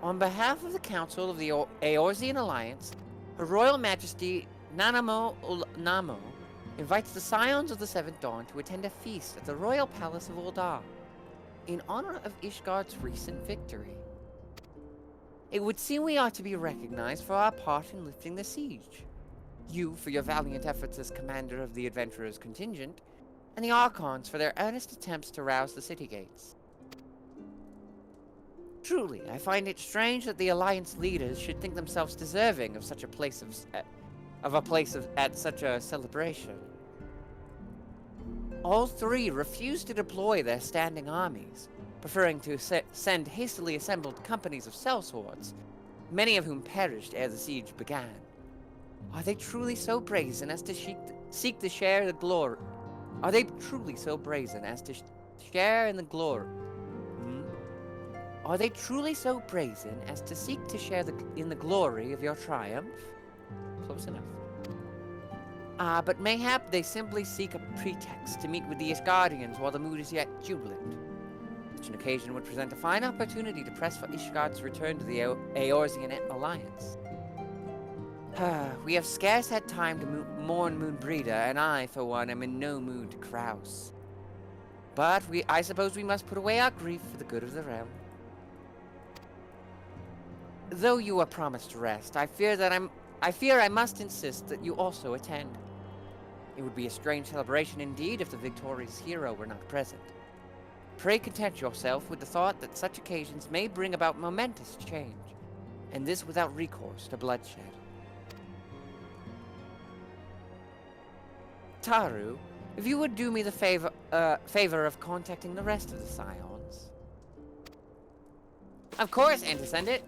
On behalf of the Council of the Eorzean Alliance, Her Royal Majesty Nanamo Namo invites the Scions of the Seventh Dawn to attend a feast at the Royal Palace of Ul'dah, in honor of Ishgard's recent victory. It would seem we ought to be recognized for our part in lifting the siege. You for your valiant efforts as commander of the adventurers' contingent, and the Archons for their earnest attempts to rouse the city gates. Truly, I find it strange that the Alliance leaders should think themselves deserving of such a place at such a celebration. All three refused to deploy their standing armies, preferring to send hastily assembled companies of sellswords, many of whom perished ere the siege began. Are they truly so brazen as to seek to share the glory? Are they truly so brazen as to share in the glory? Are they truly so brazen as to seek to share in the glory of your triumph? Close enough. But mayhap they simply seek a pretext to meet with the Ishgardians while the mood is yet jubilant. Such an occasion would present a fine opportunity to press for Ishgard's return to the Eorzean Alliance. We have scarce had time to mourn Moonbreeder, and I, for one, am in no mood to grouse. But I suppose we must put away our grief for the good of the realm. Though you are promised rest, I fear I must insist that you also attend. It would be a strange celebration indeed if the victorious hero were not present. Pray content yourself with the thought that such occasions may bring about momentous change, and this without recourse to bloodshed. Taru, if you would do me the favor of contacting the rest of the Scions. Of course, Antecedent.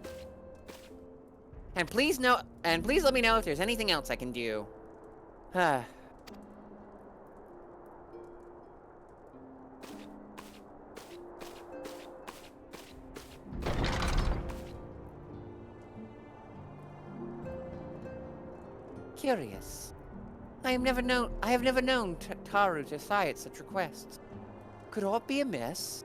And please let me know if there's anything else I can do. Curious. I have never known Taru to sigh at such requests. Could aught be amiss?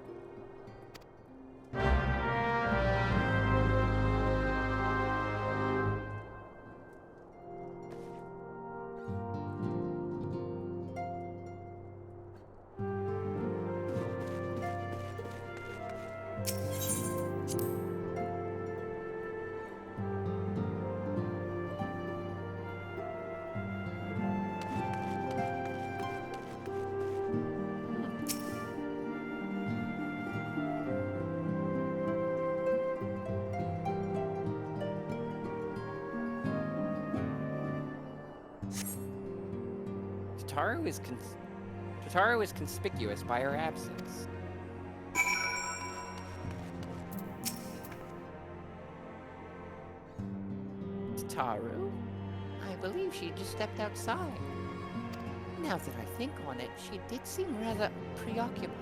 Tataru is conspicuous by her absence. Tataru? I believe she just stepped outside. Now that I think on it, she did seem rather preoccupied.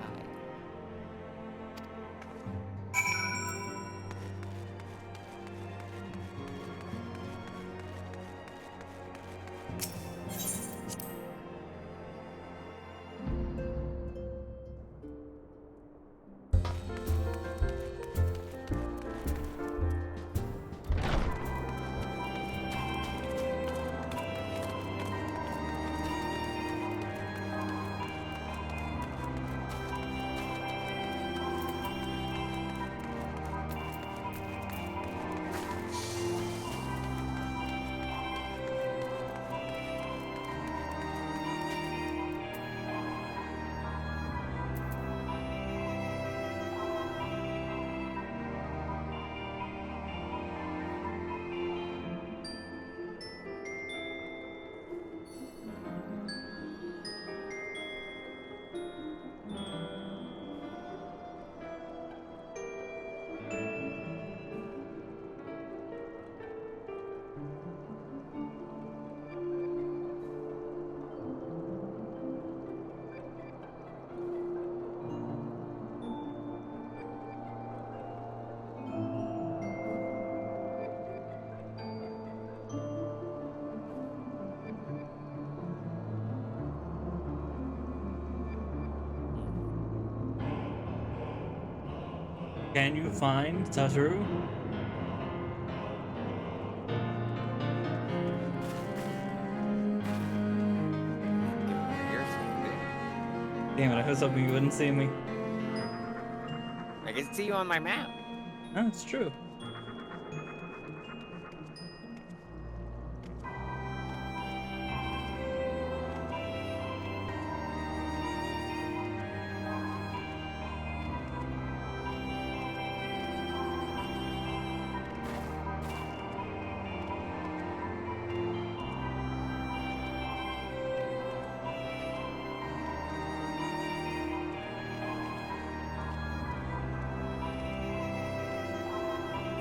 Can you find Satoru? Damn it, I was hoping you wouldn't see me. I can see you on my map. Oh, it's true.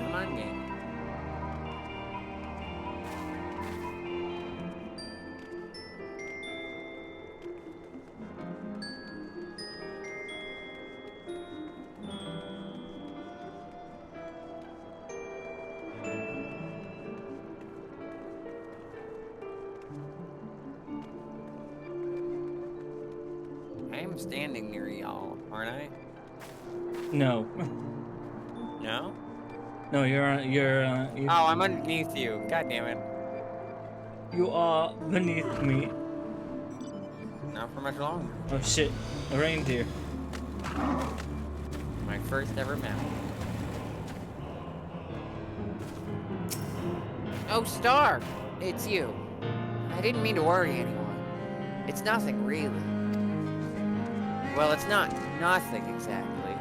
Come on, game. I am standing near y'all, aren't I? No. No? No, you're Oh, I'm underneath you. God damn it. you are beneath me. Not for much longer. Oh shit, a reindeer. My first ever map. Oh, Star! It's you. I didn't mean to worry anyone. It's nothing, really. Well, it's not nothing exactly.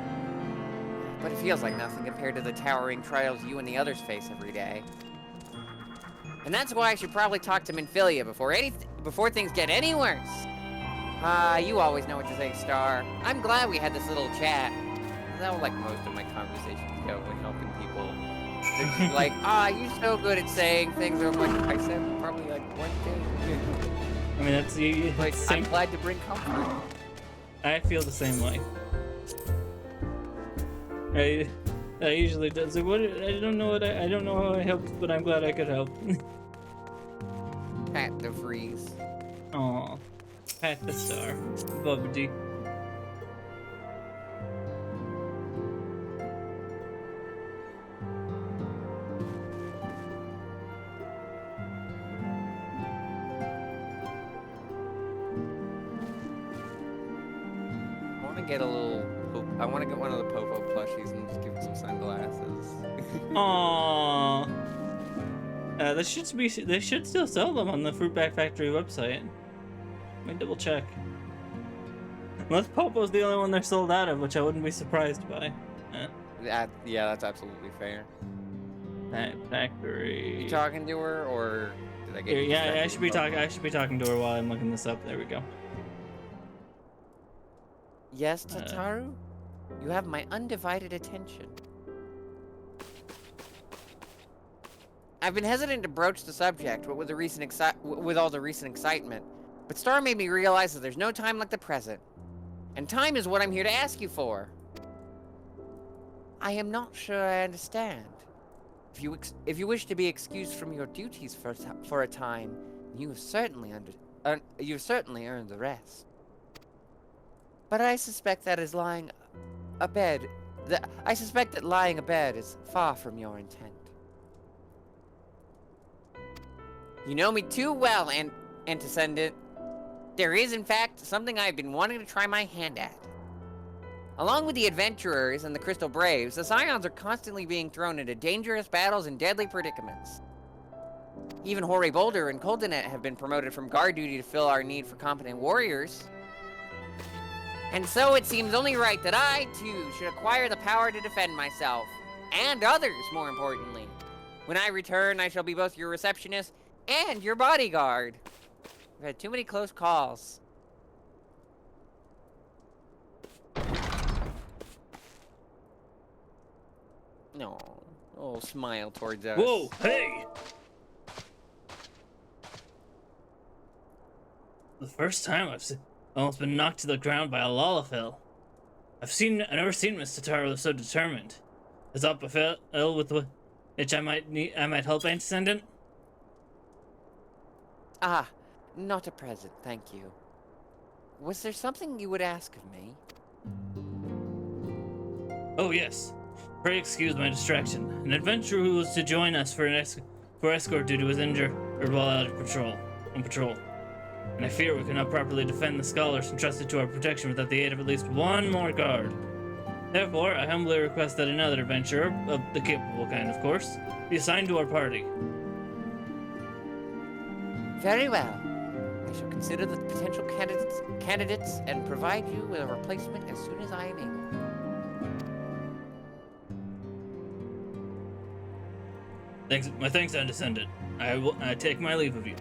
But it feels like nothing compared to the towering trials you and the others face every day. And that's why I should probably talk to Minfilia before things get any worse. You always know what to say, Star. I'm glad we had this little chat. That's how, like, most of my conversations go when helping people. They're just like, you're so good at saying things. I'm like, I said probably like one thing. I mean, that's you. Like, I'm glad to bring comfort. I feel the same way. I usually does. Like, what? I don't know what I don't know how I helped, but I'm glad I could help. Pat the freeze. Aw, pat the star, Bubby. I want to get a little. I want to get one of the Popo plushies and just give it some sunglasses. Aww. They should still sell them on the Fruitback Factory website. Let me double check. Unless Popo's the only one they're sold out of, which I wouldn't be surprised by. Yeah, that's absolutely fair. That factory. You talking to her, or did I get? Here, yeah, I distracted should be with talking. Popo? I should be talking to her while I'm looking this up. There we go. Yes, Tataru? You have my undivided attention. I've been hesitant to broach the subject, but with all the recent excitement. But Star made me realize that there's no time like the present. And time is what I'm here to ask you for. I am not sure I understand. If you wish to be excused from your duties for a time, you have certainly earned the rest. But I suspect that lying abed is far from your intent. You know me too well, Antecedent. There is, in fact, something I've been wanting to try my hand at. Along with the adventurers and the Crystal Braves, the Scions are constantly being thrown into dangerous battles and deadly predicaments. Even Hoary Boulder and Coldinet have been promoted from guard duty to fill our need for competent warriors. And so it seems only right that I, too, should acquire the power to defend myself. And others, more importantly. When I return, I shall be both your receptionist and your bodyguard. We've had too many close calls. No. Oh, smile towards us. Whoa, hey! The first time I've almost been knocked to the ground by a Lalafell. I've never seen Miss Tataru so determined. Is up ill with which I might help, Antecedent? Not at present, thank you. Was there something you would ask of me? Oh yes. Pray excuse my distraction. An adventurer who was to join us for escort duty was injured or while out on patrol. And I fear we cannot properly defend the scholars entrusted to our protection without the aid of at least one more guard. Therefore, I humbly request that another adventurer, of the capable kind of course, be assigned to our party. Very well. I shall consider the potential candidates and provide you with a replacement as soon as I am able. My thanks, Undescended. I take my leave of you.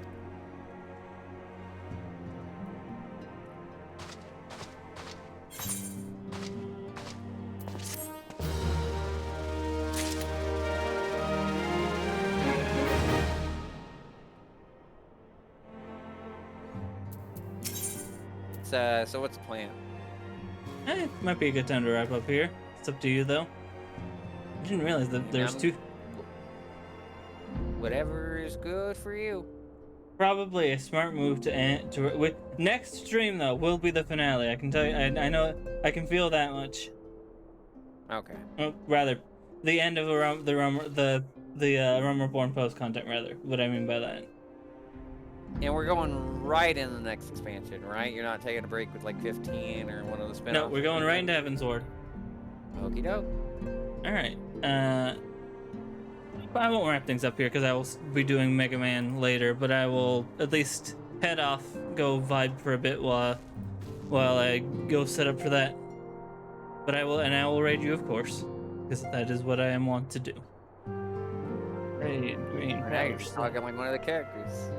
So what's the plan? It might be a good time to wrap up here. It's up to you, though. I didn't realize that there's two. Whatever is good for you. Probably a smart move to end. With next stream though will be the finale. I can tell you. I know. I can feel that much. Okay. Well, rather, the end of the Realm Reborn post content. Rather, what I mean by that. And we're going right in the next expansion, right? You're not taking a break with like 15 or one of the spin-offs? No, we're going right into Heavensward. Okie doke. All right. I won't wrap things up here because I will be doing Mega Man later, but I will at least head off, go vibe for a bit while I go set up for that. But I will raid you, of course, because that is what I am wont to do. Raid green. Now you're just talking like one of the characters.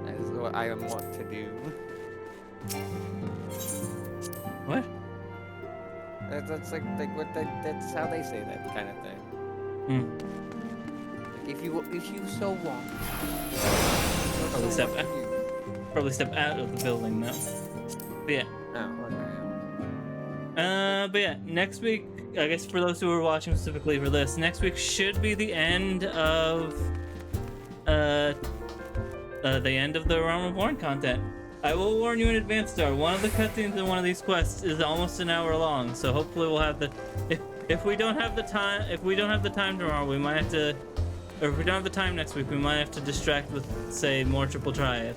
That is what I am wont to do. What? That's like what that's how they say that kind of thing. If you so want. Probably step out of the building now. But yeah. Oh, But yeah, next week, I guess for those who are watching specifically for this, next week should be the end of the Realm Reborn content. I will warn you in advance, though. One of the cutscenes in one of these quests is almost an hour long, so hopefully we'll have the. If we don't have the time, tomorrow, we might have to. Or if we don't have the time next week, we might have to distract with, say, more Triple Triad.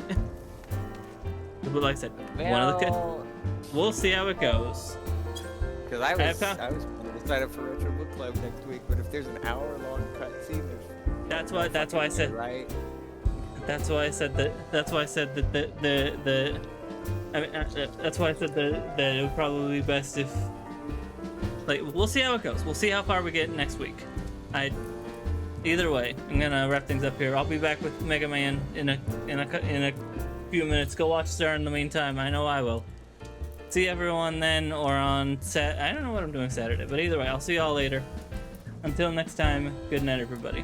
But like I said, one of the we'll see how it goes. Because I was planning to sign up for Retro Book Club next week, but if there's an hour-long cutscene, that's why I said right. That's why I said that. That's why I said that that's why I said that it would probably be best if, like, we'll see how it goes. We'll see how far we get next week. Either way, I'm gonna wrap things up here. I'll be back with Mega Man in a few minutes. Go watch Star in the meantime. I know I will. See everyone then, or on I don't know what I'm doing Saturday, but either way, I'll see y'all later. Until next time, good night, everybody.